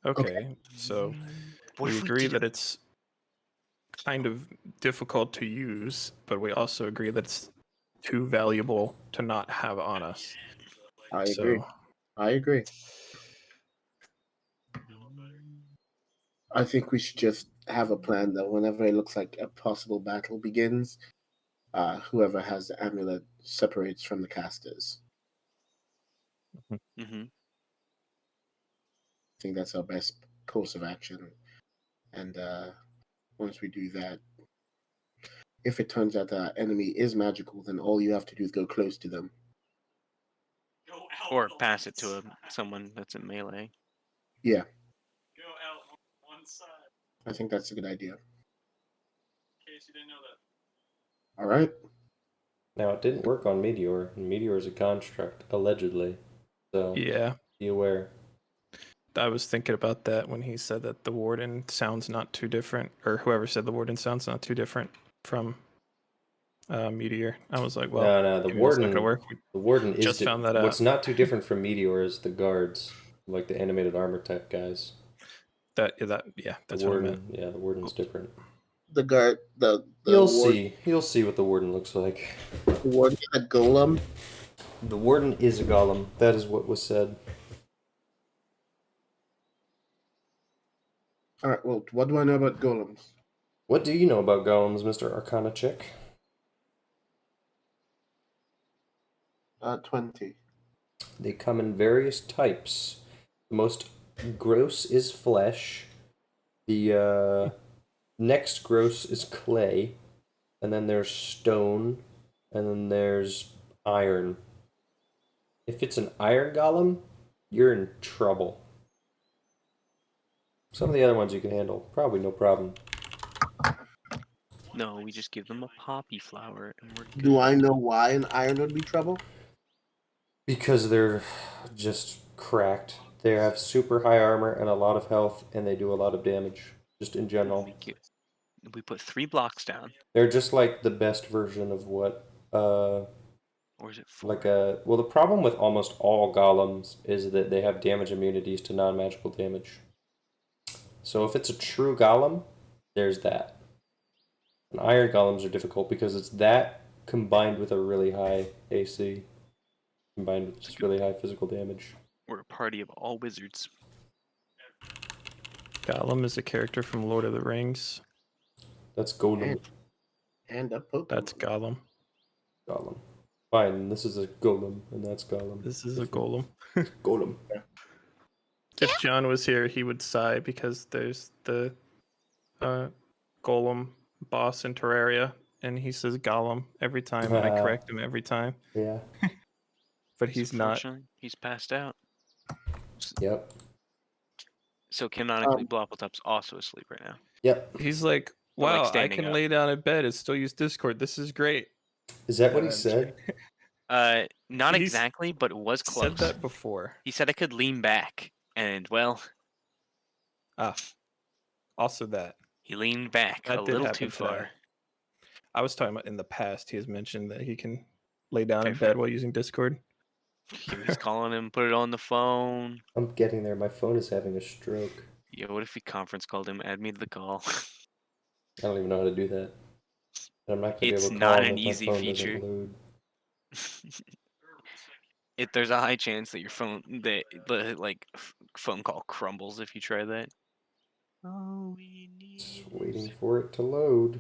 Okay, so we agree that it's kind of difficult to use, but we also agree that it's too valuable to not have on us. I agree. I think we should just have a plan that whenever it looks like a possible battle begins, whoever has the amulet separates from the casters. Mm-hmm. I think that's our best course of action. And once we do that, if it turns out that enemy is magical, then all you have to do is go close to them. Or pass it to someone that's in melee. Yeah. I think that's a good idea. In case you didn't know that. All right. Now, it didn't work on Meteor, and Meteor is a construct, allegedly. So, yeah, be aware. I was thinking about that when he said that the Warden sounds not too different, or whoever said the Warden sounds not too different from Meteor. I was like, well, no, the Warden. Not gonna work. The Warden is just found that out. What's not too different from Meteor is the guards, like the animated armor type guys. That's the Warden, what I meant. Yeah, the Warden's different. The guard, the you'll see what the Warden looks like. The Warden is a golem. The Warden is a golem. That is what was said. All right. Well, what do I know about golems? What do you know about golems, Mr. Arcana Chick? 20. They come in various types. The most gross is flesh. The next gross is clay. and then there's stone, and then there's iron. If it's an iron golem, you're in trouble. Some of the other ones you can handle, probably no problem. No, we just give them a poppy flower and we're good. Do I know why an iron would be trouble? Because they're just cracked. They have super high armor and a lot of health, and they do a lot of damage, just in general. We put 3 blocks down. They're just like the best version of what, or is it 4? well, the problem with almost all golems is that they have damage immunities to non-magical damage. So if it's a true golem, there's that. And iron golems are difficult because it's that combined with a really high AC, combined with just really high physical damage. We're a party of all wizards. Gollum is a character from Lord of the Rings. That's Golem. And a Pokemon. That's Gollum. Golem. Fine, this is a golem, and that's Golem. This is a golem. Golem. If John was here, he would sigh because there's the golem boss in Terraria, and he says Gollum every time, and I correct him every time. Yeah. But he's not. He's passed out. Yep. So canonically, Bloppletop's also asleep right now. Yep. He's like, wow, I can up. lay down in bed and still use Discord. This is great. Is that what he said? Not exactly, but it was close. Said that before. He said I could lean back, and well, also that he leaned back a little too far. I was talking about in the past. He has mentioned that he can lay down in bed while using Discord. He's calling him, put it on the phone. I'm getting there. My phone is having a stroke. Yeah, what if we conference called him? Add me to the call. I don't even know how to do that. I'm not gonna be able to call not him an if easy my phone feature. doesn't load. There's a high chance that your phone, phone call crumbles if you try that. Oh, we need. Just waiting for it to load.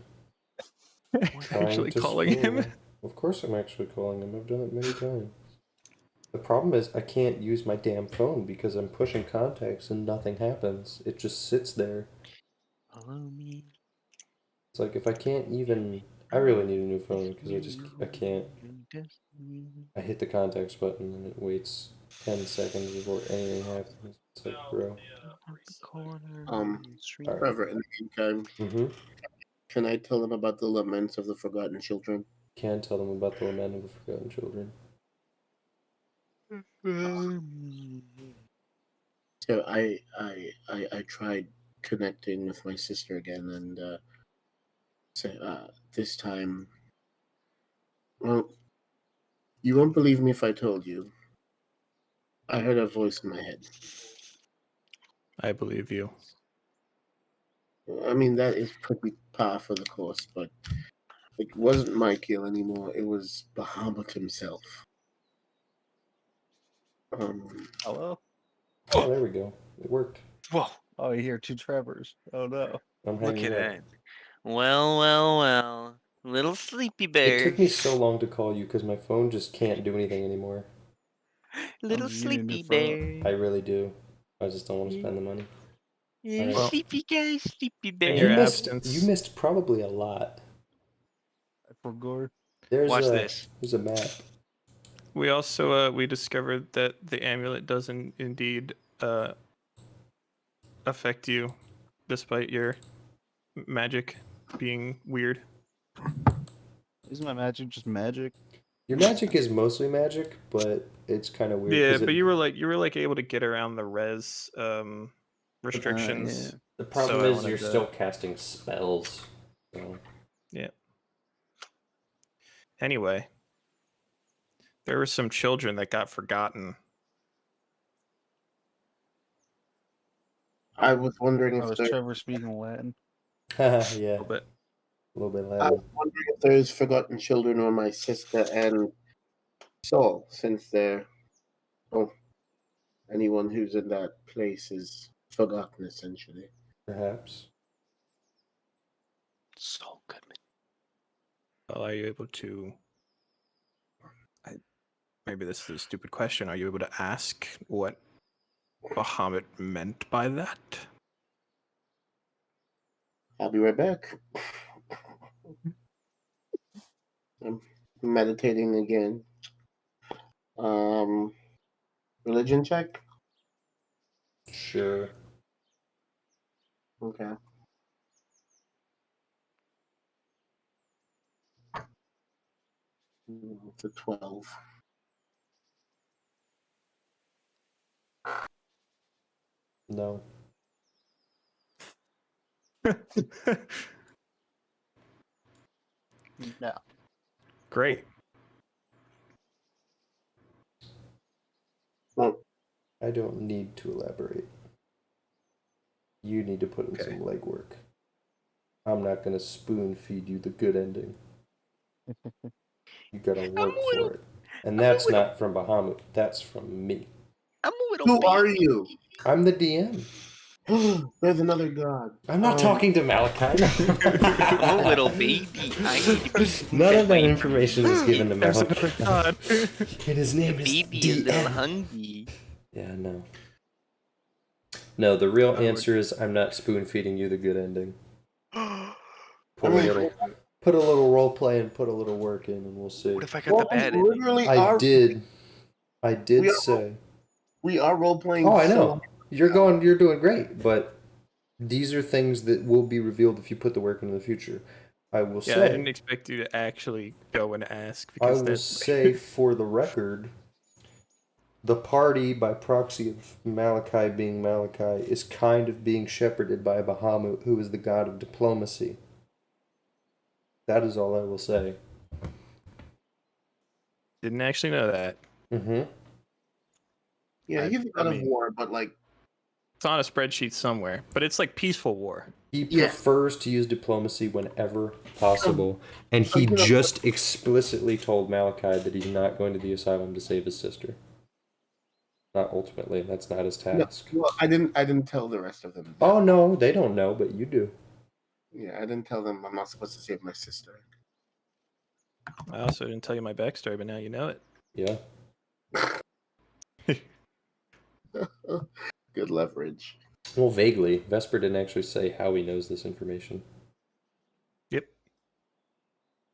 Actually calling him? Of course I'm actually calling him. I've done it many times. The problem is I can't use my damn phone because I'm pushing contacts and nothing happens. It just sits there. Follow me. It's like if I can't even... I really need a new phone because I can't... I hit the contacts button and it waits 10 seconds before anything happens. It's like, bro. Trevor, in the meantime, can I tell them about the laments of the forgotten children? Can tell them about the lament of the forgotten children. So I tried connecting with my sister again, and this time, well, you won't believe me if I told you. I heard a voice in my head. I believe you. I mean, that is pretty par for the course, but it wasn't Michael anymore. It was Bahamut himself. Hello? Oh, there we go. It worked. Whoa. Oh, you hear 2 Trevors. Oh, no. Look at that. Well. Little sleepy bear. It took me so long to call you because my phone just can't do anything anymore. Little sleepy bear. I really do. I just don't want to spend the money. Sleepy guy, sleepy bear. In your absence. You missed probably a lot. I forgot. Watch this. There's a map. We also we discovered that the amulet doesn't indeed affect you, despite your magic being weird. Isn't my magic just magic? Your magic is mostly magic, but it's kind of weird. Yeah, but you were like able to get around the res restrictions. Yeah. The problem is you're still casting spells. So. Yeah. Anyway, there were some children that got forgotten. I was wondering if Trevor speaking Latin. Yeah. A little bit I was wondering if those forgotten children were my sister and Saul, since they're anyone who's in that place is forgotten, essentially. Perhaps. Saul Goodman. Well, are you able to... Maybe this is a stupid question. Are you able to ask what Bahamut meant by that? I'll be right back. I'm meditating again. Religion check. Sure. Okay. It's a 12. No. No. Great. Well, I don't need to elaborate. You need to put in Okay. some legwork. I'm not gonna spoon feed you the good ending. You gotta work for it. And that's not from Bahamut, that's from me. I'm a little who baby. are you? I'm the DM. There's another god. I'm not talking to Malachi. I'm a little baby. I need to be None of that fed. information is given to There's another Malachi. god. And his The name is baby is a little DM. hungry. Yeah, no. No, the real Oh, answer is I'm not spoon feeding you the good ending. I Put mean, a little role play and put a little work in, and we'll see. What if I got the bad ending? literally I did We are- say. We are role playing. Oh, I know. You're doing great, but these are things that will be revealed if you put the work in the future. I will Yeah, say. I didn't expect you to actually go and ask. I Because will that's say, for the record, the party, by proxy of Malachi being Malachi, is kind of being shepherded by Bahamut, who is the god of diplomacy. That is all I will say. didn't actually know that. Mm-hmm. Yeah, he's a god of war, but like It's on a spreadsheet somewhere, but it's like peaceful war. He prefers to use diplomacy whenever possible, and he just explicitly told Malachi that he's not going to the asylum to save his sister. Not ultimately, that's not his task. No, well, I didn't tell the rest of them. Oh no, they don't know, but you do. Yeah, I didn't tell them I'm not supposed to save my sister. I also didn't tell you my backstory, but now you know it. Yeah. Good leverage. Well, vaguely. Vesper didn't actually say how he knows this information. Yep.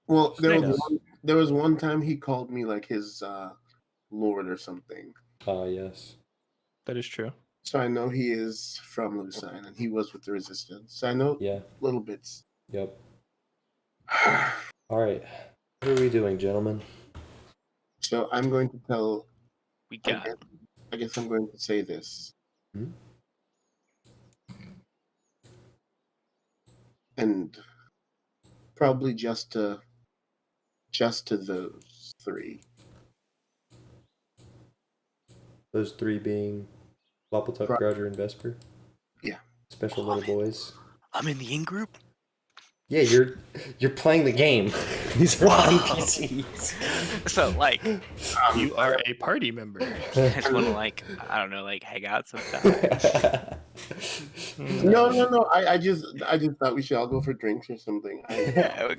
Well, Nice. there was one time he called me like his lord or something. Yes. That is true. So I know he is from Lucine, and he was with the Resistance. So I know little bits. Yep. All right. What are we doing, gentlemen? So I'm going to tell. We got. I guess I'm going to say this. Hmm? And probably just to those three. Those three being Loppletuck, Grouger, and Vesper? Yeah. Special little boys. I'm in the in-group? Yeah, you're playing the game. These are NPCs. So, like... you are a party member. I just want to, like, I don't know, like, hang out sometimes. No. I just thought we should all go for drinks or something. Yeah, we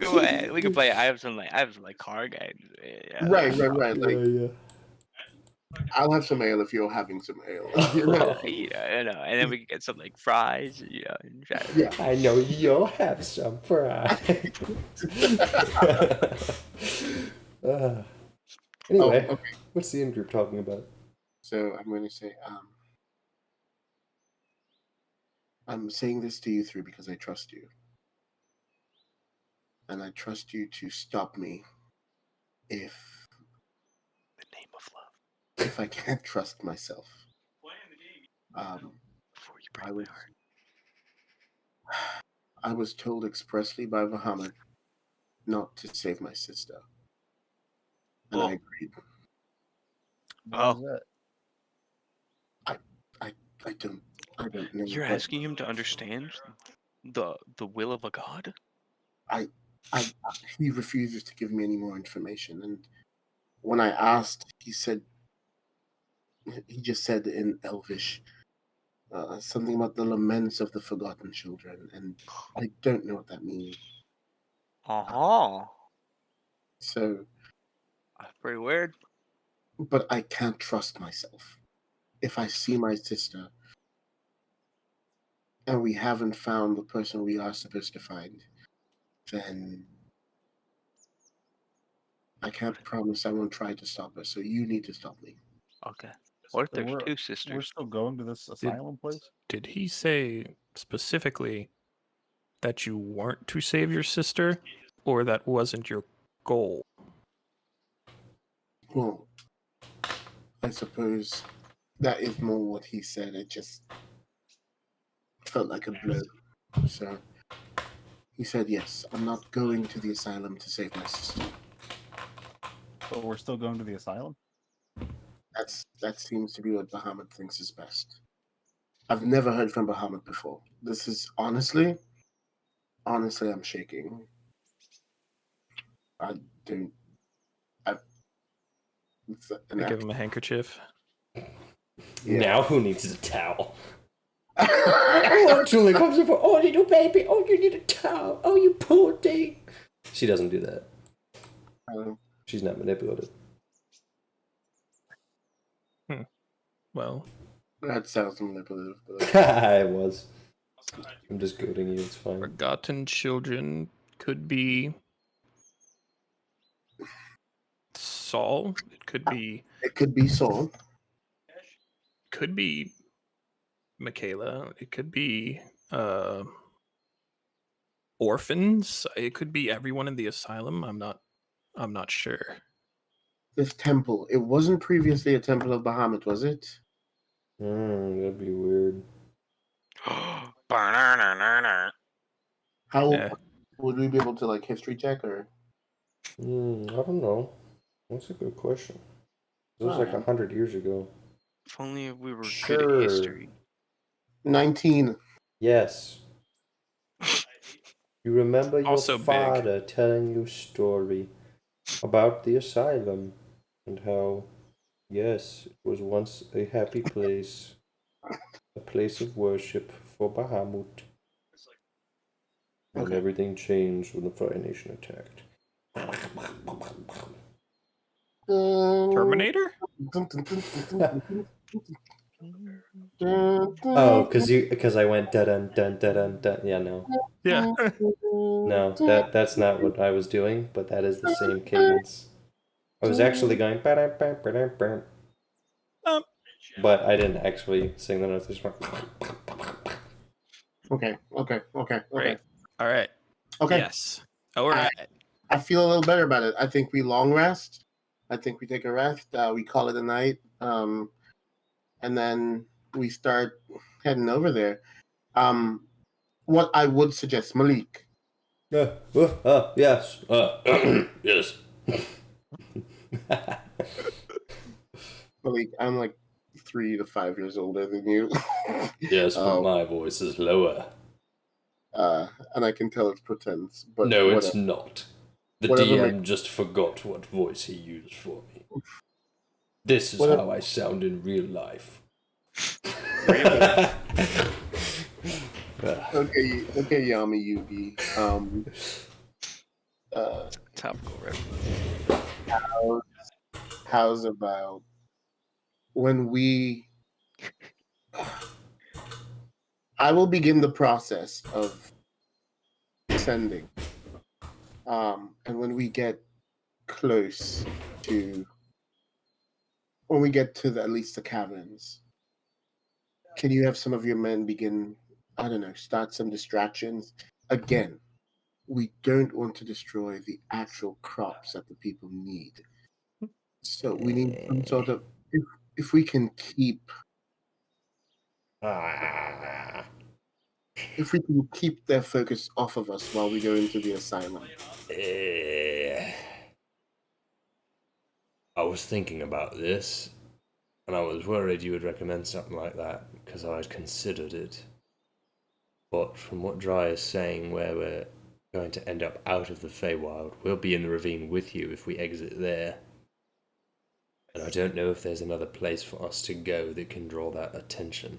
can play. I have some card games. Yeah, Right. Like, I'll have some ale if you're having some ale. You know, and then we can get some like fries. Yeah. I know you'll have some fries. Anyway, okay. What's the in-group talking about? So I'm going to say, I'm saying this to you three because I trust you. And I trust you to stop me if... The name of love. If I can't trust myself. Before you break my heart. I was told expressly by Bahamut not to save my sister. And I agreed. Oh. I don't know. You're asking him to understand the will of a god? He refuses to give me any more information. And when I asked, he just said in Elvish, something about the laments of the forgotten children, and I don't know what that means. So that's pretty weird. But I can't trust myself. If I see my sister and we haven't found the person we are supposed to find, then I can't promise I won't try to stop her, so you need to stop me. Okay. What if So there's two we're sisters? still going to this asylum place. Did he say specifically that you weren't to save your sister, or that wasn't your goal? Well, I suppose that is more what he said. It just felt like a blow. So he said, yes, I'm not going to the asylum to save my sister. But we're still going to the asylum. That seems to be what Bahamut thinks is best. I've never heard from Bahamut before. This is honestly, I'm shaking. I don't. I. I give him a handkerchief. Yeah. Now who needs a towel? Oh, Julie comes over. Oh, little baby. Oh, you need a towel. Oh, you poor thing. She doesn't do that. She's not manipulative. Well, That sounds manipulative. I was. I'm just goading you. It's fine. forgotten children could be Saul. It could be. It could be Saul. Could be Michaela. It could be orphans. It could be everyone in the asylum. I'm not sure. This temple. It wasn't previously a temple of Bahamut, was it? That'd be weird. How Yeah. would we be able to history check or? I don't know. That's a good question. It was like 100 years ago. If only we were good Sure. at history. 19. Yes. You remember your Also big. father telling you a story about the asylum and how, yes, it was once a happy place, a place of worship for Bahamut. And Okay. everything changed when the Fire Nation attacked. Terminator? Oh, because I went dun dun dun dun dun. Yeah, no, Yeah. no, that's not what I was doing, but that is the same cadence. I was actually going, ba-dum-bum. But I didn't actually sing the notes. Okay. Right. All right. Okay. Yes. All right. I feel a little better about it. I think we long rest. I think we take a rest. We call it a night. And then we start heading over there. What I would suggest, Malik. Yes. Yes. Malik, I'm like 3 to 5 years older than you. Yes, but my voice is lower. And I can tell it's pretense. But no, whatever. it's not. The Whatever DM just forgot what voice he used for me. This is how I sound in real life. Okay, Yami Yugi. Topical reference. How's about when we? I will begin the process of sending. And when we get close to, when we get to at least the caverns, can you have some of your men begin? I don't know, start some distractions. Again, we don't want to destroy the actual crops that the people need. So we need some sort of, if we can keep, if we can keep their focus off of us while we go into the asylum. I was thinking about this, and I was worried you would recommend something like that, because I'd considered it. But from what Dry is saying, where we're going to end up out of the Feywild, we'll be in the ravine with you if we exit there. And I don't know if there's another place for us to go that can draw that attention.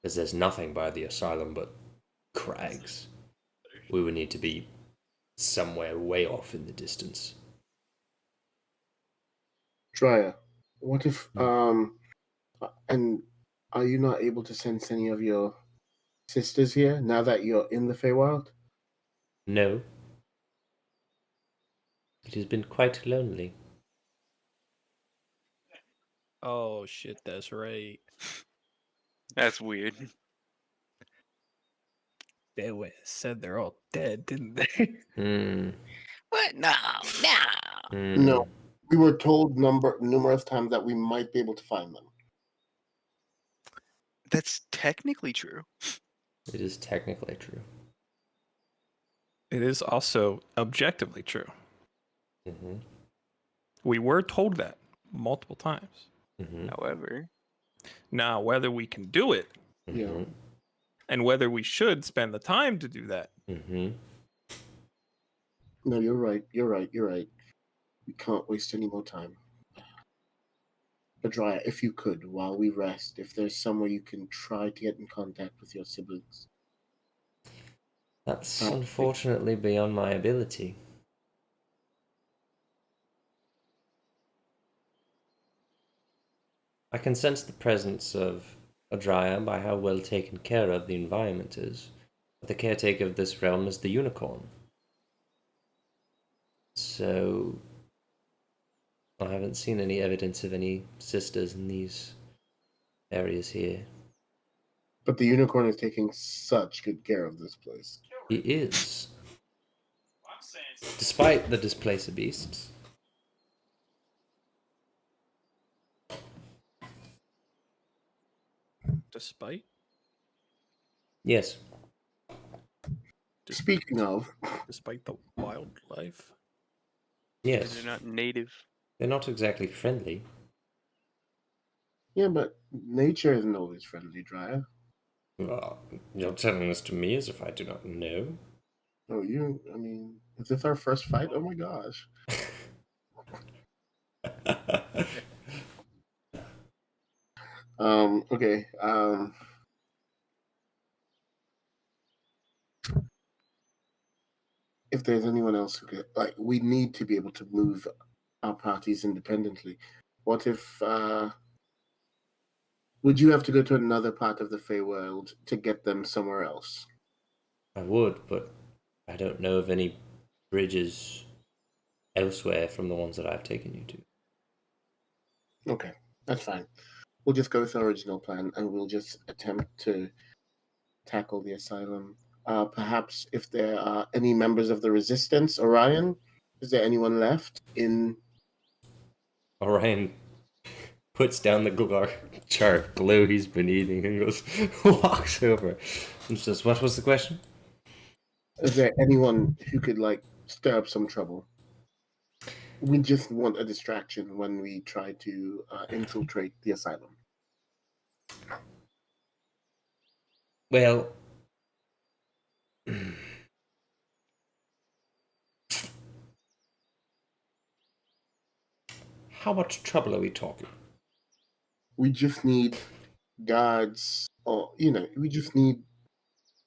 Because there's nothing by the asylum but crags. We would need to be somewhere way off in the distance. Dryer, what if, and are you not able to sense any of your sisters here now that you're in the Feywild? No. It has been quite lonely. Oh shit, that's right. That's weird. They went and said they're all dead, didn't they? Hmm. What? No, no. No, we were told numerous times that we might be able to find them. That's technically true. It is technically true. It is also objectively true. Mm-hmm. We were told that multiple times. Mm-hmm. However, Now, whether we can do it Yeah. and whether we should spend the time to do that, Mm-hmm. No, you're right. You're right. You're right. We can't waste any more time. Adria, if you could, while we rest, if there's somewhere you can try to get in contact with your siblings. That's unfortunately beyond my ability. I can sense the presence of Adria by how well taken care of the environment is. But the caretaker of this realm is the unicorn. So I haven't seen any evidence of any sisters in these areas here. But the unicorn is taking such good care of this place. He is. Despite the displacer beasts. despite Yes. Speaking of, despite the wildlife, Yes. they're not native. They're not exactly friendly. yeah, but nature isn't always friendly, Drya. Well, you're telling this to me as if I do not know. Oh, I mean, is this our first fight? Oh my gosh. Okay. If there's anyone else who could, like, we need to be able to move our parties independently. What if, would you have to go to another part of the Feywild to get them somewhere else? I would, but I don't know of any bridges elsewhere from the ones that I've taken you to. Okay, that's fine. We'll just go with the original plan and we'll just attempt to tackle the asylum. Perhaps if there are any members of the resistance, Orion, is there anyone left in? Orion puts down the jar of glue he's been eating and goes, walks over and says, "What was the question?" Is there anyone who could like stir up some trouble? We just want a distraction when we try to infiltrate the asylum. Well, how much trouble are we talking? We just need guards, or we just need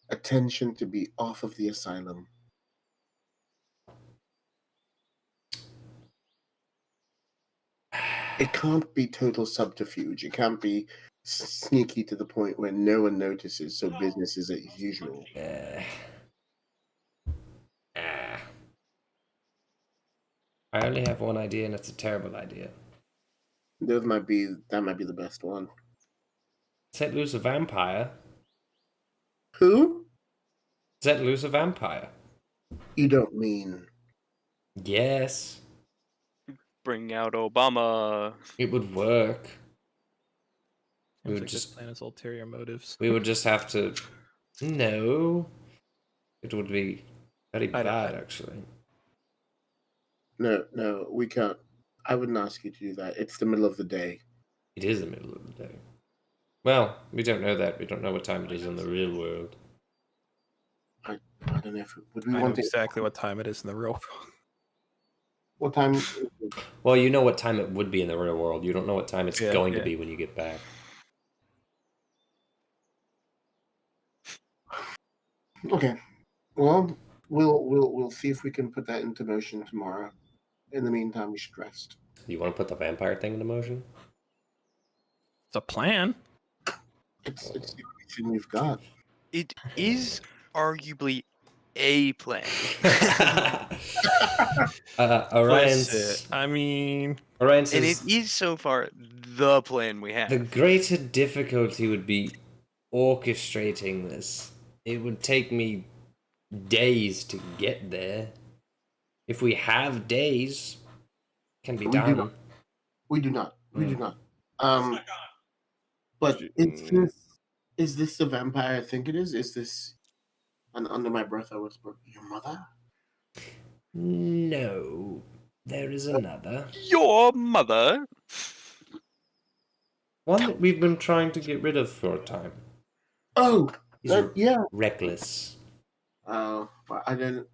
attention to be off of the asylum. It can't be total subterfuge. It can't be sneaky to the point where no one notices, so business is as usual. I only have one idea, and it's a terrible idea. That might be the best one. Set loose a vampire. Who? Set loose a vampire. You don't mean? Yes. Bring out Obama. It would work. We would like just this plan has ulterior motives. We would just have to. No. It would be very bad, actually. No, we can't. I wouldn't ask you to do that. It's the middle of the day. It is the middle of the day. Well, we don't know that. We don't know what time it is in the real world. I don't know if would we I know want exactly what time it is in the real world. What time? Well, you know what time it would be in the real world. You don't know what time it's going to be when you get back. Okay. Well, we'll see if we can put that into motion tomorrow. In the meantime, we should rest. You want to put the vampire thing into motion? It's a plan. It's the only thing we've got. It is arguably a plan. Orion's. I mean, Orion And it says is so far the plan we have. the greater difficulty would be orchestrating this. It would take me days to get there. If we have days, it can be We do done. not. We do not. We do Mm. not. But is this the vampire I think it is? Is this? And under my breath, I whisper, "Your mother." No, there is another. Your mother. One that we've been trying to get rid of for a time. Oh, He's yeah. reckless. But I didn't.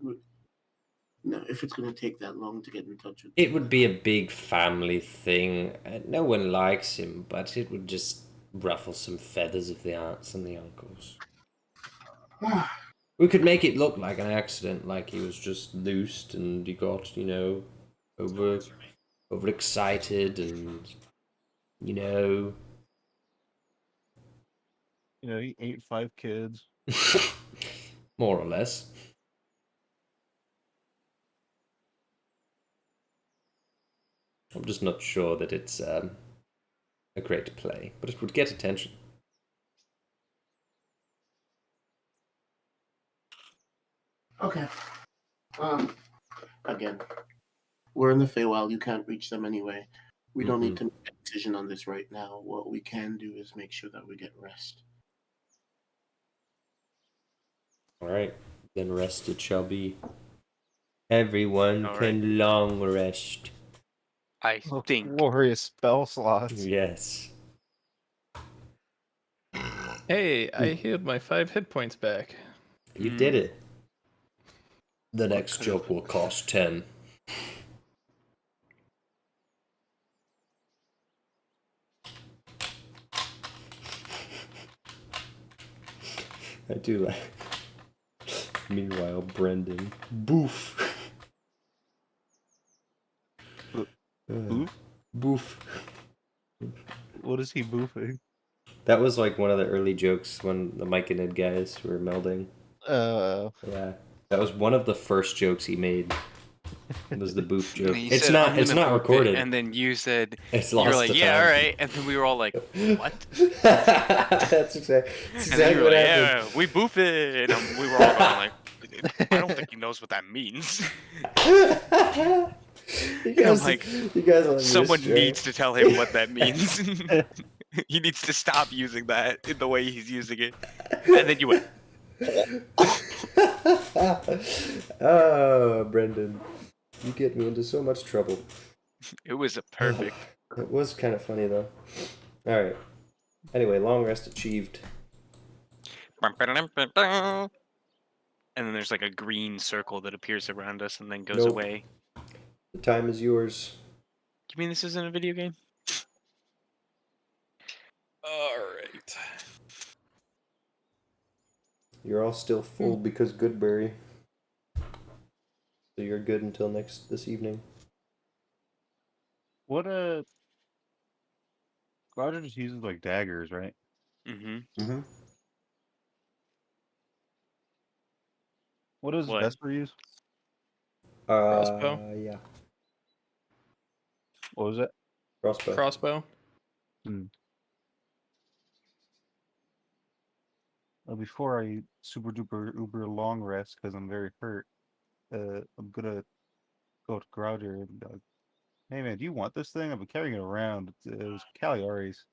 No, if it's going to take that long to get in touch with It would be a big family thing. No one likes him, but it would just ruffle some feathers of the aunts and the uncles. We could make it look like an accident, like he was just loosed and he got, overexcited and, He ate 5 kids. more or less. I'm just not sure that it's a great play, but it would get attention. Okay. Again, we're in the Feywild. You can't reach them anyway. We don't need to make a decision on this right now. What we can do is make sure that we get rest. All right, then rest it shall be. Everyone can long rest. I think. Glorious spell slots. Yes. hey, I healed my 5 hit points back. You did it. The next joke will cost 10. I do like. Meanwhile, Brendan. Boof. Boof? Boof. What is he boofing? That was like one of the early jokes when the Mike and Ed guys were melding. Yeah. That was one of the first jokes he made. It was the boof joke. It's not recorded. And then you said, It's you lost were like, to yeah, time. all right. And then we were all like, what? That's exactly what what happened. yeah, we boof it. And we were all going like, I don't think he knows what that means. You guys, like, you guys are someone needs to tell him what that means. He needs to stop using that in the way he's using it. And then you went. Oh, Brendan. You get me into so much trouble. It was a perfect. It was kind of funny, though. Alright. Anyway, long rest achieved. And then there's like a green circle that appears around us and then goes away. The time is yours. You mean this isn't a video game? Alright. You're all still full because Goodberry. So you're good until this evening. What Roger just uses like daggers, right? Mm-hmm. What does Vesper use? Crossbow? Yeah. What was it? Crossbow. Well, before I super duper uber long rest because I'm very hurt, I'm gonna go to Grouger and be like, hey man, do you want this thing? I've been carrying it around. It was Caligari's.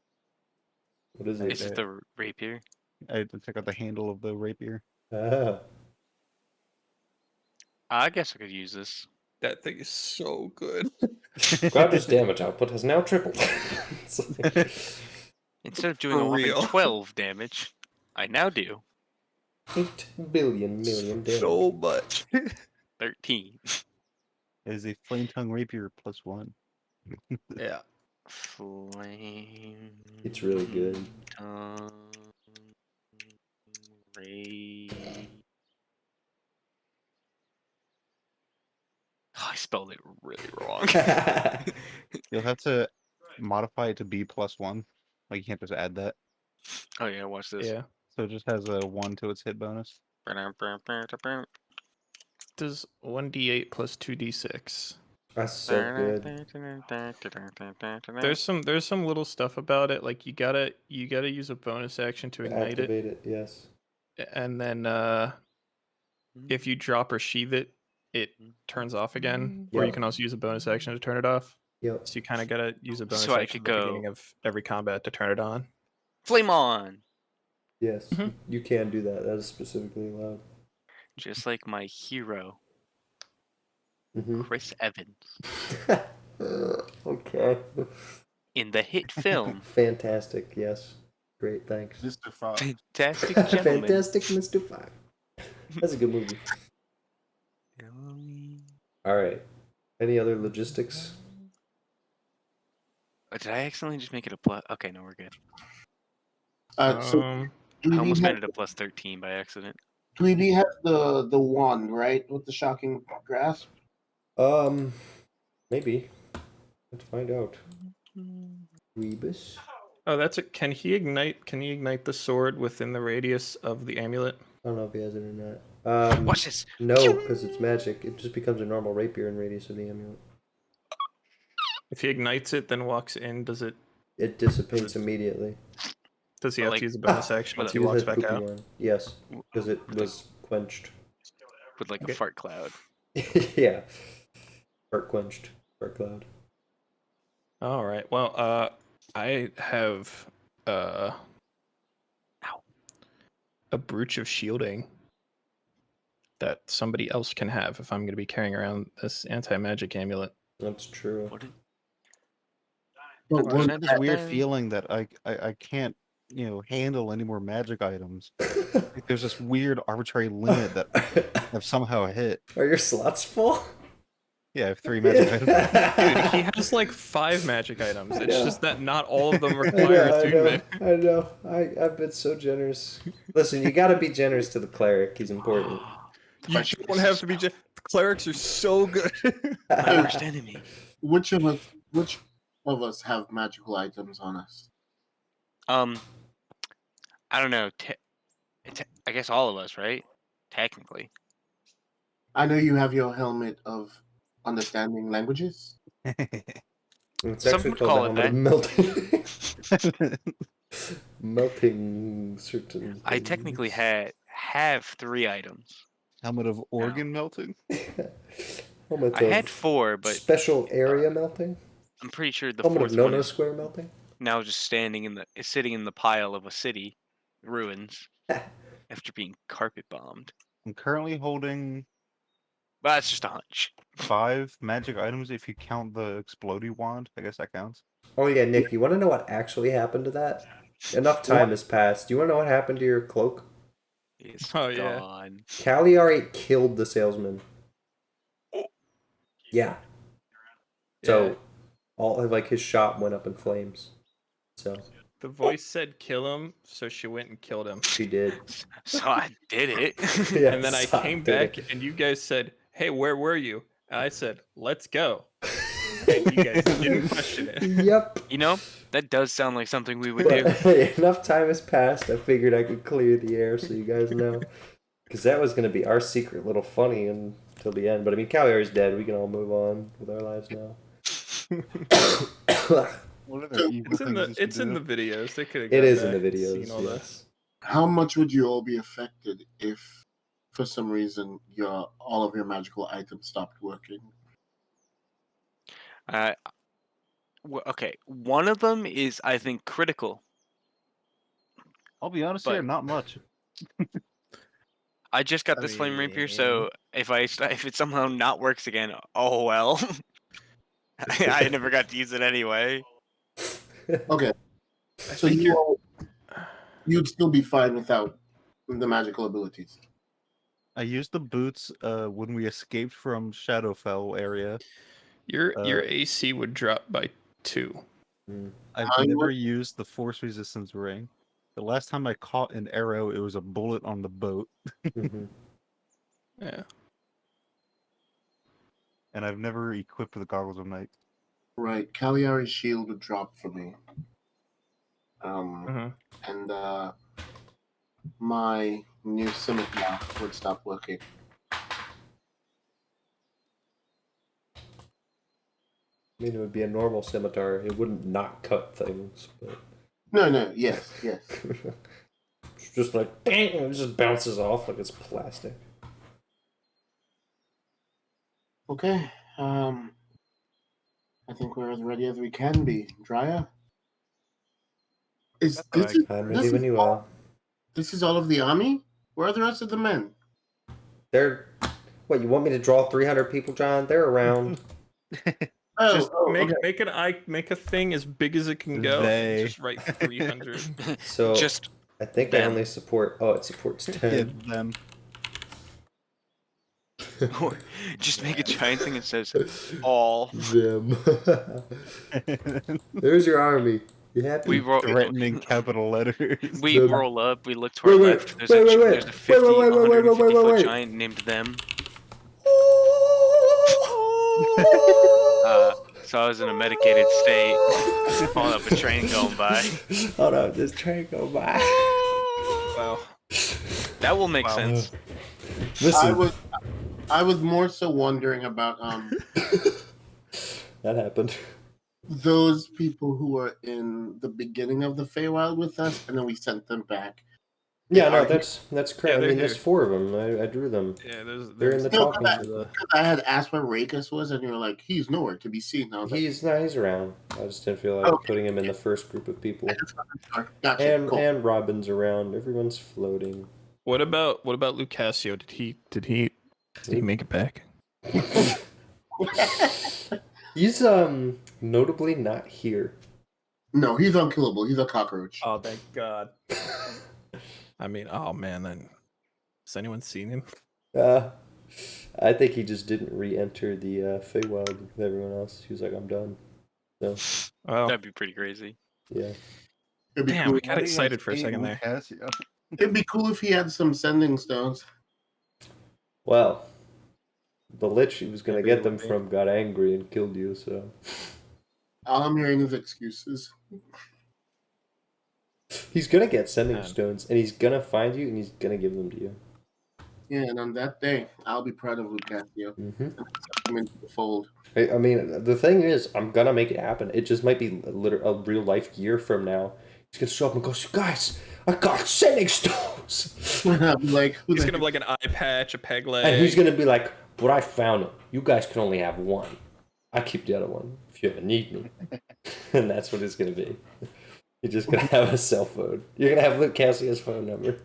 What is it? Is it the rapier? I had to check out the handle of the rapier. I guess I could use this. That thing is so good. Grouger's damage output has now tripled. Instead of doing a whopping 12 damage, I now do 8 billion million damage. So much. 13. It is a flame tongue rapier +1. Yeah. Flame. It's really good. Tongue I spelled it really wrong. You'll have to modify it to be +1. Like you can't just add that. Oh yeah, watch this. Yeah. So it just has a 1 to its hit bonus. does 1d8 plus 2d6. That's so good. There's some little stuff about it, like you gotta use a bonus action to ignite it, Activate it, yes. and then if you drop or sheath it, it turns off again. Or you Yep. can also use a bonus action to turn it off. Yep. So you kind of gotta use a bonus So I action could at the go- beginning of every combat to turn it on. Flame on! Yes, Mhm. you can do that. That is specifically allowed. Just like my hero, Mm-hmm. Chris Evans, Okay. in the hit film Fantastic. Yes. Great. Thanks. Mr. Fox. Fantastic Gentleman. Fantastic, Mr. Five. That's a good movie. All right. Any other logistics? Did I accidentally just make it a plus? Okay, no, we're good. So Um, I almost made Dweeby it a plus 13 by accident. has the wand, right, with the shocking grasp. Maybe. Let's find out. Rebus. oh, that's it. Can he ignite the sword within the radius of the amulet? I don't know if he has it or not. Watch this. No, because it's magic. It just becomes a normal rapier in radius of the amulet. If he ignites it, then walks in, does it? It dissipates immediately. Does he But have like- to use a bonus action but once he Use walks that back poopy out? one. Yes, because it was quenched. With like Okay. a fart cloud. Yeah. Fart quenched. Fart cloud. All right. Well, I have a brooch of shielding that somebody else can have if I'm going to be carrying around this anti-magic amulet. That's true. What did, But I won't have this weird feeling that I can't, handle any more magic items. Like, there's this weird arbitrary limit that I've somehow hit. Are your slots full? Yeah, I have 3 magic items. Dude, he has like 5 magic items. It's know. just that not all of them require attunement. I know. I've been so generous. Listen, you gotta be generous to the cleric. He's important. You don't have to be. Clerics are so good. my worst enemy. Which of us have magical items on us? I don't know. I guess all of us, right? Technically. I know you have your helmet of understanding languages. It's Some actually would called call the it helmet of melting. Melting certain. I technically have 3 items. Helmet of organ melting? Helmet I had of 4, but special area melting. I'm pretty sure the Helmet of 4th one no is square melting. now just sitting in the pile of a city ruins after being carpet bombed. I'm currently holding But that's just a hunch. 5 magic items if you count the explodey wand. I guess that counts. Oh yeah, Nick, you want to know what actually happened to that? Enough time has passed. Do you want to know what happened to your cloak? It's Oh, yeah. gone. Cagliari killed the salesman. Yeah. So, all like his shop went up in flames. So The voice said kill him, so she went and killed him. she did. So I did it. Yeah, And then I Sock came did back, it. and you guys said, "Hey, where were you?" And I said, "Let's go." And you guys didn't question it. Yep. You know, that does sound like something we would do. Enough time has passed. I figured I could clear the air so you guys know. Because that was going to be our secret little funny until the end. But I mean, Cagliari's dead. We can all move on with our lives now. What other evil things It's in the videos. They could have. It is in the videos. Seen all Yes. this. How much would you all be affected if, for some reason, all of your magical items stopped working? Okay, one of them is, I think, critical. I'll be honest But- here, not much. I just got this flame rapier, so if it somehow not works again, oh well. I never got to use it anyway. Okay, so you'd still be fine without the magical abilities. I used the boots when we escaped from Shadowfell area. Your AC would drop by 2. I've never used the force resistance ring. The last time I caught an arrow, it was a bullet on the boat. Mm-hmm. Yeah. And I've never equipped the goggles of night. Right, Cagliari's shield would drop for me. Mm-hmm. And my new scimitar would stop working. I mean, it would be a normal scimitar. It wouldn't not cut things, but No, yes. it's just like, dang, it just bounces off like it's plastic. Okay. I think we're as ready as we can be. Drya? I'm ready when you are. This is all of the army? Where are the rest of the men? They're... What, you want me to draw 300 people, John? They're around. Just okay. make a thing as big as it can go. And just write 300. So Just I think them. I only support... Oh, it supports 10. Yeah, them. Or just make a giant thing that says all. Them. There's your army. You happy? We roll. Threatening capital letters. We Them. roll up. We look to our Wait, left. There's a 50, 150 foot giant named them. So I was in a medicated state, pulling up a train going by. Hold on, this train go by. Wow. That will make sense. Listen. I was more so wondering about That happened. those people who were in the beginning of the Feywild with us, and then we sent them back. Yeah, no, that's correct. Yeah, I they're mean, there's here. 4 of them. I drew them. Yeah, They're in the No, talking but to the... I had asked where Rakus was, and you were like, he's nowhere to be seen. I was like, He's around. I just didn't feel like Okay. putting him in the first group of people. Gotcha. And Cool. and Robin's around. Everyone's floating. What about Lucasio? Did he make it back? He's notably not here. No, he's unkillable. He's a cockroach. Oh, thank God. I mean, oh man, then has anyone seen him? I think he just didn't re-enter the Feywild with everyone else. He was like, I'm done. So Oh, That'd be pretty crazy. yeah. It'd be damn, cool. we got excited for a second there. It'd be cool if he had some sending stones. Well, the lich he was gonna Maybe get it them would be. from got angry and killed you. So All I'm hearing is excuses. he's gonna get sending Man. stones, and he's gonna find you, and he's gonna give them to you. Yeah, and on that day, I'll be proud of Lucasio. Mm-hmm. Come into the fold. I mean, the thing is, I'm gonna make it happen. It just might be a real life year from now. He's gonna show up and go, guys, I got sending stones. I'll be like, who He's the gonna have like an eye patch, a peg leg. And he's gonna be like, but I found them. You guys can only have one. I keep the other one if you ever need me. And that's what it's gonna be. You're just gonna have a cell phone. You're gonna have Luke Cassia's phone number.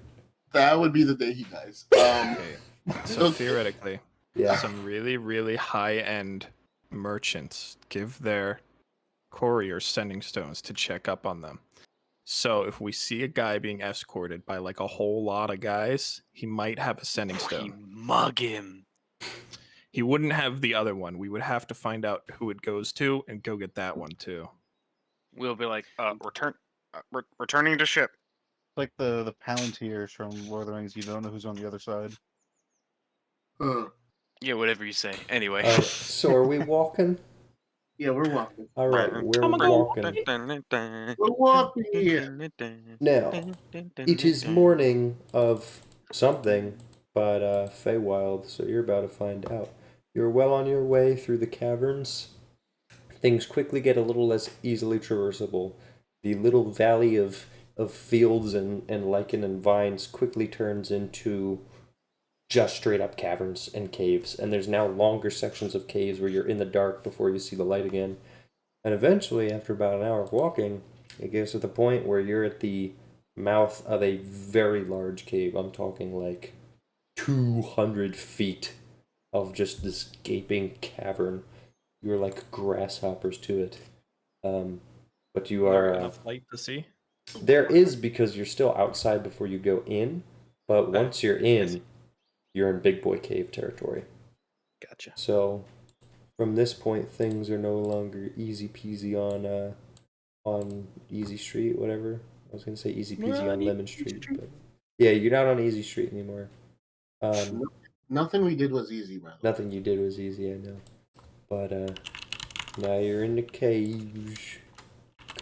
That would be the day he dies. Okay. So theoretically, Yeah. some really, really high-end merchants give their couriers sending stones to check up on them. So if we see a guy being escorted by like a whole lot of guys, he might have a sending You stone. mug him. He wouldn't have the other one. We would have to find out who it goes to and go get that one too. We'll be like, returning to ship. Like the Palantirs from Lord of the Rings. You don't know who's on the other side. Yeah, whatever you say. Anyway. So are we walking? Yeah, we're walking. All right, we're walking. We're walking here. Now, it is morning of something, but Feywild, so you're about to find out. You're well on your way through the caverns. Things quickly get a little less easily traversable. The little valley of fields and lichen and vines quickly turns into just straight up caverns and caves, and there's now longer sections of caves where you're in the dark before you see the light again. And eventually, after about an hour of walking, it gets to the point where you're at the mouth of a very large cave. I'm talking like 200 feet of just this gaping cavern. You're like grasshoppers to it. But you are... enough light to see? There is, because you're still outside before you go in, but once you're in, you're in Big Boy Cave territory. Gotcha. So, from this point, things are no longer easy peasy on Easy Street, whatever. I was gonna say easy peasy on Lemon Street, but yeah, you're not on Easy Street anymore. Nothing we did was easy, by the way. Nothing you did was easy, I know. But now you're in the cage.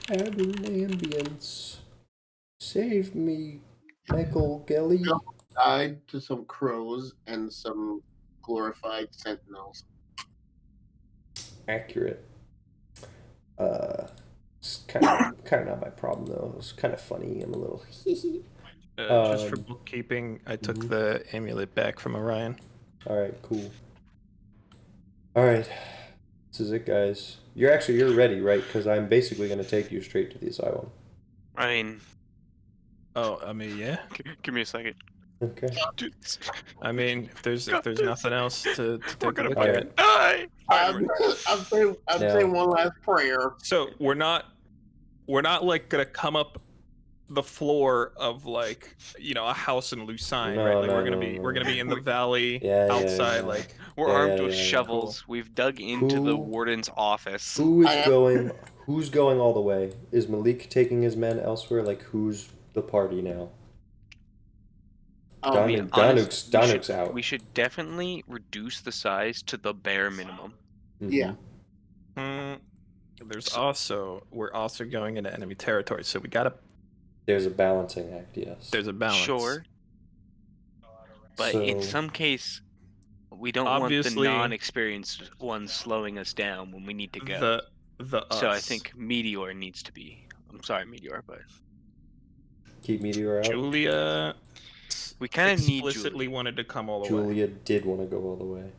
Cavern ambience. Save me, Michael Gelly. Died to some crows and some glorified sentinels. Accurate. It's kind of not my problem though. It's kind of funny. I'm a little. Just for bookkeeping, I took the amulet back from Orion. All right, cool. All right, this is it, guys. You're ready, right? Because I'm basically gonna take you straight to the asylum. I mean, Yeah. give me a second. Okay. I mean, if there's nothing else to take a look All at. right. I'm saying one last prayer. So we're not like gonna come up the floor of like a house in Lucine, right? Like we're gonna be in the valley outside, like we're armed with shovels. Cool. We've dug into the warden's office. Who's going all the way? Is Malik taking his men elsewhere? Like who's the party now? Danuk's out. We should definitely reduce the size to the bare minimum. Yeah. We're also going into enemy territory, so we gotta. There's a balancing act, yes. There's a balance. Sure. But in some case, we don't want the non-experienced ones slowing us down when we need to go. So I think Meteor needs to be. I'm sorry, Meteor, but keep Meteor out. Julia. We kind of need explicitly wanted to come all the way. Julia did want to go all the way.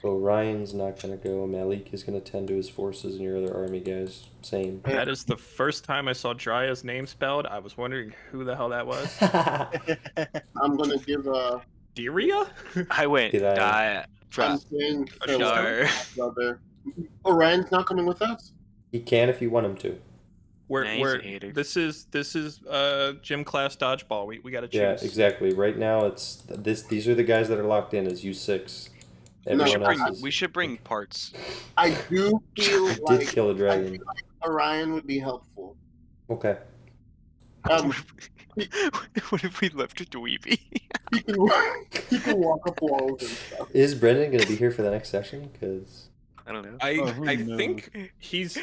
Orion's not going to go. Malik is going to tend to his forces and your other army guys. Same. That is the first time I saw Draya's name spelled. I was wondering who the hell that was. I'm going to give a... Diria? I went. I'm saying brother. Orion's not coming with us? He can if you want him to. This is gym class dodgeball. We got to choose. Yeah, exactly. Right now it's these are the guys that are locked in as U6. We should bring parts. I do feel like did kill a dragon. I feel like Orion would be helpful. Okay. What if we left a dweeby? he can walk up walls and stuff. Is Brendan going to be here for the next session? Because I don't know. I think he's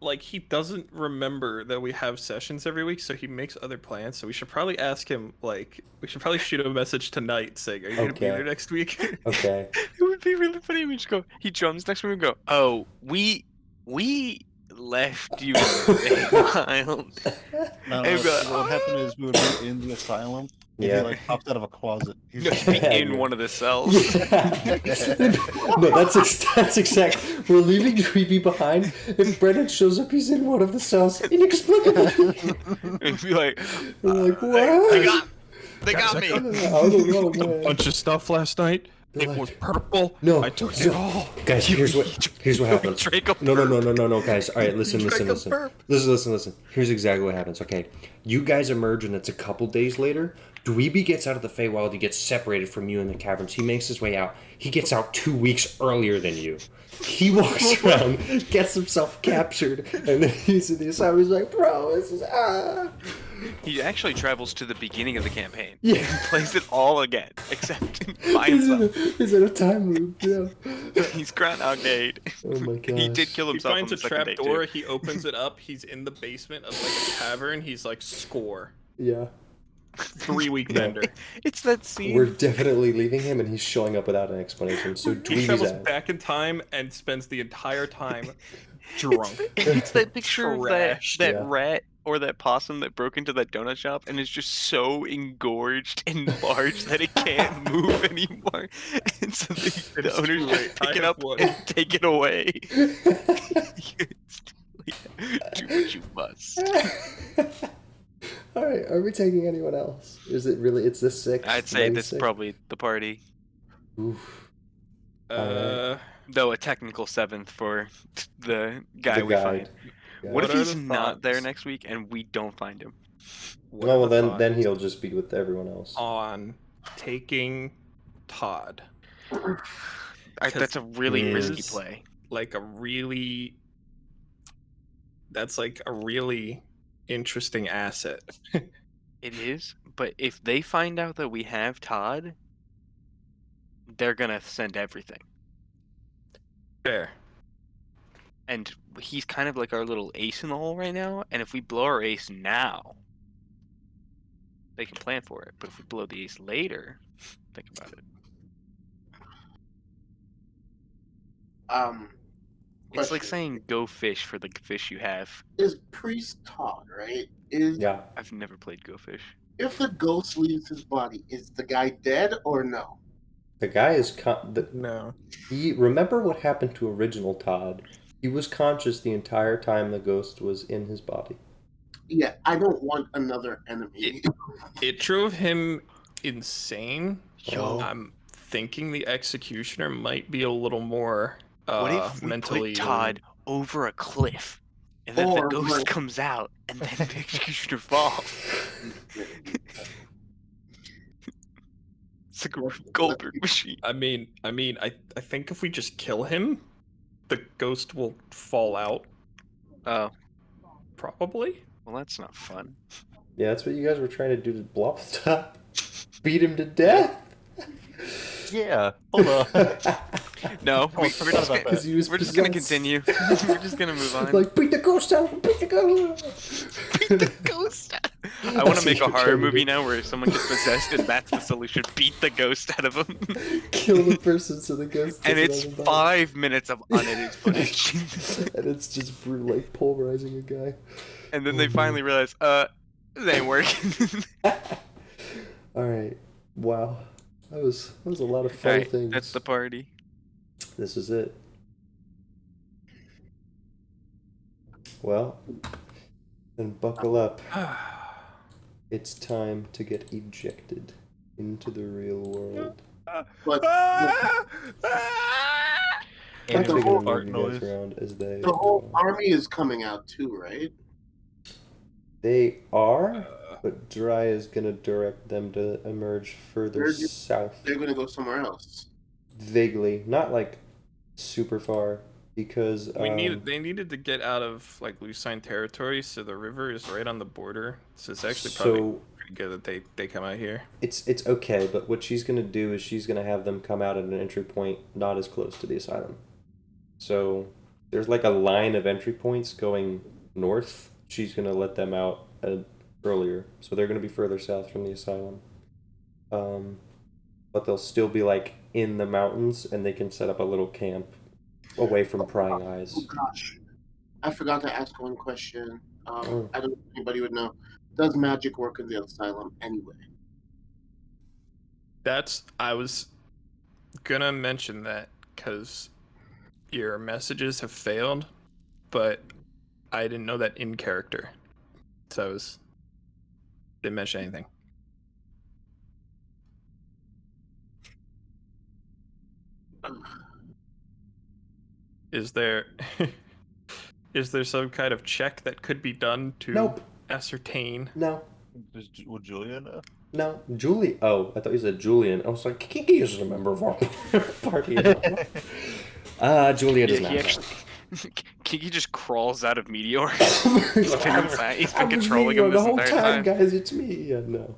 like he doesn't remember that we have sessions every week, so he makes other plans. So we should probably ask him. Like we should probably shoot him a message tonight saying, "Are you going to be there next week?" Okay. It would be really funny. We just go. He drums next week and go. Oh, we left you wild. What happened is we would be in the asylum. Yeah. He like popped out of a closet. He'd be in one of the cells. No, that's exact. We're leaving Dweeby behind. If Brendan shows up, he's in one of the cells inexplicably. And be like, what? They got me. I don't know, man. A bunch of stuff last night. It was purple. No, I took it all. Guys, here's what happens. No, guys. All right, listen. Here's exactly what happens. Okay, you guys emerge, and it's a couple days later. Dweeby gets out of the Feywild. He gets separated from you in the caverns. He makes his way out. He gets out 2 weeks earlier than you. He walks around, gets himself captured, and then he's in the asylum. He's like, bro, this is He actually travels to the beginning of the campaign. Yeah. And plays it all again, except by himself. He's in a time loop, yeah. He's Groundhog Day. Oh my god. He did kill himself. He finds a trap door, he opens it up, he's in the basement of like a tavern, he's like, score. Yeah. 3-week bender. It's that scene. We're definitely leaving him, and he's showing up without an explanation. So he travels back in time and spends the entire time drunk. It's that picture of that rat or that possum that broke into that donut shop and is just so engorged and large that it can't move anymore. And so the owners just pick it up and take it away. Do what you must. All right, are we taking anyone else? Is it really? It's the 6th. I'd say this is probably the party. Oof. Though a technical 7th for the guy we find. Yeah. What if he's not there next week and we don't find him? Well, then he'll just be with everyone else. On taking Todd. That's a really risky play. That's like a really interesting asset. It is, but if they find out that we have Todd, they're gonna send everything. Fair. And he's kind of like our little ace in the hole right now, and if we blow our ace now, they can plan for it. But if we blow the ace later, think about it. It's like saying "go fish" for the fish you have. Is Priest Todd, right? Yeah. I've never played Go Fish. If the ghost leaves his body, is the guy dead or no? The guy is No. remember what happened to original Todd? He was conscious the entire time the ghost was in his body. Yeah, I don't want another enemy. It drove him insane. Yo, I'm thinking the executioner might be a little more what if we mentally put Todd over a cliff, and then the ghost comes out, and then the executioner falls? It's like a Goldberg machine. I mean, I think if we just kill him, the ghost will fall out. Oh, probably. Well, that's not fun. Yeah, that's what you guys were trying to do to Blop stop. Beat him to death. Yeah, hold on. No, we're just gonna continue. We're just gonna move on. Like, beat the ghost out! Beat the ghost! Beat the ghost out! I want to make a horror movie now where someone gets possessed and that's the solution. Beat the ghost out of them. Kill the person so the ghost. And it's 5 minutes of unedited footage. And it's just like pulverizing a guy. And then they finally realize, it ain't working. All right. Wow. That was a lot of fun things. That's the party. This is it. Well, then buckle up. It's time to get ejected into the real world. But I'm the gonna whole move you guys around as they. the whole army is coming out too, right? They are, but Dry is gonna direct them to emerge further south. They're gonna go somewhere else. Vaguely, not like super far, because they needed to get out of like Lucine territory, so the river is right on the border. So it's actually probably pretty good that they come out here. It's okay, but what she's gonna do is she's gonna have them come out at an entry point not as close to the asylum. So there's like a line of entry points going north. She's gonna let them out earlier, so they're gonna be further south from the asylum. But they'll still be like in the mountains, and they can set up a little camp away from prying eyes. Oh gosh, I forgot to ask one question. I don't know if anybody would know. Does magic work in the asylum anyway? I was gonna mention that because your messages have failed, but I didn't know that in character, so didn't mention anything. Is there some kind of check that could be done to ascertain? No. Would Julia know? No, Julie. Oh, I thought you said Julian. I was like, Kiki is a member of our party. Julia does not. Kiki just crawls out of Meteor. He's been controlling him this entire time. Guys, it's me. Yeah, no.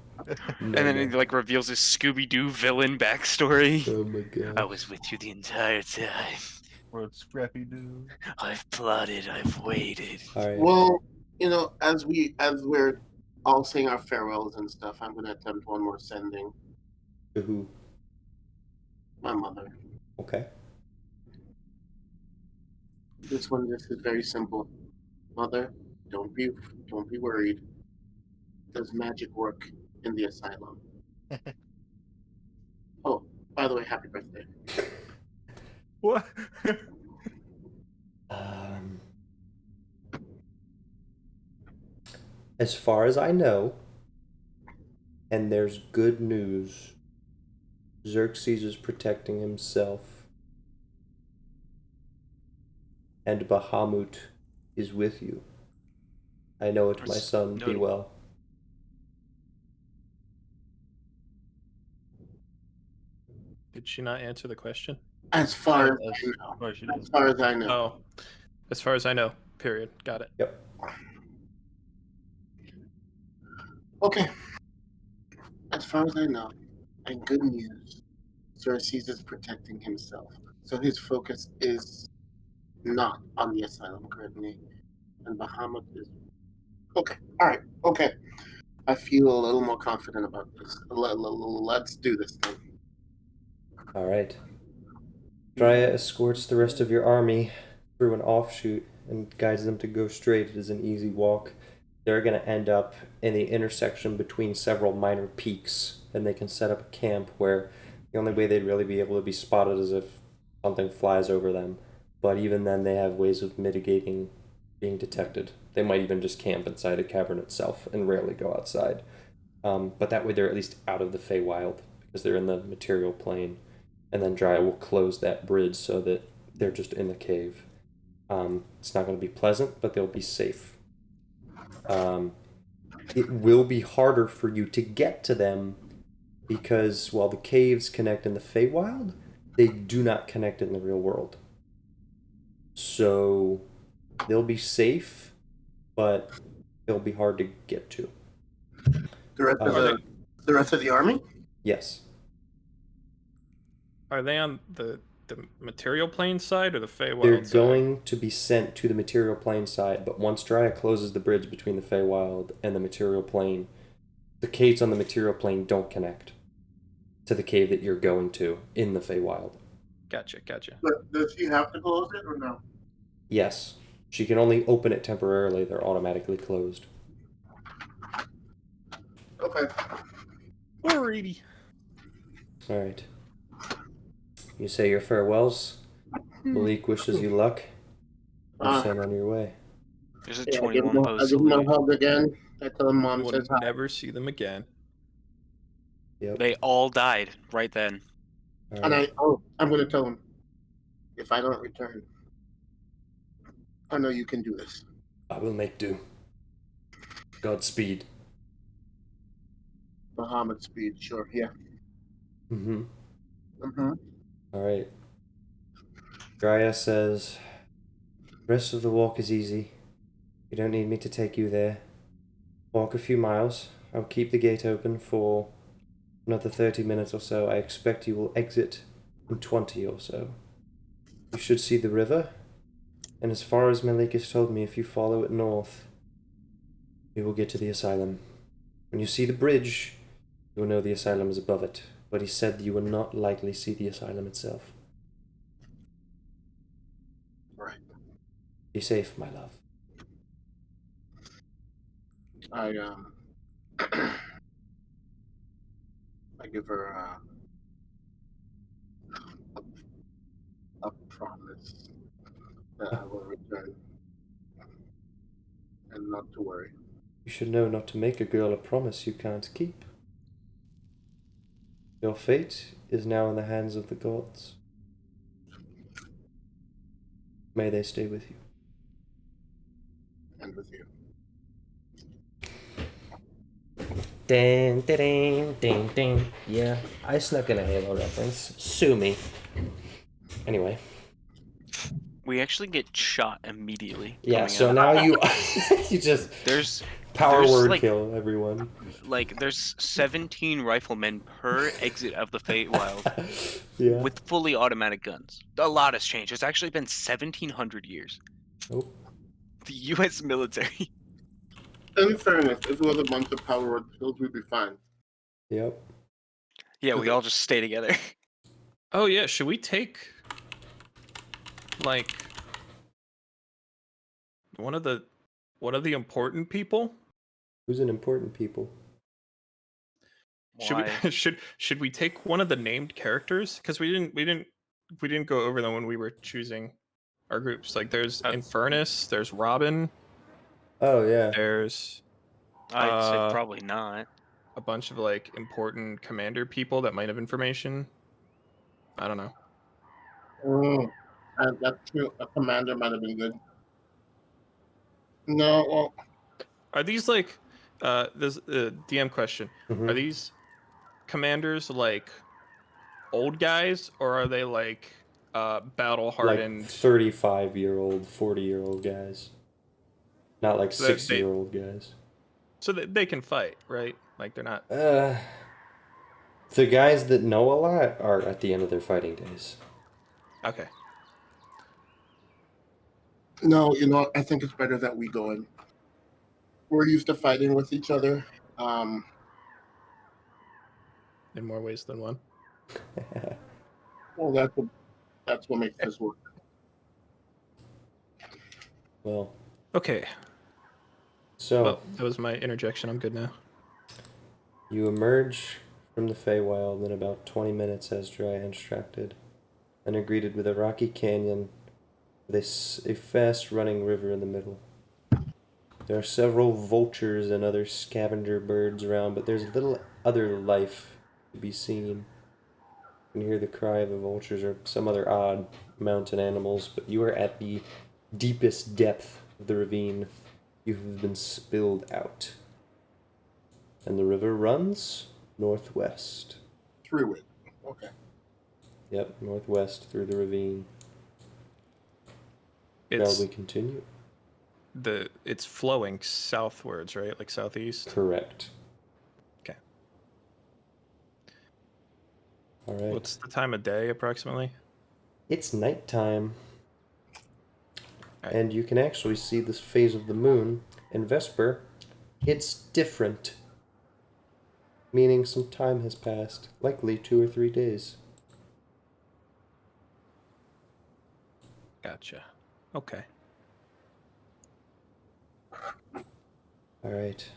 And then he like reveals his Scooby-Doo villain backstory. Oh my god. I was with you the entire time. What's Scrappy Doo? I've plotted, I've waited. All right. Well, as we're all saying our farewells and stuff, I'm gonna attempt one more sending. To who? My mother. Okay. This is very simple. Mother, don't be worried. Does magic work in the asylum? Oh, by the way, happy birthday. What? As far as I know, and there's good news, Xerxes is protecting himself. And Bahamut is with you. I know it, my son. Be well. Did she not answer the question? As far as I know. Oh, as far as I know. Period. Got it. Yep. Okay. As far as I know, and good news, Xerxes is protecting himself. So his focus is not on the asylum currently. And Bahamut is... Okay. Alright. Okay. I feel a little more confident about this. Let's do this thing. Alright. Drya escorts the rest of your army through an offshoot and guides them to go straight. It is an easy walk. They're going to end up in the intersection between several minor peaks, and they can set up a camp where the only way they'd really be able to be spotted is if something flies over them. But even then, they have ways of mitigating being detected. They might even just camp inside a cavern itself and rarely go outside. But that way, they're at least out of the Feywild because they're in the material plane. And then Dry will close that bridge so that they're just in the cave. It's not going to be pleasant, but they'll be safe. It will be harder for you to get to them because while the caves connect in the Feywild, they do not connect in the real world. So they'll be safe, but they'll be hard to get to. The rest of the army? Yes. Are they on the material plane side or the Feywild They're side? going to be sent to the material plane side, but once Drya closes the bridge between the Feywild and the material plane, the caves on the material plane don't connect to the cave that you're going to in the Feywild. Gotcha. But does she have to close it or no? Yes. She can only open it temporarily. They're automatically closed. Okay. Alrighty. Alright. You say your farewells. Malik wishes you luck. You send on your way. There's a Yeah, 21 I post give him a salute. hug again. I tell him Mom We'll says hi. never see them again. Yep. They all died right then. All And right. I'm going to tell him, if I don't return, I know you can do this. I will make do. Godspeed. Muhammad speed, sure, yeah. Mm-hmm. Mm-hmm. All right. Drya says, rest of the walk is easy. You don't need me to take you there. Walk a few miles. I'll keep the gate open for another 30 minutes or so. I expect you will exit in 20 or so. You should see the river. And as far as Malik has told me, if you follow it north, you will get to the asylum. When you see the bridge, you will know the asylum is above it. But he said you will not likely see the asylum itself. Right. Be safe, my love. I give her a promise that I will return and not to worry. You should know not to make a girl a promise you can't keep. Your fate is now in the hands of the gods. May they stay with you. And with you. Ding, ding, ding, ding. Yeah, I snuck in a Halo reference. Sue me. Anyway. We actually get shot immediately. Yeah, so now you you just there's word like, kill everyone. Like there's 17 riflemen per exit of the Feywild Yeah. with fully automatic guns. A lot has changed. It's actually been 1700 years. Oh. The U.S. military. In fairness, if it was a bunch of power word kills, we'd be fine. Yep. Yeah, we all just stay together. Oh yeah, should we take like one of the important people? Who's an important people? Why? Should we take one of the named characters? Because we didn't go over them when we were choosing our groups. Like there's Infernus, there's Robin. Oh yeah. There's I'd say probably not. A bunch of like important commander people that might have information. I don't know. That's true. A commander might have been good. No, well, are these like this DM question? Mm-hmm. Are these commanders like old guys or are they like battle hardened, like 35-year-old, 40-year-old guys? Not like 60-year-old guys. So that they can fight, right? Like they're not. The guys that know a lot are at the end of their fighting days. Okay. no, I think it's better that we go in. We're used to fighting with each other. In more ways than one. Well, that's what makes this work. Well. Okay. So. Well, that was my interjection. I'm good now. You emerge from the Feywild in about 20 minutes as Dry instructed, and are greeted with a rocky canyon with a fast-running river in the middle. There are several vultures and other scavenger birds around, but there's little other life to be seen. You can hear the cry of the vultures or some other odd mountain animals, but you are at the deepest depth of the ravine. You have been spilled out. And the river runs northwest. Through it. Okay. Yep, northwest through the ravine. Shall we continue? It's flowing southwards, right? Like southeast? Correct. Okay. All right. What's the time of day, approximately? It's nighttime. Right. And you can actually see this phase of the moon. In Vesper, it's different. Meaning some time has passed. Likely 2 or 3 days. Gotcha. Okay. All right.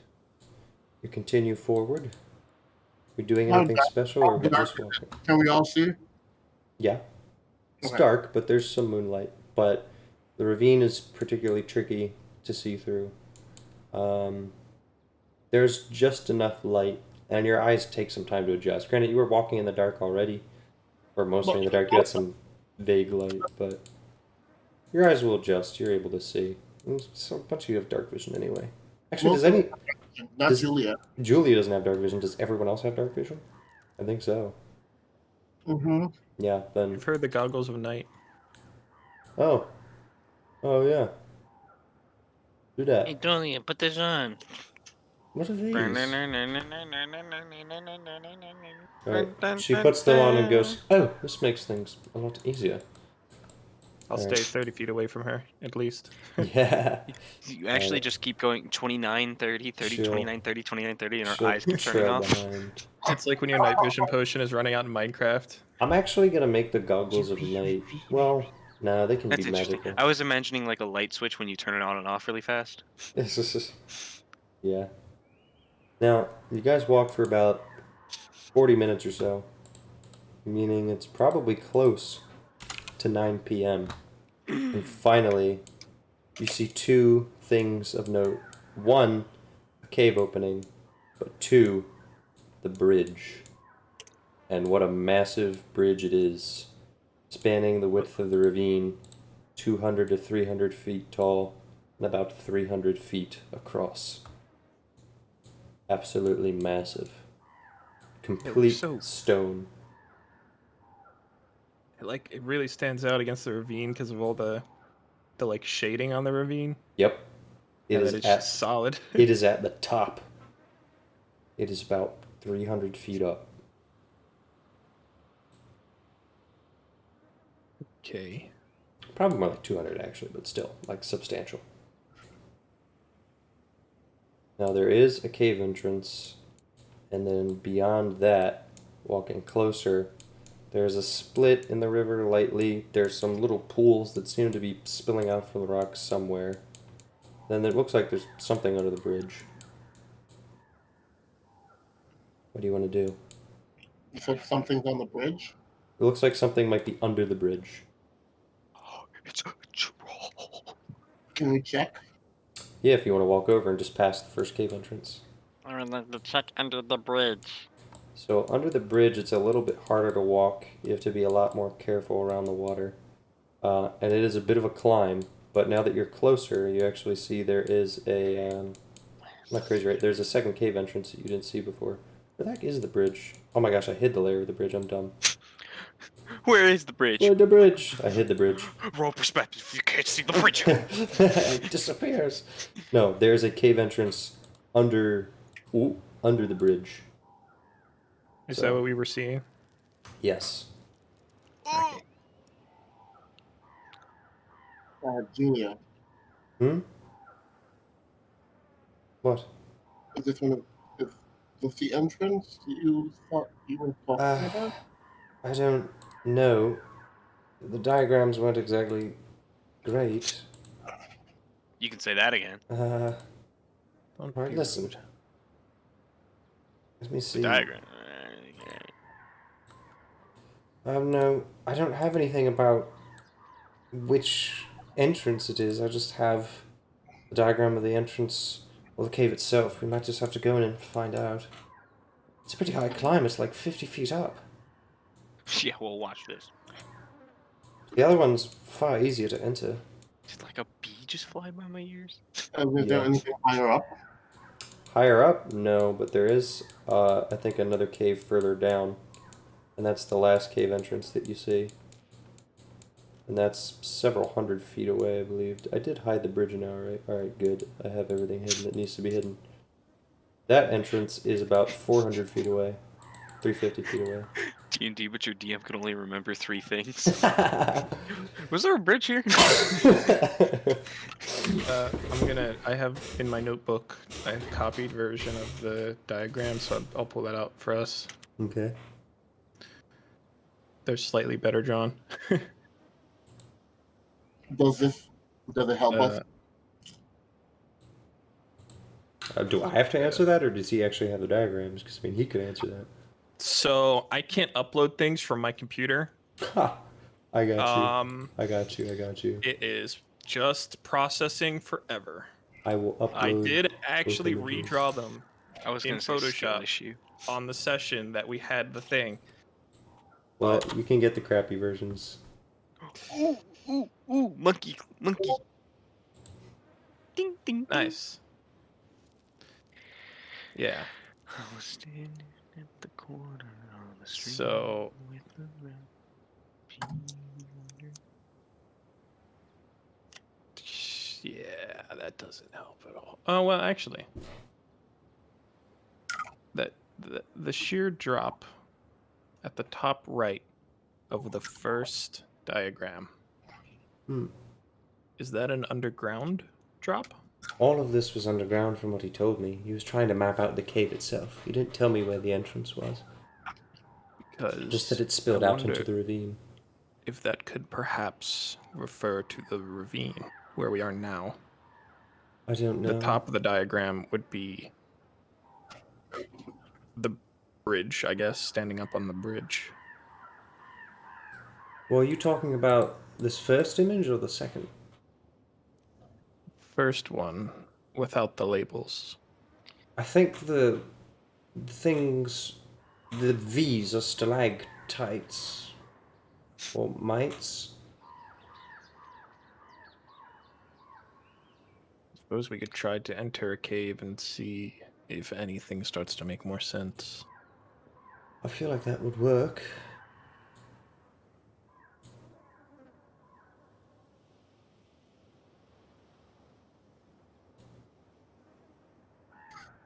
You continue forward. Are you doing anything special, or are we just walking? Can we all see? Yeah. It's Okay. dark, but there's some moonlight. But the ravine is particularly tricky to see through. There's just enough light, and your eyes take some time to adjust. Granted, you were walking in the dark already, or mostly in the dark. You had some vague light, but your eyes will adjust. You're able to see. So a bunch of you have dark vision anyway. Actually, Julia. Julia doesn't have dark vision. Does everyone else have dark vision? I think so. Mm-hmm. Yeah, then. I've heard the goggles of night. Oh. Oh, yeah. Do that. Hey, Julia, put this on. What are these? Alright, she puts them on and goes, oh, this makes things a lot easier. I'll stay 30 feet away from her, at least. Yeah. You actually just keep going 29, 30, 30, 29, 30, 29, 30, and our eyes keep turning off. Behind. It's like when your night vision potion is running out in Minecraft. I'm actually going to make the goggles of night. Well, no, they can That's be interesting. magical. I was imagining like a light switch when you turn it on and off really fast. Yeah. Now, you guys walk for about 40 minutes or so, meaning it's probably close to 9 p.m. And finally, you see 2 things of note. 1, a cave opening, but 2, the bridge. And what a massive bridge it is, spanning the width of the ravine, 200 to 300 feet tall, and about 300 feet across. Absolutely massive. Complete stone. It really stands out against the ravine because of all the like shading on the ravine. Yep. It's just solid. It is at the top. It is about 300 feet up. Okay. Probably more like 200 actually, but still, like substantial. Now there is a cave entrance, and then beyond that, walking closer, there's a split in the river lightly. There's some little pools that seem to be spilling out from the rocks somewhere. Then it looks like there's something under the bridge. What do you want to do? You said something's on the bridge? It looks like something might be under the bridge. It's a troll. Can we check? Yeah, if you want to walk over and just pass the first cave entrance. I would like to check under the bridge. So under the bridge, it's a little bit harder to walk. You have to be a lot more careful around the water. And it is a bit of a climb, but now that you're closer, you actually see there is a... I'm not crazy, right? There's a second cave entrance that you didn't see before. Where the heck is the bridge? Oh my gosh, I hid the layer of the bridge. I'm dumb. Where is the bridge? Where's the bridge? I hid the bridge. Roll perspective. You can't see the bridge. It disappears. No, there's a cave entrance under the bridge. Is that what we were seeing? Yes. Okay. Junior. What? Is this one of the entrance you thought you were talking about? I don't know. The diagrams weren't exactly great. You can say that again. All right, listen. Let me see. The diagram. No, I don't have anything about which entrance it is. I just have the diagram of the entrance or the cave itself. We might just have to go in and find out. It's a pretty high climb. It's like 50 feet up. Yeah, well, watch this. The other one's far easier to enter. Did like a bee just fly by my ears? Is there anything higher up? Higher up? No, but there is, I think, another cave further down. And that's the last cave entrance that you see. And that's several hundred feet away, I believe. I did hide the bridge now, right? Alright, good. I have everything hidden that needs to be hidden. That entrance is about 400 feet away. 350 feet away. D&D, but your DM can only remember 3 things. Was there a bridge here? I have in my notebook a copied version of the diagram, so I'll pull that out for us. Okay. They're slightly better drawn. Does it help us? Do I have to answer that, or does he actually have the diagrams? Because, I mean, he could answer that. So I can't upload things from my computer. Ha! I got you. I got you. It is just processing forever. I will upload. I did actually images. redraw them I was in going to say skill Photoshop issue. on the session that we had the thing. Well, you can get the crappy versions. Ooh, monkey. Ding, ding. Nice. Yeah. I was standing at the corner on the street. So with the yeah, that doesn't help at all. Oh well, actually, the sheer drop at the top right of the first diagram. Is that an underground drop? All of this was underground from what he told me. He was trying to map out the cave itself. He didn't tell me where the entrance was. Because just that it spilled out into the ravine. If that could perhaps refer to the ravine where we are now. I don't know. The top of the diagram would be the bridge, I guess, standing up on the bridge. Well, are you talking about this first image or the second? First one, without the labels. I think the things, the V's are stalactites or mites. Suppose we could try to enter a cave and see if anything starts to make more sense. I feel like that would work.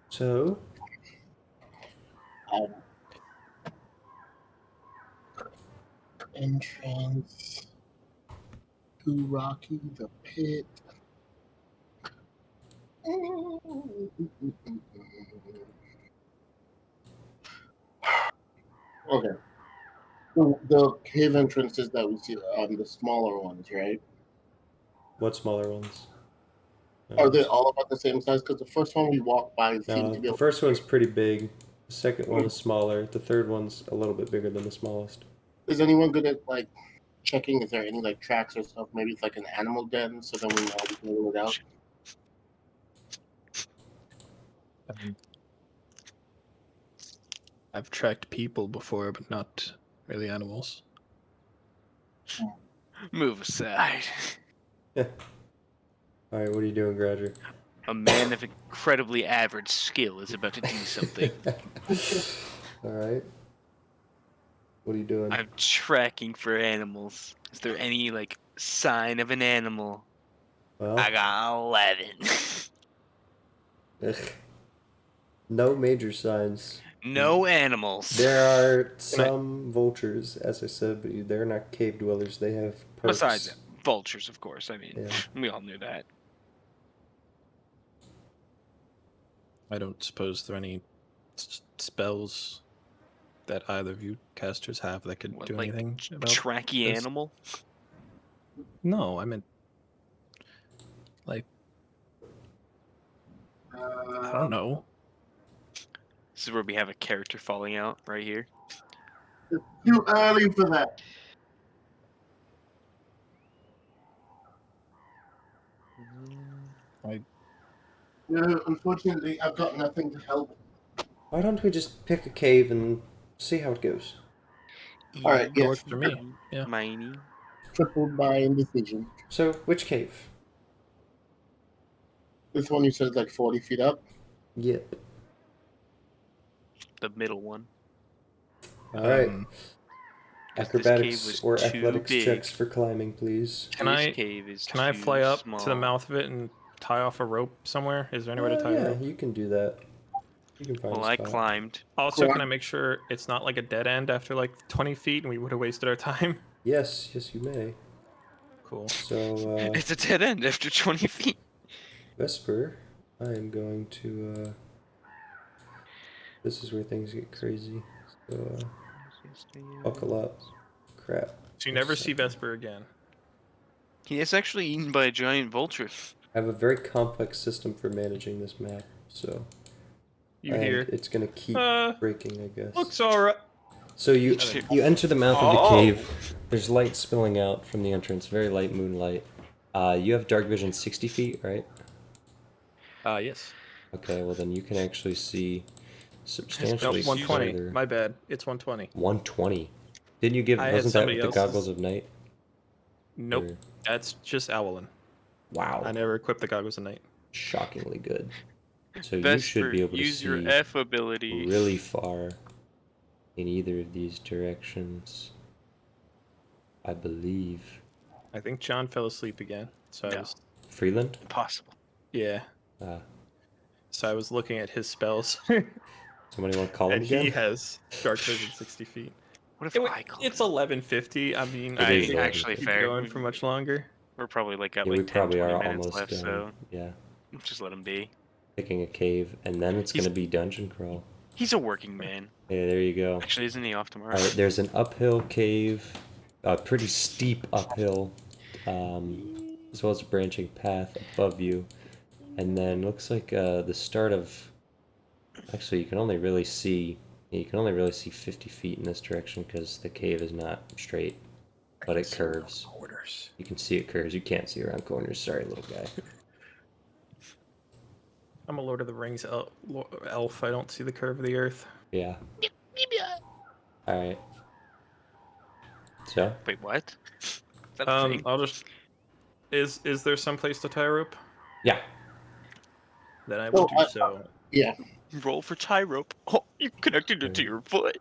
So, entrance to Rocky the Pit. Okay. So the cave entrances that we see on the smaller ones, right? What smaller ones? Are they all about the same size? Because the first one we walked by seemed to be. The first one's pretty big. The second one is smaller. The third one's a little bit bigger than the smallest. Is anyone good at like checking? Is there any like tracks or stuff? Maybe it's like an animal den, so then we know we can rule it out. I've tracked people before, but not really animals. Move aside. Yeah. All right, what are you doing, Grouger? A man of incredibly average skill is about to do something. All right. What are you doing? I'm tracking for animals. Is there any like sign of an animal? Well, I got 11. No major signs. No animals. There are some vultures, as I said, but they're not cave dwellers. They have perks. Besides vultures, of course. I mean, Yeah. we all knew that. I don't suppose there are any spells that either of you casters have that could do like anything about tracky this? animal? No, I meant like I don't know. This is where we have a character falling out right here. It's too early for that. No, unfortunately, I've got nothing to help. Why don't we just pick a cave and see how it goes? All right, That yes. works for me. Yeah. Miney. Tripled by indecision. So, which cave? This one you said is like 40 feet up. Yep. The middle one. All right. 'Cause this cave Acrobatics was or too athletics big. checks for climbing, please. Can This I cave is can I too fly up small. to the mouth of it and tie off a rope somewhere? Is there any way to tie a Yeah, rope? you can do that. You can find Well, a I spot. climbed. Also, Cool. can I make sure it's not like a dead end after like 20 feet and we would have wasted our time? Yes, you may. Cool. So, It's a dead end after 20 feet. Vesper, I am going to, this is where things get crazy. So, buckle up. Crap. So you never see Vesper again. He is actually eaten by a giant vulture. I have a very complex system for managing this map, so... You and hear? it's gonna keep breaking, I guess. Looks alright. So you enter the mouth of the Oh. cave. There's light spilling out from the entrance, very light moonlight. You have dark vision 60 feet, right? Yes. Okay, well then you can actually see substantially Nope, 120. further. My bad. It's 120. 120. Didn't you give? I had Wasn't that somebody with the else's. goggles of night? Nope. Or- That's just Owlin. Wow, I never equipped the goggles of night. shockingly good. So you Vesper, should be able to use see your F ability. really far in either of these directions. I believe. I think John fell asleep again. So I No. was, Freeland? Impossible. yeah. Ah, So I was looking at his spells. somebody want to call him And he again? has dark vision 60 feet. What if It, I call it's him? 11:50. I mean, It I is think actually keep fair. going for much longer. We're probably like got Yeah, we like 10, probably 20 are minutes almost left, done. so Yeah, just let him be. picking a cave, and then it's He's- gonna be dungeon crawl. He's a working man. Hey, there you go. Actually, isn't he off tomorrow? All right, there's an uphill cave, a pretty steep uphill, as well as a branching path above you, and then looks like the start of. Actually, you can only really see 50 feet in this direction because the cave is not straight, but it curves. Quarters. You can see it curves. You can't see around corners. Sorry, little guy. I'm a Lord of the Rings elf. I don't see the curve of the earth. Yeah. All right. So. Wait, what? Is that a thing? I'll just. Is there some place to tie a rope? Yeah. Then I will Oh, do so. Yeah. Roll for tie rope. Oh, you connected it to your foot.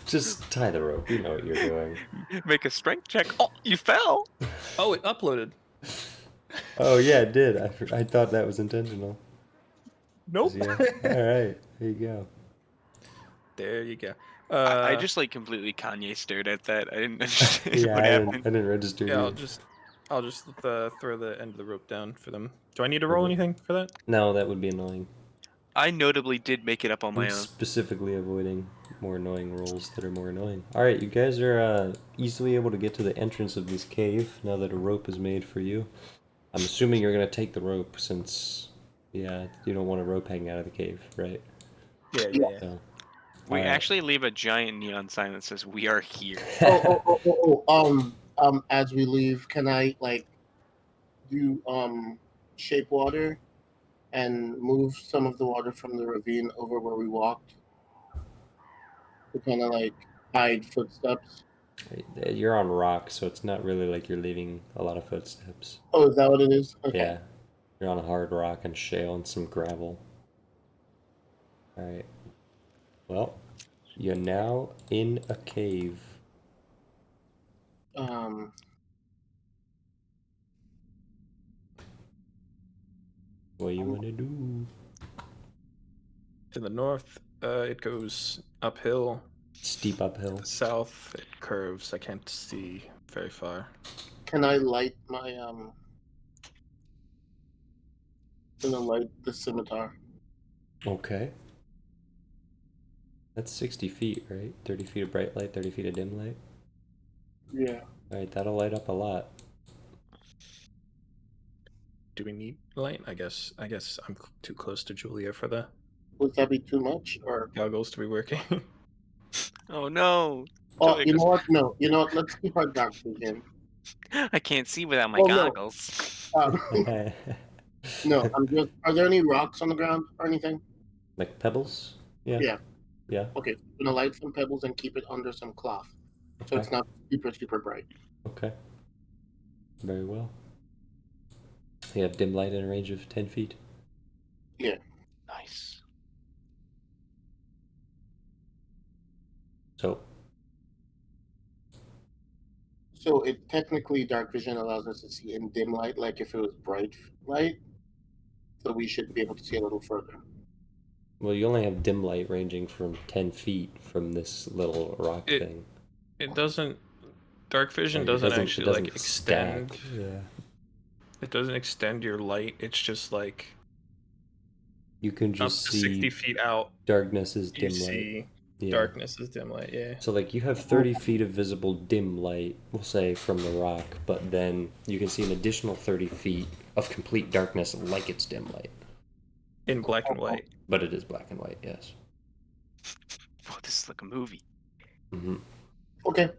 Just tie the rope. You know what you're doing. Make a strength check. Oh, you fell. Oh, it uploaded. Oh yeah, it did. I thought that was intentional. Nope. Yeah. All right. There you go. There you go. I just like completely Kanye stared at that. I didn't understand Yeah, what I happened. didn't register. Yeah, either. I'll just throw the end of the rope down for them. Do I need to roll anything for that? No, that would be annoying. I notably did make it up on I'm my own. specifically avoiding more annoying rolls that are more annoying. All right, you guys are easily able to get to the entrance of this cave now that a rope is made for you. I'm assuming you're gonna take the rope since, yeah, you don't want a rope hanging out of the cave, right? Yeah. So, We all right. actually leave a giant neon sign that says "We are here." As we leave, can I like do shape water and move some of the water from the ravine over where we walked to kind of like hide footsteps? You're on rock, so it's not really like you're leaving a lot of footsteps. Oh, is that what it is? Okay. Yeah, you're on a hard rock and shale and some gravel. All right. Well, you're now in a cave. What do you want to do? To the north, it goes uphill. Steep uphill. The south, it curves. I can't see very far. Can I light my gonna light the scimitar? Okay. That's 60 feet, right? 30 feet of bright light, 30 feet of dim light. Yeah. Alright, that'll light up a lot. Do we need light? I guess I'm too close to Julia for the Would that be too much? Or goggles to be working. Oh no! oh, Julia you know goes, what? No, you know what? Let's keep our dark vision. I can't see without my Well, no. goggles. No, I'm just. Are there any rocks on the ground or anything? Like pebbles? Yeah. Yeah. Yeah. Okay, I'm gonna light some pebbles and keep it under some cloth, so Okay. it's not super bright. Okay. Very well. You have dim light in a range of 10 feet. Yeah. Nice. So it technically dark vision allows us to see in dim light, like if it was bright light. So we should be able to see a little further. well, you only have dim light ranging from 10 feet from this little rock thing. It doesn't. Dark vision Like, doesn't it actually doesn't like extend. stack. Yeah. It doesn't extend your light. It's just like You can up just to see 60 feet out. darkness is You dim light. see Yeah. darkness is dim light. Yeah. So like you have 30 feet of visible dim light, we'll say, from the rock, but then you can see an additional 30 feet of complete darkness like it's dim light. In black and white. But it is black and white, yes. Oh, this is like a movie. Mm-hmm. Okay.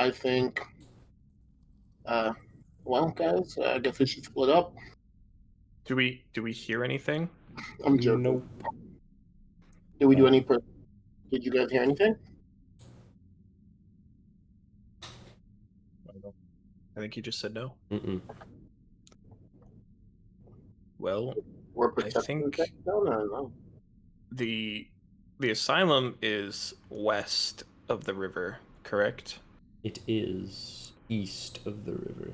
I think. Well, guys, I guess we should split up. Do we hear anything? I'm joking. Nope. Did we do any? Did you guys hear anything? I think you just said no. Mm-mm. Well, We're I think no. the asylum is west of the river, correct? It is east of the river.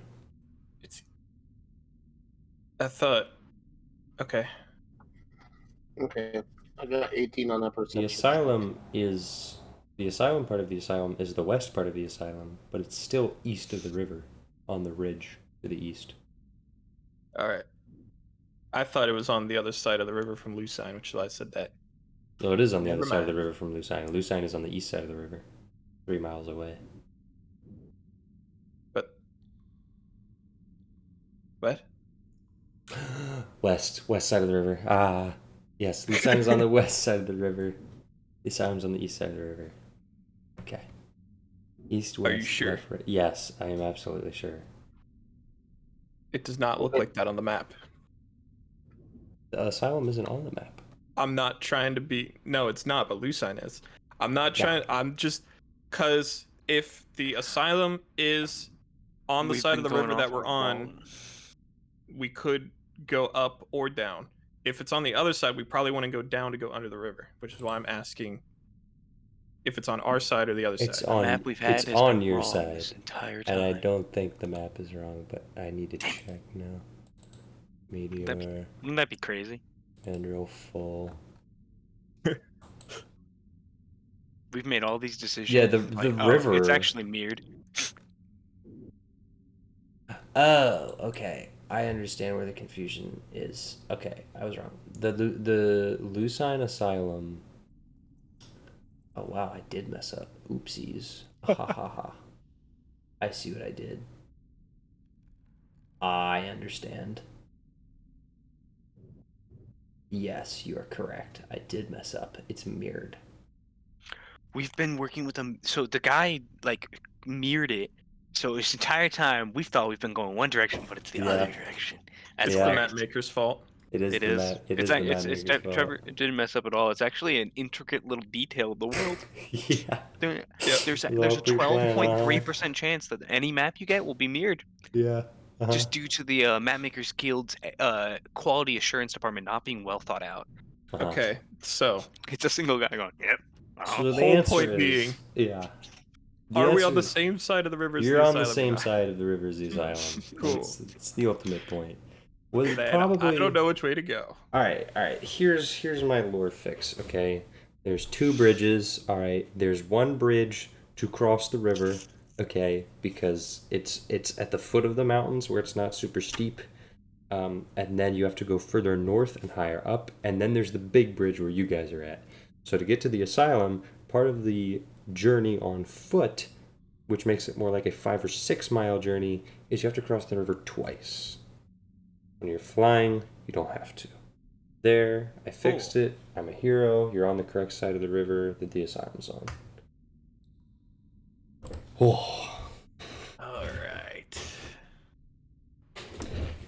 I thought. Okay. Okay, I got 18 on that perception. The asylum part of the asylum is the west part of the asylum, but it's still east of the river, on the ridge to the east. All right. I thought it was on the other side of the river from Lucine, which is why I said that. No, it is on the Never other side of the mind. river from Lucine. Lucine is on the east side of the river, 3 miles away. But what? West side of the river. Ah, yes, Lucine is on the west side of the river. The asylum's on the east side of the river. Okay. East, west, Are you sure? left, right. Yes, I am absolutely sure. It does not look like that on the map. The asylum isn't on the map. I'm not trying to be. No, it's not, but Lucine is. I'm not trying. I'm just. Because if the asylum is on the We've side of been the river going that off we're our on, phone. we could go up or down. If it's on the other side, we probably want to go down to go under the river, which is why I'm asking if it's on our side or the other It's side. on. The map we've had It's has on been your wrong side, this entire time. and I don't think the map is wrong, but I need to check now. Meteor Wouldn't that be crazy? and real full. We've made all these decisions. Yeah, the river. It's actually mirrored. Oh, okay. I understand where the confusion is. Okay, I was wrong. The Lucine Asylum. Oh wow, I did mess up. Oopsies. Ha ha ha. I see what I did. I understand. Yes, you are correct. I did mess up. It's mirrored. We've been working with them. So the guy like mirrored it. So this entire time we thought we've been going one direction, but it's the other direction. That's It's Yeah. the hilarious. map maker's fault. It is. It the is. Map. It It's is the ac- map it's maker's fault. Trevor didn't mess up at all. It's actually an intricate little detail of the world. Yeah. There's a Lovely plan, 12.3% chance that any map you get will be mirrored, Yeah. just due to the Map Makers Guild's quality assurance department not being well thought out. Okay, so It's a single guy going, "Yep." So the whole answer point is, being, yeah. The are we answer on the is- same side of the river as You're the on the asylum or same not? side of the river as the asylum. Cool. It's the ultimate point. Was Then probably. I don't know which way to go. All right. Here's my lore fix. Okay, there's 2 bridges. All right, there's 1 bridge to cross the river. Okay, because it's at the foot of the mountains where it's not super steep. And then you have to go further north and higher up, and then there's the big bridge where you guys are at. So to get to the asylum, part of the journey on foot, which makes it more like a 5 or 6 mile journey, is you have to cross the river twice. When you're flying, you don't have to. There, I fixed it. I'm a hero. You're on the correct side of the river that the asylum's on. Oh. All right.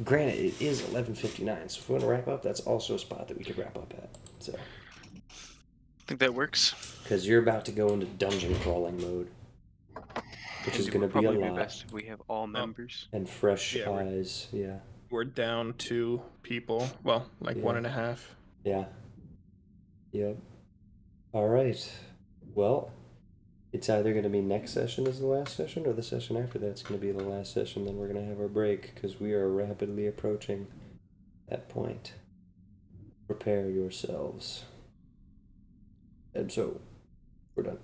Granted, it is 11:59, so if we want to wrap up, that's also a spot that we could wrap up at. So. I think that works. Because you're about to go into dungeon crawling mode, which is going to be a lot. Best if we have all members and fresh eyes. Yeah. We're down 2 people. Well, like 1.5. Yeah. Yep. All right. Well, it's either going to be next session is the last session, or the session after that's going to be the last session. Then we're going to have our break because we are rapidly approaching that point. Prepare yourselves. And so, we're done.